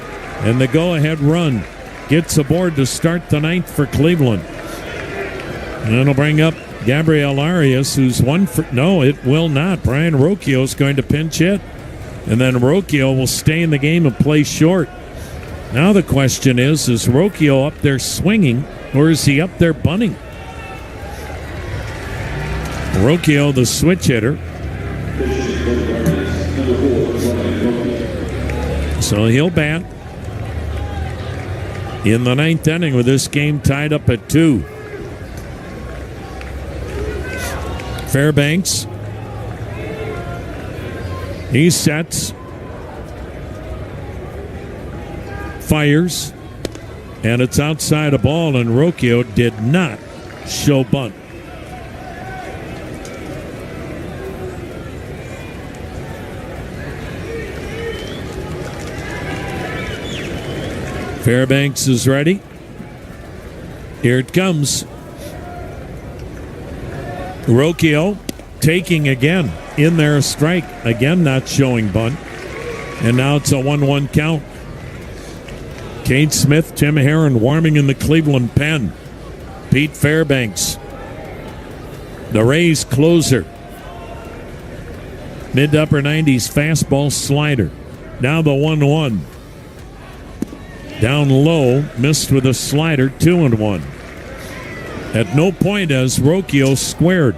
And the go-ahead run gets aboard to start the 9th for Cleveland. And it'll bring up Gabriel Arias, who's one for... No, it will not. Brian Rocchio is going to pinch hit. And then Rocchio will stay in the game and play short. Now the question is Rocchio up there swinging, or is he up there bunting? Rocchio, the switch hitter. So he'll bat in the 9th inning with this game tied up at 2. Fairbanks. He sets. Fires. And it's outside a ball, and Rocchio did not show bunt. Fairbanks is ready. Here it comes. Rocchio taking again. In there a strike. Again not showing bunt. And now it's a 1-1 count. Kate Smith, Tim Herron warming in the Cleveland pen. Pete Fairbanks, the Rays closer. Mid to upper 90s fastball slider. Now the 1-1. Down low, missed with a slider, 2-1. At no point has Rocchio squared.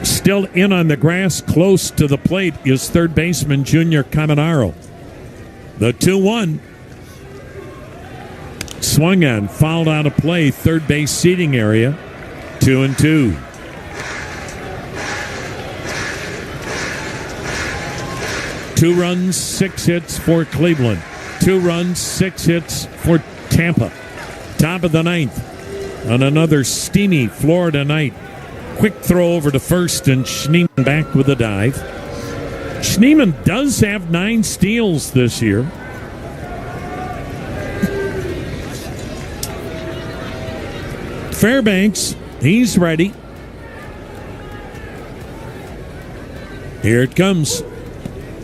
Still in on the grass, close to the plate, is third baseman Junior Caminaro. The 2-1. Swung on, fouled out of play, third base seating area, 2-2. Two runs, 6 hits for Cleveland. 2 runs, 6 hits for Tampa. Top of the 9th on another steamy Florida night. Quick throw over to first, and Schneemann back with a dive. Schneemann does have 9 steals this year. Fairbanks, he's ready. Here it comes.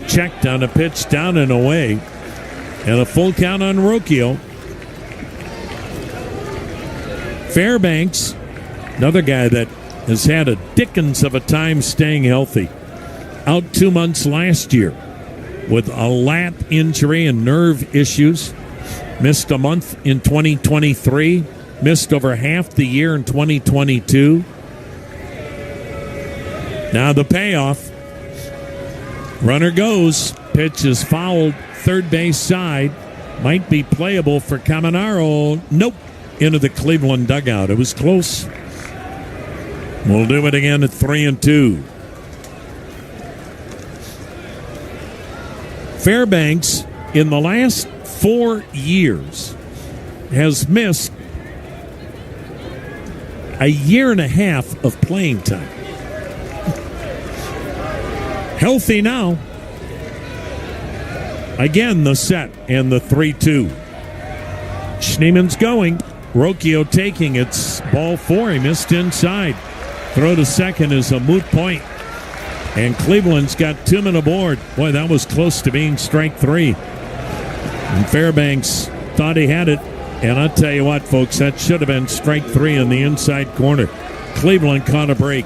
Checked on a pitch down and away. And a full count on Rocchio. Fairbanks, another guy that has had a dickens of a time staying healthy. Out 2 months last year with a lat injury and nerve issues. Missed a month in 2023. Missed over half the year in 2022. Now the payoff. Runner goes. Pitch is fouled. Third base side. Might be playable for Caminaro. Nope. Into the Cleveland dugout. It was close. We'll do it again at 3-2. Fairbanks, in the last 4 years, has missed a year and a half of playing time. Healthy now. Again, the set and the 3-2. Schneemann's going. Rocchio taking it's ball 4. He missed inside. Throw to second is a moot point. And Cleveland's got 2 men aboard. Boy, that was close to being strike 3. And Fairbanks thought he had it. And I'll tell you what, folks, that should have been strike 3 in the inside corner. Cleveland caught a break.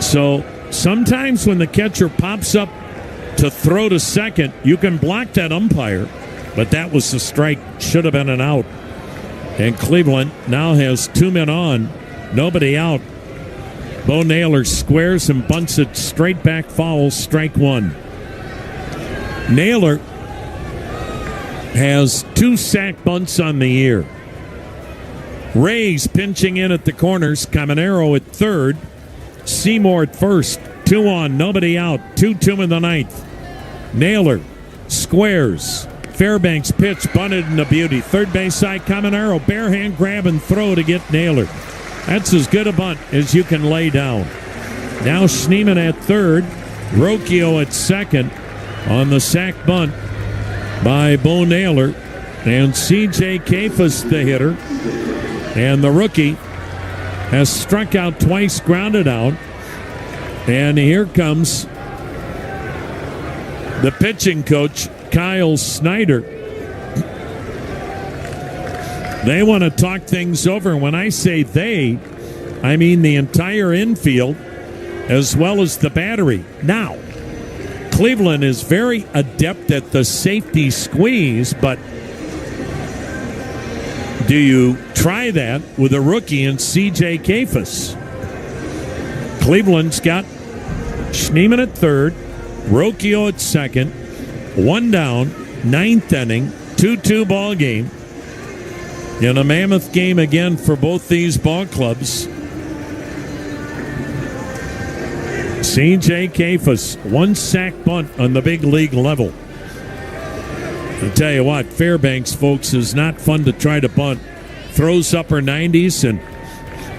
So sometimes when the catcher pops up to throw to second, you can block that umpire. But that was a strike. Should have been an out. And Cleveland now has 2 men on. Nobody out. Bo Naylor squares and bunts it straight back foul, strike 1. Naylor has 2 sack bunts on the year. Rays pinching in at the corners. Caminero at third. Seymour at first. 2 on, nobody out. 2-2 in the 9th. Naylor squares. Fairbanks pitch, bunted in a beauty. Third base side, Caminero, bare hand grab and throw to get Naylor. That's as good a bunt as you can lay down. Now Schneemann at third. Rocchio at second on the sack bunt by Bo Naylor. And C.J. Kefas, the hitter. And the rookie has struck out twice, grounded out. And here comes the pitching coach, Kyle Snyder. They want to talk things over. When I say they, I mean the entire infield as well as the battery. Now, Cleveland is very adept at the safety squeeze, but do you try that with a rookie in C.J. Kefas? Cleveland's got Schneemann at third, Rocchio at second, 1 down, 9th inning, 2-2 ball game. In a mammoth game again for both these ball clubs. C.J. Kefas, 1 sack bunt on the big league level. I'll tell you what, Fairbanks, folks, is not fun to try to bunt. Throws upper 90s, and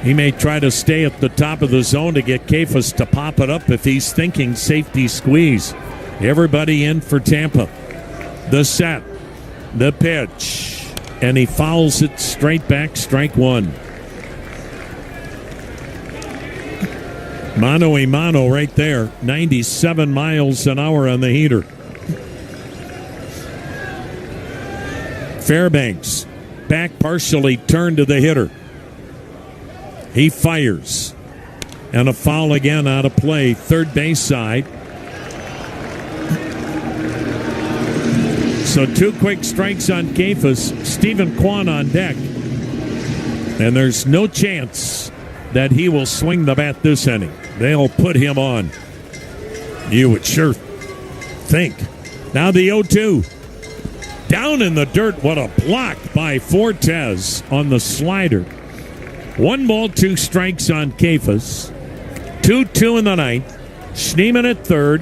he may try to stay at the top of the zone to get Kefas to pop it up if he's thinking safety squeeze. Everybody in for Tampa. The set, the pitch, and he fouls it straight back, strike 1. Mano-a-mano right there, 97 miles an hour on the heater. Fairbanks, back partially turned to the hitter. He fires. And a foul again out of play, third base side. So 2 quick strikes on Cephas, Stephen Kwan on deck. And there's no chance that he will swing the bat this inning. They'll put him on. You would sure think. Now the 0-2. Down in the dirt. What a block by Fortes on the slider. 1 ball, 2 strikes on Cephas. 2-2 in the ninth. Schneemann at third.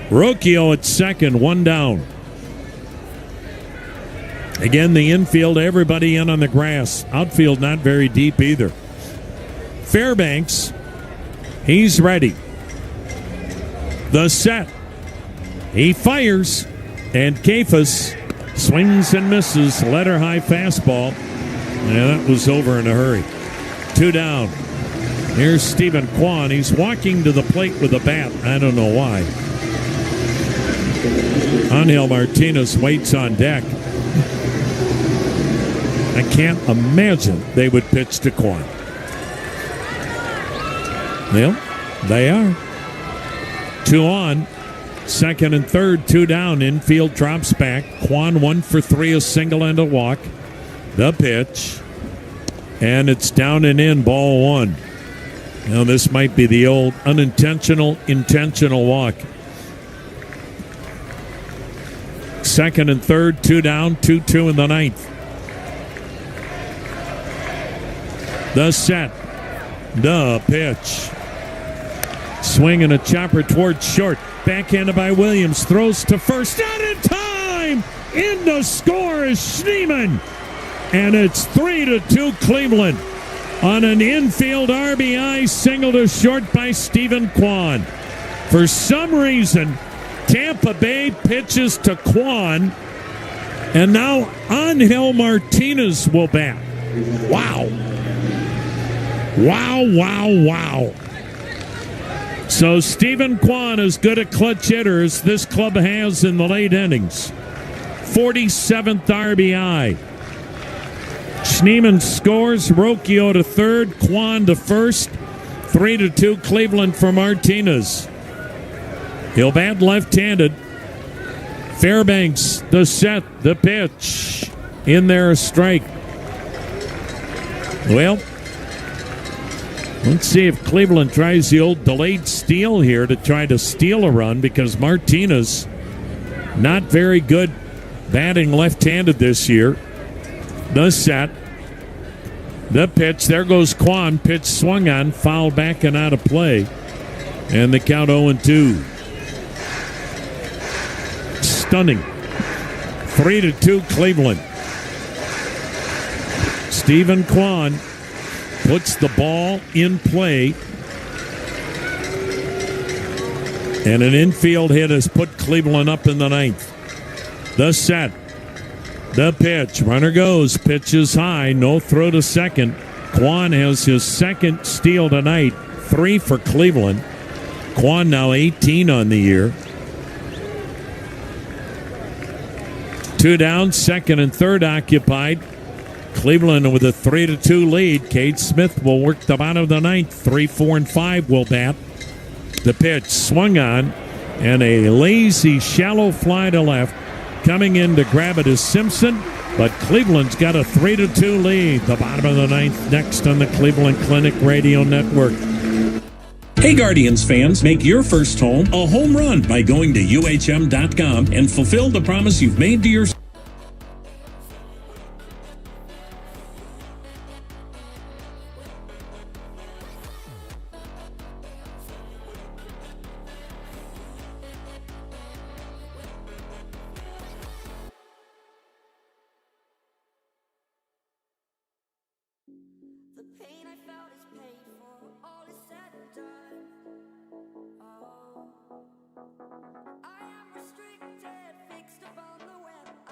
Rocchio at second. 1 down. Again, the infield, everybody in on the grass. Outfield not very deep either. Fairbanks, he's ready. The set. He fires, and Cephas swings and misses. Letter high fastball. And that was over in a hurry. 2 down. Here's Stephen Kwan. He's walking to the plate with a bat. I don't know why. Angel Martinez waits on deck. I can't imagine they would pitch to Kwan. Well, they are. 2 on. Second and third, 2 down. Infield drops back. Kwan 1 for 3, a single and a walk. The pitch. And it's down and in, ball 1. Now this might be the old unintentional, intentional walk. Second and third, 2 down, 2-2 in the ninth. The set. The pitch. Swing and a chopper towards short. Backhanded by Williams. Throws to first. Not in time! In to score is Schneemann. And it's 3-2 Cleveland on an infield RBI single to short by Stephen Kwan. For some reason, Tampa Bay pitches to Kwan. And now Angel Martinez will bat. Wow. Wow, wow, wow. So Stephen Kwan is good at clutch hitters this club has in the late innings. 47th RBI. Schneemann scores. Rocchio to third. Kwan to first. 3-2 Cleveland for Martinez. He'll bat left-handed. Fairbanks, the set, the pitch. In there, a strike. Well, let's see if Cleveland tries the old delayed steal here to try to steal a run, because Martinez not very good batting left-handed this year. The set. The pitch. There goes Kwan. Pitch swung on. Foul back and out of play. And the count 0-2. Stunning. 3-2 Cleveland. Stephen Kwan puts the ball in play. And an infield hit has put Cleveland up in the ninth. The set. The pitch. Runner goes. Pitch is high. No throw to second. Kwan has his second steal tonight. 3 for Cleveland. Kwan now 18 on the year. 2 down. Second and third occupied. Cleveland with a 3-2 lead. Cade Smith will work the bottom of the ninth. 3, 4, and 5 will bat. The pitch swung on. And a lazy, shallow fly to left. Coming in to grab it is Simpson, but Cleveland's got a 3-2 lead. The bottom of the ninth next on the Cleveland Clinic Radio Network.
Hey Guardians fans, make your first home a home run by going to UHM.com and fulfill the promise you've made to yourself.
The pain I felt is paid for, all is said and done. Oh, I am restricted, fixed upon the web. I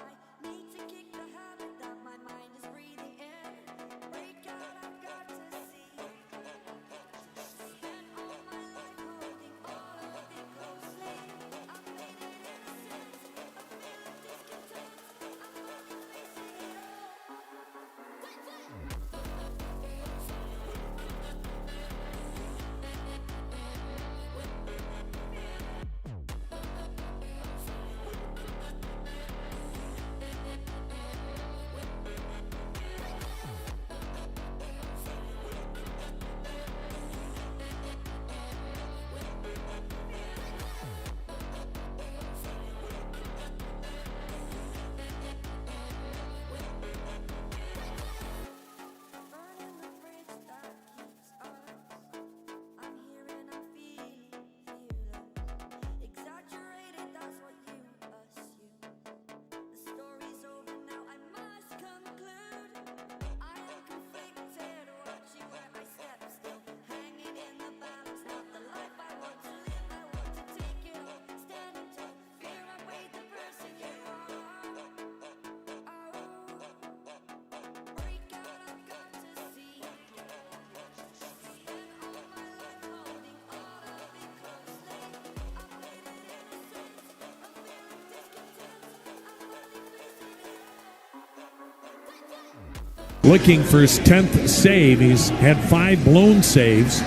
looking for his 10th save. He's had 5 blown saves,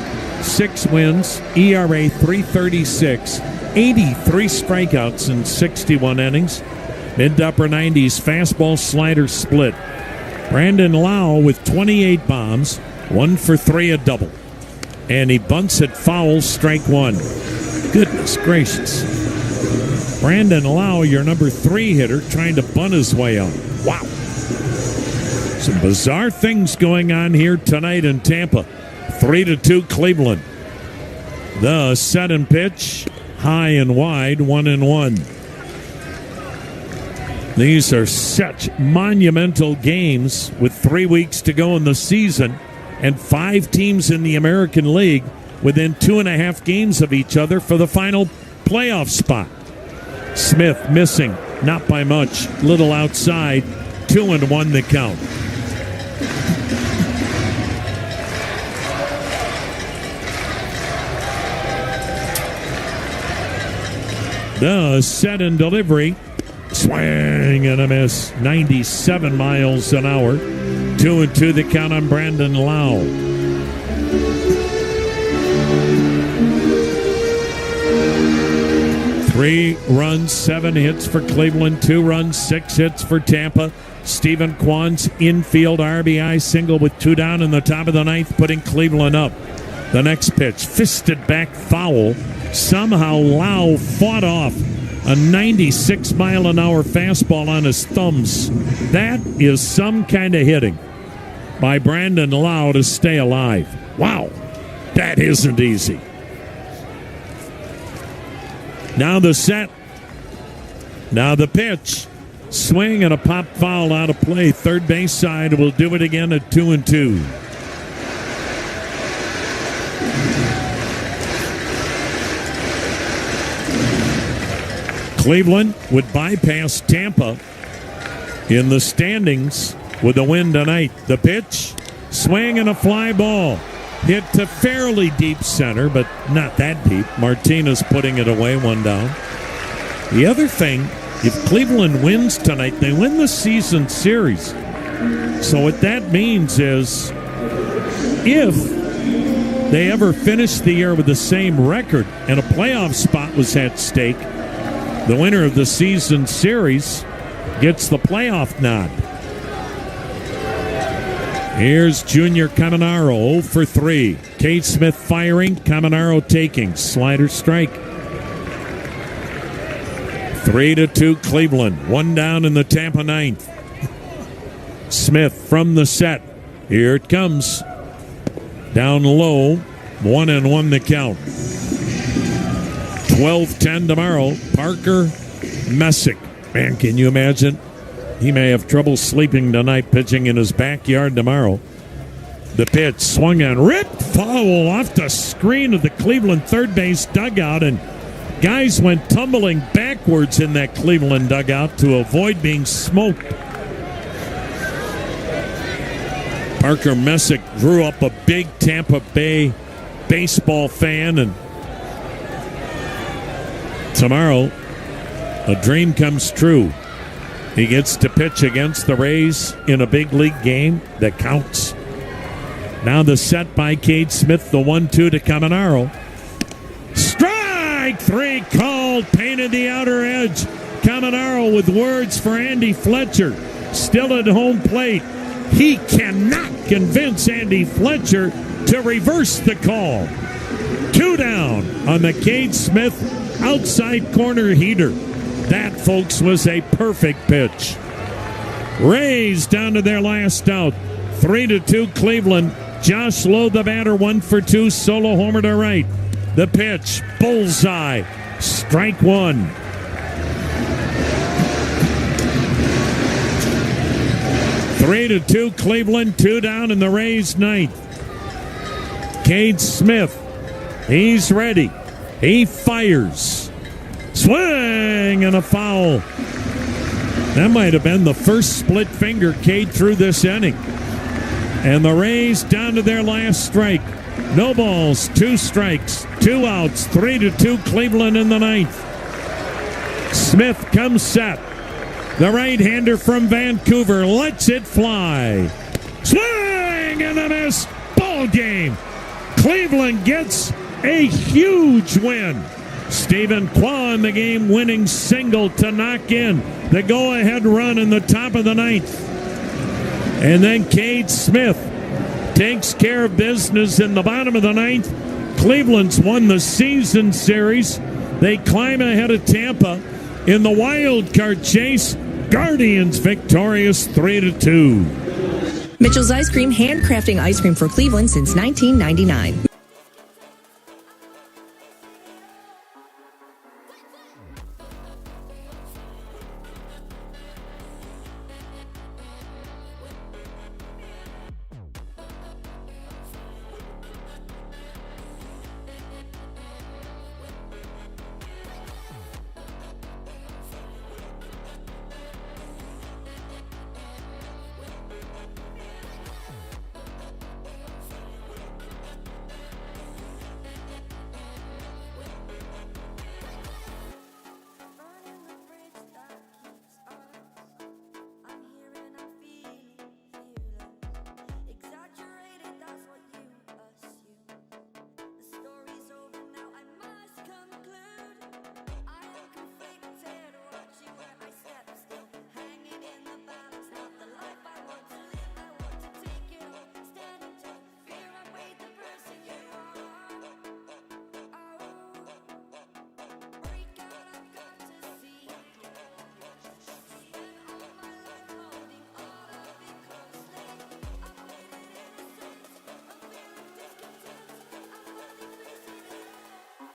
6 wins, ERA 3.36, 83 strikeouts in 61 innings, mid to upper 90s fastball slider split. Brandon Lau with 28 bombs, 1 for 3, a double. And he bunts it foul, strike 1. Goodness gracious. Brandon Lau, your number 3 hitter, trying to bunt his way out. Wow. Some bizarre things going on here tonight in Tampa. 3-2 Cleveland. The set and pitch, high and wide, 1-1. These are such monumental games with 3 weeks to go in the season and 5 teams in the American League within 2.5 games of each other for the final playoff spot. Smith missing, not by much, little outside, 2-1 the count. The set and delivery, swing and a miss, 97 miles an hour. 2-2 the count on Brandon Lau. Three runs, 7 hits for Cleveland, 2 runs, 6 hits for Tampa. Stephen Kwan's infield RBI single with 2 down in the top of the 9th, putting Cleveland up. The next pitch, fisted back foul. Somehow Lau fought off a 96-mile-an-hour fastball on his thumbs. That is some kind of hitting by Brandon Lau to stay alive. Wow, that isn't easy. Now the set. Now the pitch. Swing and a pop foul out of play. Third base side will do it again at 2-2. Cleveland would bypass Tampa in the standings with a win tonight. The pitch, swing and a fly ball. Hit to fairly deep center, but not that deep. Martinez putting it away, 1 down. The other thing, if Cleveland wins tonight, they win the season series. So what that means is if they ever finish the year with the same record and a playoff spot was at stake, the winner of the season series gets the playoff nod. Here's Junior Caminero, 0 for 3. Cade Smith firing, Caminero taking. Slider strike. 3-2 Cleveland. 1 down in the Tampa 9th. Smith from the set. Here it comes. Down low. 1-1 the count. 12-10 tomorrow. Parker Messick. Man, can you imagine? He may have trouble sleeping tonight, pitching in his backyard tomorrow. The pitch swung and ripped foul off the screen of the Cleveland third base dugout, and guys went tumbling backwards in that Cleveland dugout to avoid being smoked. Parker Messick grew up a big Tampa Bay baseball fan, and tomorrow a dream comes true. He gets to pitch against the Rays in a big league game that counts. Now the set by Cade Smith, the 1-2 to Caminero. Strike 3 called, painted the outer edge. Caminero with words for Andy Fletcher. Still at home plate. He cannot convince Andy Fletcher to reverse the call. 2 down on the Cade Smith outside corner heater. That, folks, was a perfect pitch. Rays down to their last out. 3-2 Cleveland. Josh Lowe, the batter, 1 for 2. Solo homer to right. The pitch, bullseye. Strike 1. Three to 2 Cleveland. 2 down in the Rays' 9th. Cade Smith. He's ready. He fires. Swing and a foul. That might have been the first split finger Cade threw this inning. And the Rays down to their last strike. No balls, 2 strikes, 2 outs, 3-2 Cleveland in the 9th. Smith comes set. The right-hander from Vancouver lets it fly. Swing and a miss. Ball game. Cleveland gets a huge win. Stephen Kwan, the game-winning single to knock in the go-ahead run in the top of the ninth. And then Cade Smith takes care of business in the bottom of the ninth. Cleveland's won the season series. They climb ahead of Tampa in the wild card chase. Guardians victorious 3-2.
Mitchell's Ice Cream, handcrafting ice cream for Cleveland since 1999.